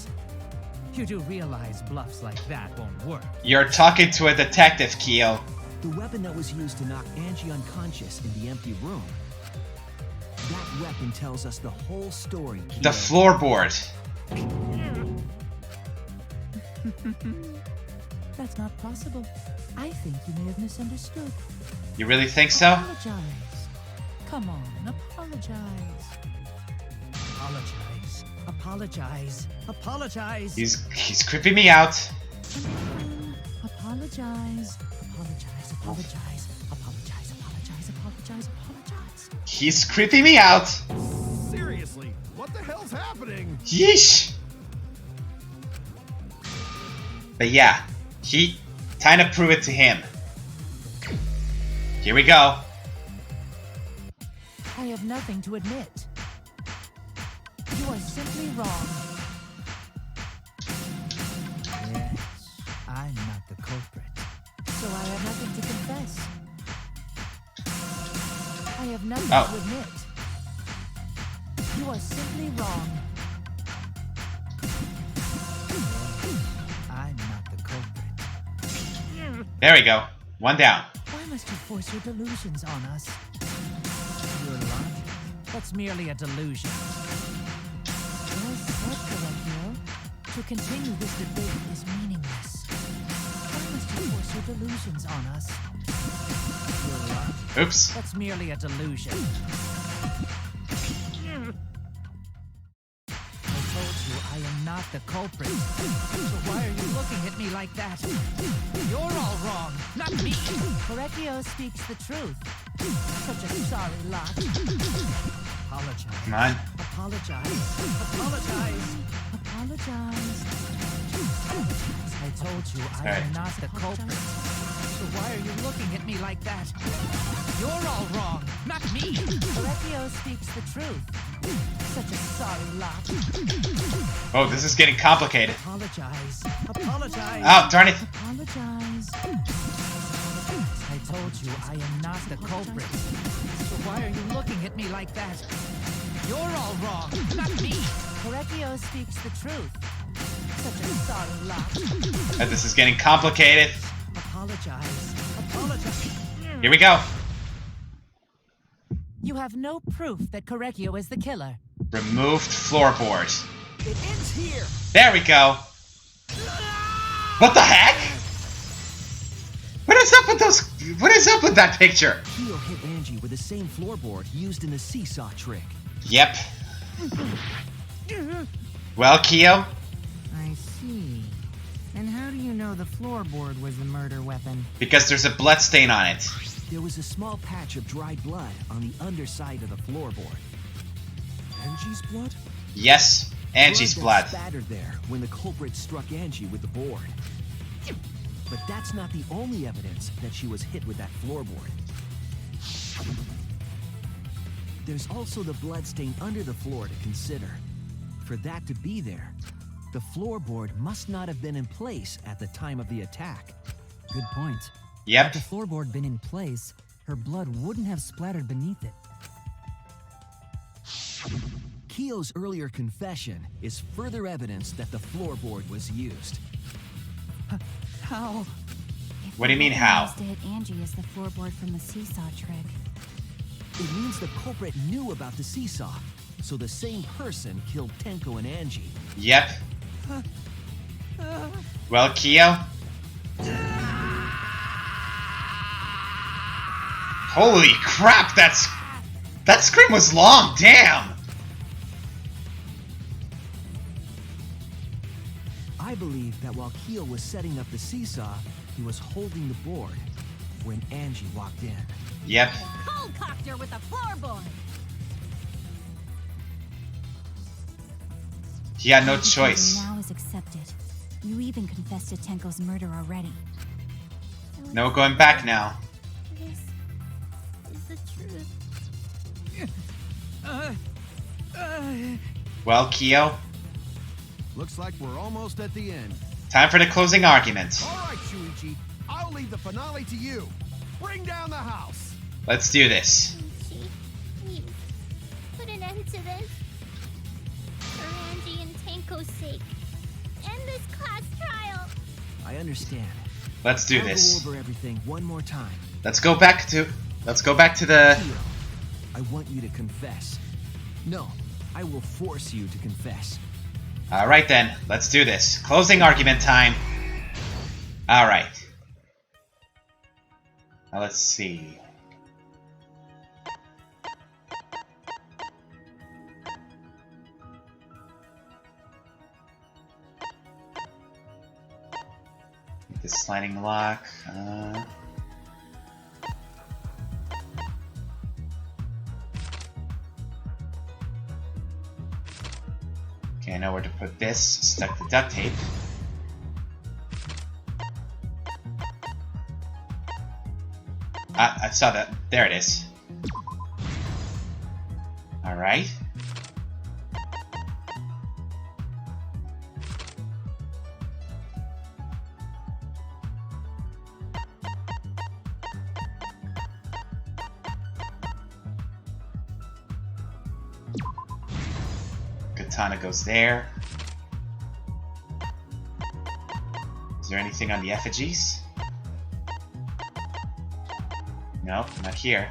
You do realize bluffs like that won't work. You're talking to a detective, Kyo. The weapon that was used to knock Angie unconscious in the empty room. That weapon tells us the whole story, Kyo. The floorboard. That's not possible. I think you may have misunderstood. You really think so? Apologize. Come on, apologize. Apologize. Apologize. Apologize. He's creeping me out. Apologize. Apologize. Apologize. Apologize. Apologize. He's creeping me out. Seriously, what the hell's happening? Yeesh. But yeah, time to prove it to him. Here we go. I have nothing to admit. You are simply wrong. Yes, I'm not the culprit, so I have nothing to confess. I have nothing to admit. You are simply wrong. I'm not the culprit. There we go. One down. Why must you force your delusions on us? Your logic? That's merely a delusion. Well said, Pinocchio. To continue this debate is meaningless. Why must you force your delusions on us? Your logic? Oops. That's merely a delusion. I told you I am not the culprit. So why are you looking at me like that? You're all wrong, not me. Correcchio speaks the truth. Such a sorry lot. Apologize. Come on. Apologize. Apologize. Apologize. I told you I am not the culprit. So why are you looking at me like that? You're all wrong, not me. Correcchio speaks the truth. Such a sorry lot. Oh, this is getting complicated. Apologize. Apologize. Oh, darn it. Apologize. I told you I am not the culprit. So why are you looking at me like that? You're all wrong, not me. Correcchio speaks the truth. Such a sorry lot. This is getting complicated. Apologize. Apologize. Here we go. You have no proof that Correcchio is the killer. Removed floorboard. It ends here. There we go. What the heck? What is up with those? What is up with that picture? Keo hit Angie with the same floorboard used in the seesaw trick. Yep. Well, Keo? I see. And how do you know the floorboard was the murder weapon? Because there's a blood stain on it. There was a small patch of dried blood on the underside of the floorboard. Angie's blood? Yes, Angie's blood. Spattered there when the culprit struck Angie with the board. But that's not the only evidence that she was hit with that floorboard. There's also the blood stain under the floor to consider. For that to be there, the floorboard must not have been in place at the time of the attack. Good point. Yep. Had the floorboard been in place, her blood wouldn't have splattered beneath it. Keo's earlier confession is further evidence that the floorboard was used. How? What do you mean, how? To hit Angie as the floorboard from the seesaw trick. It means the culprit knew about the seesaw, so the same person killed Tenko and Angie. Yep. Well, Keo? Holy crap, that scream was long, damn! I believe that while Keo was setting up the seesaw, he was holding the board when Angie walked in. Yep. Cold cocked her with a floorboard. He had no Everything choice. Now is accepted. You even confessed to Tenko's murder already. No going back now. This is the truth. Well, Keo, Looks like we're almost at the end. time for the closing argument. All right, Shuichi. I'll leave the finale to you. Bring down the house. Let's do this. Ichi, please, put an end to this. For Angie and Tenko's sake. End this class trial. I understand. Let's do I'll this. go over everything one more time. Let's go back to the... Keo, I want you to confess. No, I will force you to confess. Alright then, let's do this. Closing argument time. Alright. Now let's see. The sliding lock. I know where to put this. Stuck the duct tape. I saw that. There it is. Alright. Katana goes there. Is there anything on the effigies? Nope, not here.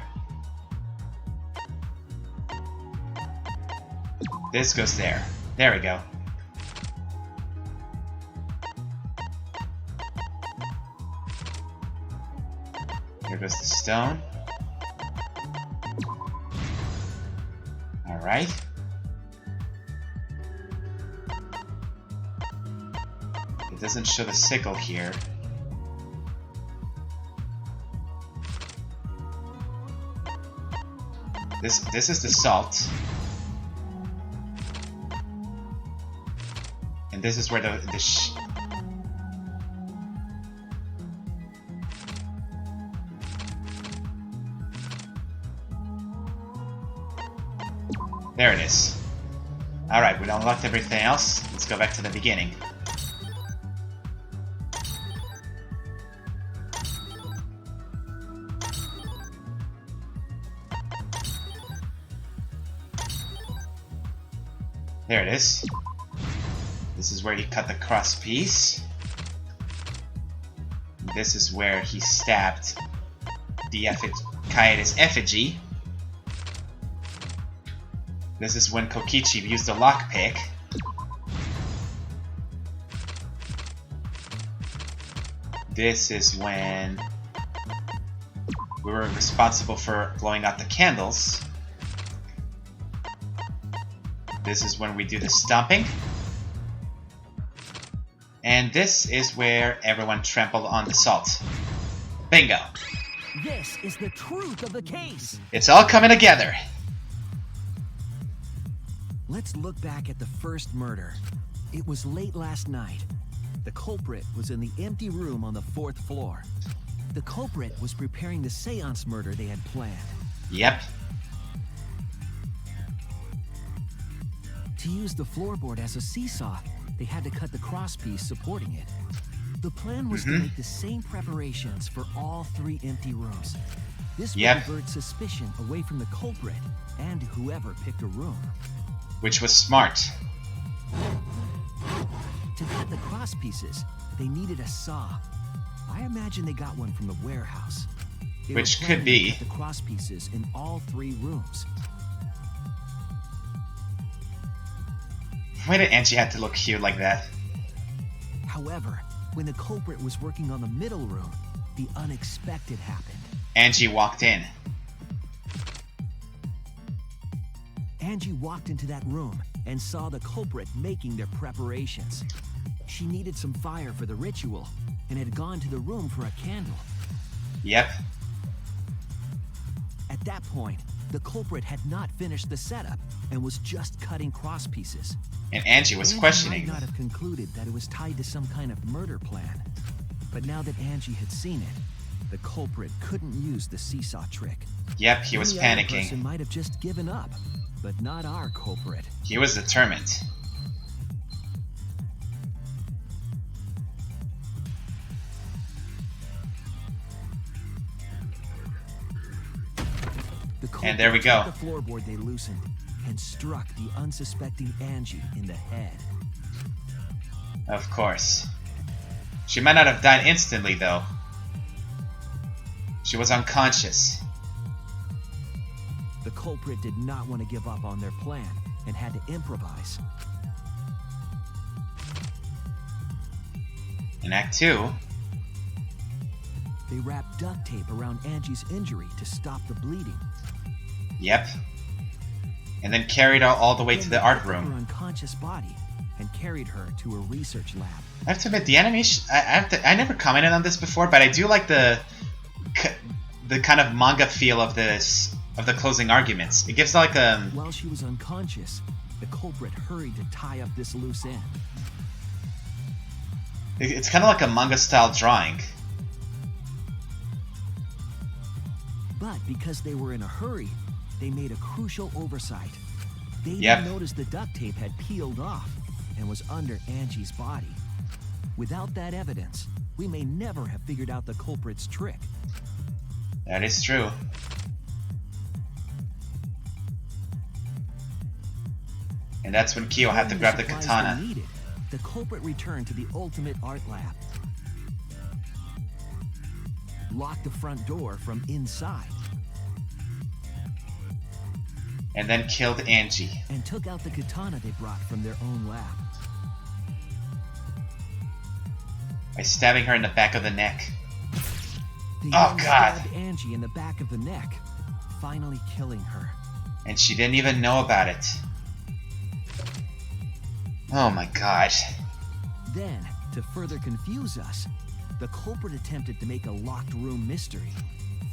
This goes there. There we go. Here goes the stone. Alright. It doesn't show the sickle here. This is the salt. And this is where the there it is. Alright, we unlocked everything else. Let's go back to the beginning. There it is. This is where he cut the cross piece. This is where he stabbed the Kaede's effigy. This is when Kokichi used the lockpick. This is when we were responsible for blowing out the candles. This is when we do the stomping. And this is where everyone trampled on the salt. Bingo! This is the truth of the case! It's all coming together! Let's look back at the first murder. It was late last night. The culprit was in the empty room on the 4th floor. The culprit was preparing the seance murder they had planned. Yep. To use the floorboard as a seesaw, they had to cut the crosspiece supporting it. The plan was to make the same preparations for all 3 empty rooms. This would divert suspicion away from the culprit and whoever picked a room. Which was smart. To cut the crosspieces, they needed a saw. I imagine they got one from the warehouse. Which could be. To cut the crosspieces in all 3 rooms. Why did Angie have to look cute like that? However, when the culprit was working on the middle room, the unexpected happened. Angie walked in. Angie walked into that room and saw the culprit making their preparations. She needed some fire for the ritual and had gone to the room for a candle. Yep. At that point, the culprit had not finished the setup and was just cutting cross pieces. And Angie was questioning. Angie might not have concluded that it was tied to some kind of murder plan. But now that Angie had seen it, the culprit couldn't use the seesaw trick. Yep, he was Any other panicking. person might have just given up, but not our culprit. He was determined. And there we go. The floorboard they loosened and struck the unsuspecting Angie in the head. Of course. She might not have died instantly, though. She was unconscious. The culprit did not want to give up on their plan and had to improvise. In Act 2, they wrapped duct tape around Angie's injury to stop the bleeding. Yep. And then carried her all the way to the art Her room. unconscious body and carried her to a research lab. I have to admit, the animation... I never commented on this before, but I do like the kind of manga feel of this, of the closing arguments. It gives like While she was unconscious, the culprit hurried to tie up this loose end. It's kind of like a manga-style drawing. But because they were in a hurry, they made a crucial oversight. They Yep. didn't notice the duct tape had peeled off and was under Angie's body. Without that evidence, we may never have figured out the culprit's trick. That is true. And that's when Kyo had to grab the Supplies katana. they needed, the culprit returned to the ultimate art lab. Locked the front door from inside. And then killed Angie. And took out the katana they brought from their own lab. By stabbing her in the back of the neck. They Oh, then God. stabbed Angie in the back of the neck, finally killing her. And she didn't even know about it. Oh my god. Then, to further confuse us, the culprit attempted to make a locked room mystery.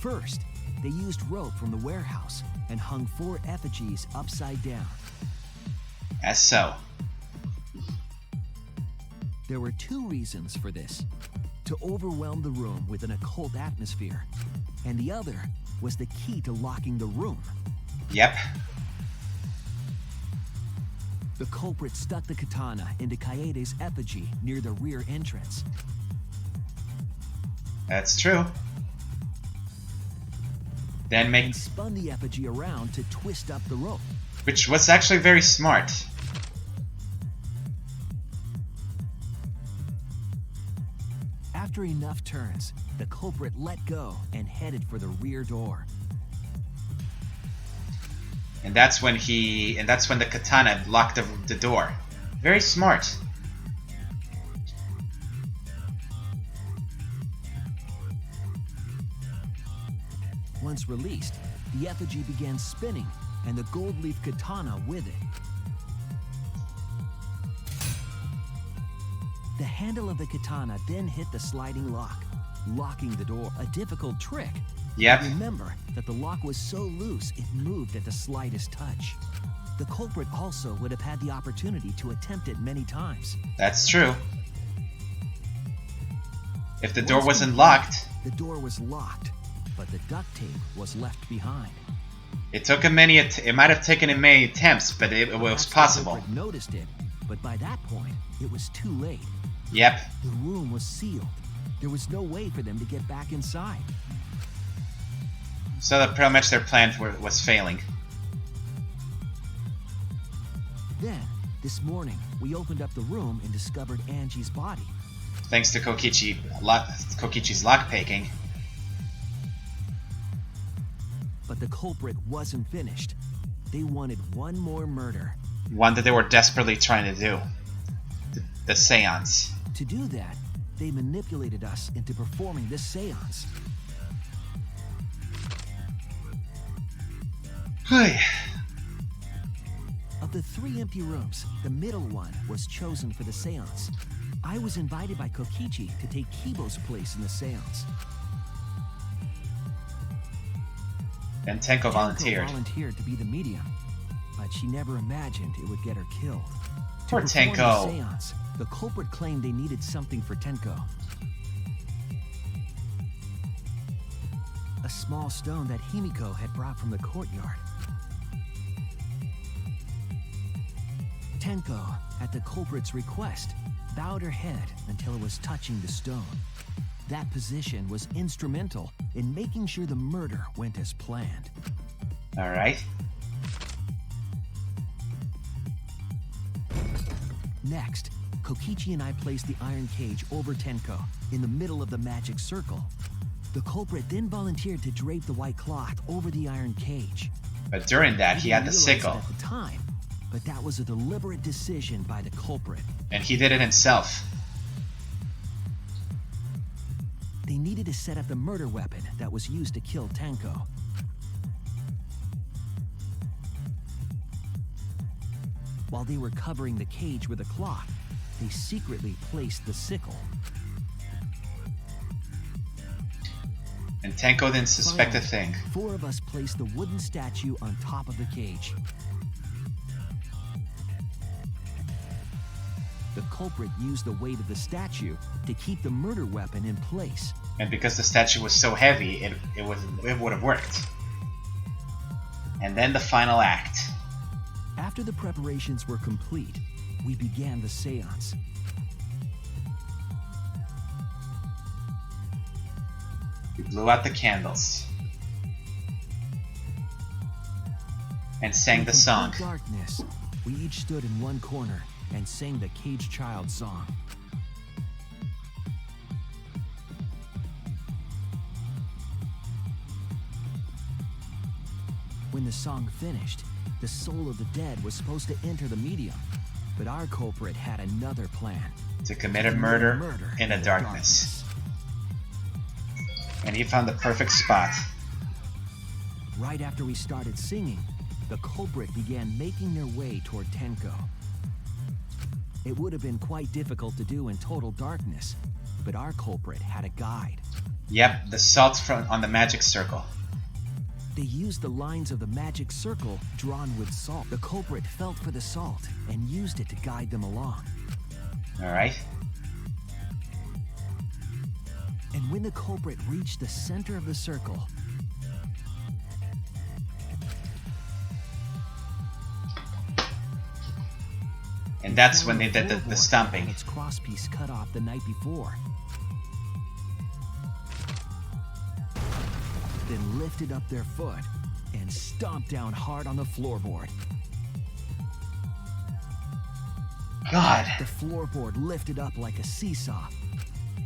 First, they used rope from the warehouse and hung 4 effigies upside down. As so. There were 2 reasons for this. To overwhelm the room with an occult atmosphere, and the other was the key to locking the room. Yep. The culprit stuck the katana into Kaede's effigy near the rear entrance. That's true. Then And make... spun the effigy around to twist up the rope. Which was actually very smart. After enough turns, the culprit let go and headed for the rear door. And that's when the katana locked the door. Very smart. Once released, the effigy began spinning, and the gold leaf katana with it. The handle of the katana then hit the sliding lock, locking the door. A difficult trick. Yep. Remember that the lock was so loose it moved at the slightest touch. The culprit also would have had the opportunity to attempt it many times. That's true. If the door Once wasn't complete, locked, the door was locked, but the duct tape was left behind. it took him many. It might have taken him many attempts, but it was Perhaps the possible. culprit noticed it, but by that point, it was too late. Yep. The room was sealed. There was no way for them to get back inside. So that pretty much their plan was failing. Then, this morning, we opened up the room and discovered Angie's body. Thanks to Kokichi's lockpicking. But the culprit wasn't finished. They wanted one more murder. One that they were desperately trying to do. The seance. To do that, they manipulated us into performing this seance. Hey. Of the 3 empty rooms, the middle one was chosen for the seance. I was invited by Kokichi to take Kibo's place in the seance. And Tenko volunteered. volunteered to be the medium, but she never imagined it would get her killed. Poor To perform the Tenko. seance, the culprit claimed they needed something for Tenko. A small stone that Himiko had brought from the courtyard. Tenko, at the culprit's request, bowed her head until it was touching the stone. That position was instrumental in making sure the murder went as planned. Alright. Next, Kokichi and I placed the iron cage over Tenko in the middle of the magic circle. The culprit then volunteered to drape the white cloth over the iron cage. But during that, he had the didn't realize it sickle. at the time, but that was a deliberate decision by the culprit. And he did it himself. They needed to set up the murder weapon that was used to kill Tenko. While they were covering the cage with a cloth, they secretly placed the sickle. And Tenko didn't suspect a Finally, thing. 4 of us placed the wooden statue on top of the cage. culprit used the weight of the statue to keep the murder weapon in place. And because the statue was so heavy, it would have worked. And then the final act. After the preparations were complete, we began the seance. We blew out the candles. And sang the song. In darkness, we each stood in one corner and sang the Caged Child song. When the song finished, the soul of the dead was supposed to enter the medium, but our culprit had another plan. To commit a murder in the darkness. And he found the perfect spot. Right after we started singing, the culprit began making their way toward Tenko. It would have been quite difficult to do in total darkness, but our culprit had a guide. Yep, the salt on the magic circle. They used the lines of the magic circle drawn with salt. The culprit felt for the salt and used it to guide them along. Alright. And when the culprit reached the center of the circle, and that's when they did the stomping. Its crosspiece cut off the night before. Then lifted up their foot and stomped down hard on the floorboard. God. The floorboard lifted up like a seesaw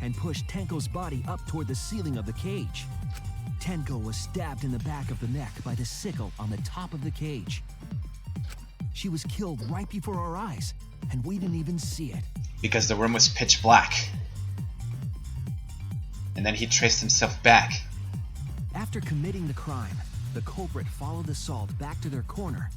and pushed Tenko's body up toward the ceiling of the cage. Tenko was stabbed in the back of the neck by the sickle on the top of the cage. She was killed right before our eyes, and we didn't even see it. Because the room was pitch black. And then he traced himself back. After committing the crime, the culprit followed the salt back to their corner.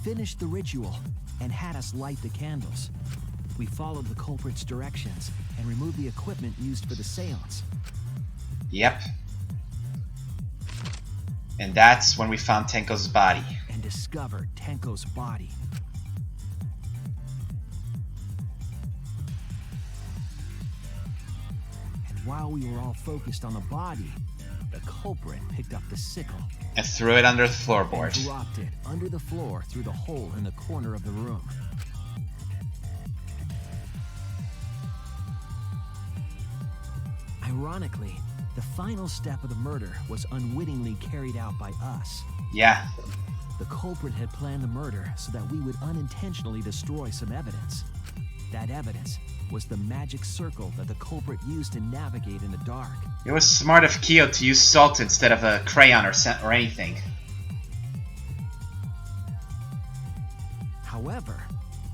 Finished the ritual and had us light the candles. We followed the culprit's directions and removed the equipment used for the seance. Yep. And that's when we found Tenko's body. And discovered Tenko's body. And while we were all focused on the body, the culprit picked up the sickle and threw it under the floorboard. And dropped it under the floor through the hole in the corner of the room. Ironically, the final step of the murder was unwittingly carried out by us. Yeah. The culprit had planned the murder so that we would unintentionally destroy some evidence. That evidence was the magic circle that the culprit used to navigate in the dark. It was smart of Kyo to use salt instead of a crayon or anything. However,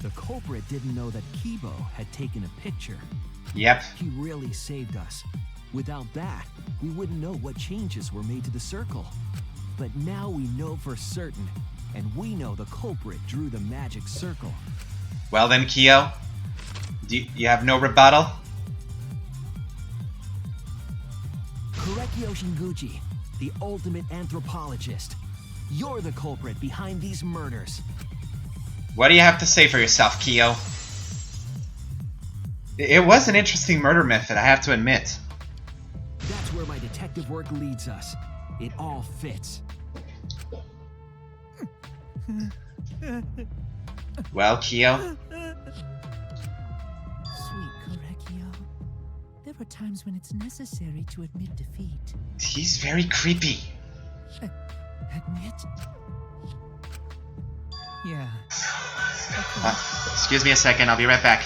the culprit didn't know that Kibo had taken a picture. Yep. He really saved us. Without that, we wouldn't know what changes were made to the circle. But now we know for certain, and we know the culprit drew the magic circle. Well then, Kyo, you have no rebuttal? Korekio Shinguchi, the ultimate anthropologist. You're the culprit behind these murders. What do you have to say for yourself, Kyo? It was an interesting murder method, I have to admit. That's where my detective work leads us. It all fits. Well, Kyo? Sweet Korekio. There are times when it's necessary to admit defeat. He's very creepy. Admit? Yeah. Excuse me a second, I'll be right back.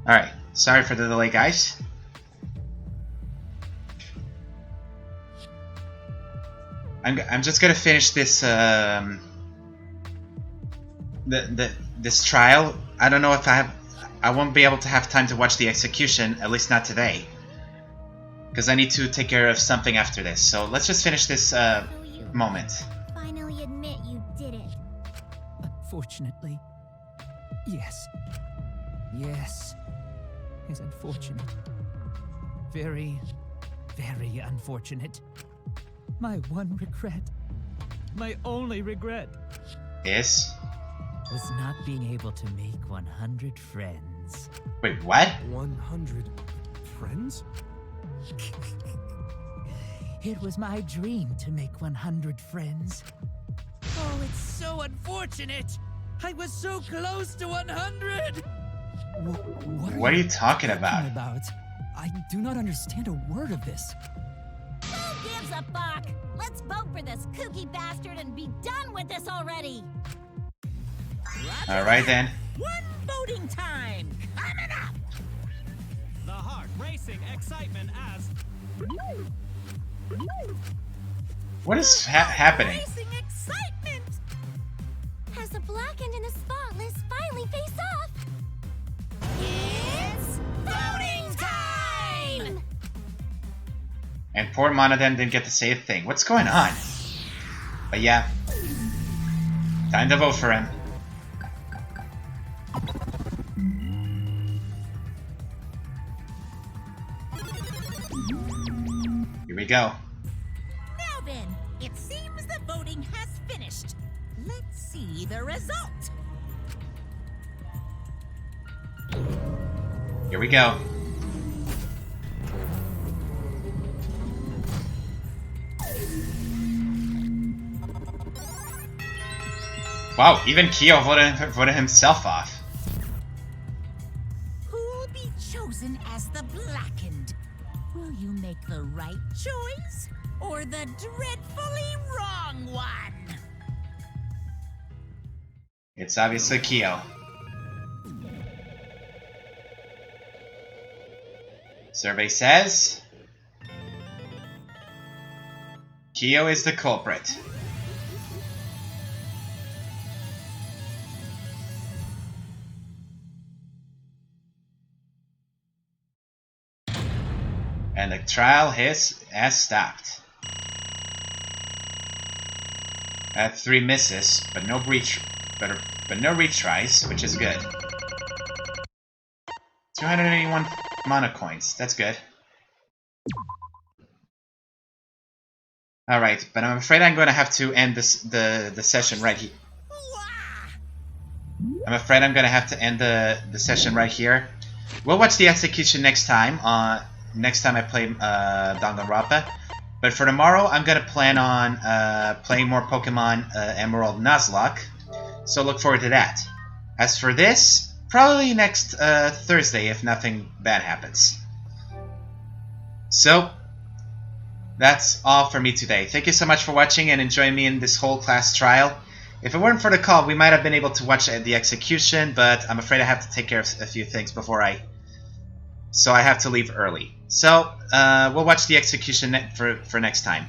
Alright, sorry for the delay, guys. I'm just gonna finish this this trial. I don't know if I won't be able to have time to watch the execution, at least not today, because I need to take care of something after this. So let's just finish this moment. Finally admit you did it. Unfortunately, yes. Yes, is unfortunate. Very, very unfortunate. My one regret, my only regret, Is? was not being able to make 100 friends. Wait, what? 100 friends? It was my dream to make 100 friends. Oh, it's so unfortunate! I was so close to 100! What are you talking about? I do not understand a word of this. Who gives a fuck? Let's vote for this kooky bastard and be done with this already. Alright then. One voting time coming up. The heart racing excitement as What is happening? Racing excitement. As the blackened and the spotless finally face off. It's voting time. And poor Monodem didn't get to say a thing. What's going on? But yeah, time to vote for him. Here we go. Now then, it seems the voting has finished. Let's see the result. Here we go. Wow, even Kyo voted himself off. Who'll be chosen as the blackened? Will you make the right choice or the dreadfully wrong one? It's obviously Kyo. Survey says Kyo is the culprit. And the trial has stopped. I had 3 misses, but no retries, which is good. 281 mana coins. That's good. Alright, but I'm afraid I'm going to have to end the session right here. I'm afraid I'm going to have to end the session right here. We'll watch the execution next time. Next time I play Danganronpa. But for tomorrow, I'm going to plan on playing more Pokemon Emerald Nuzlocke. So look forward to that. As for this, probably next Thursday if nothing bad happens. So, that's all for me today. Thank you so much for watching and enjoying me in this whole class trial. If it weren't for the call, we might have been able to watch the execution, but I'm afraid I have to take care of a few things before so I have to leave early. So, we'll watch the execution for next time.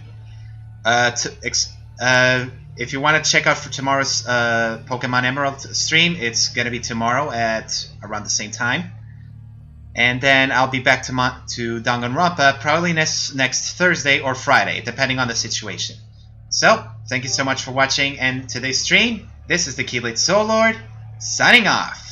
If you want to check out for tomorrow's Pokemon Emerald stream, it's going to be tomorrow at around the same time. And then I'll be back to Danganronpa probably next Thursday or Friday, depending on the situation. So, thank you so much for watching and today's stream. This is the Keyblade Soul Lord, signing off.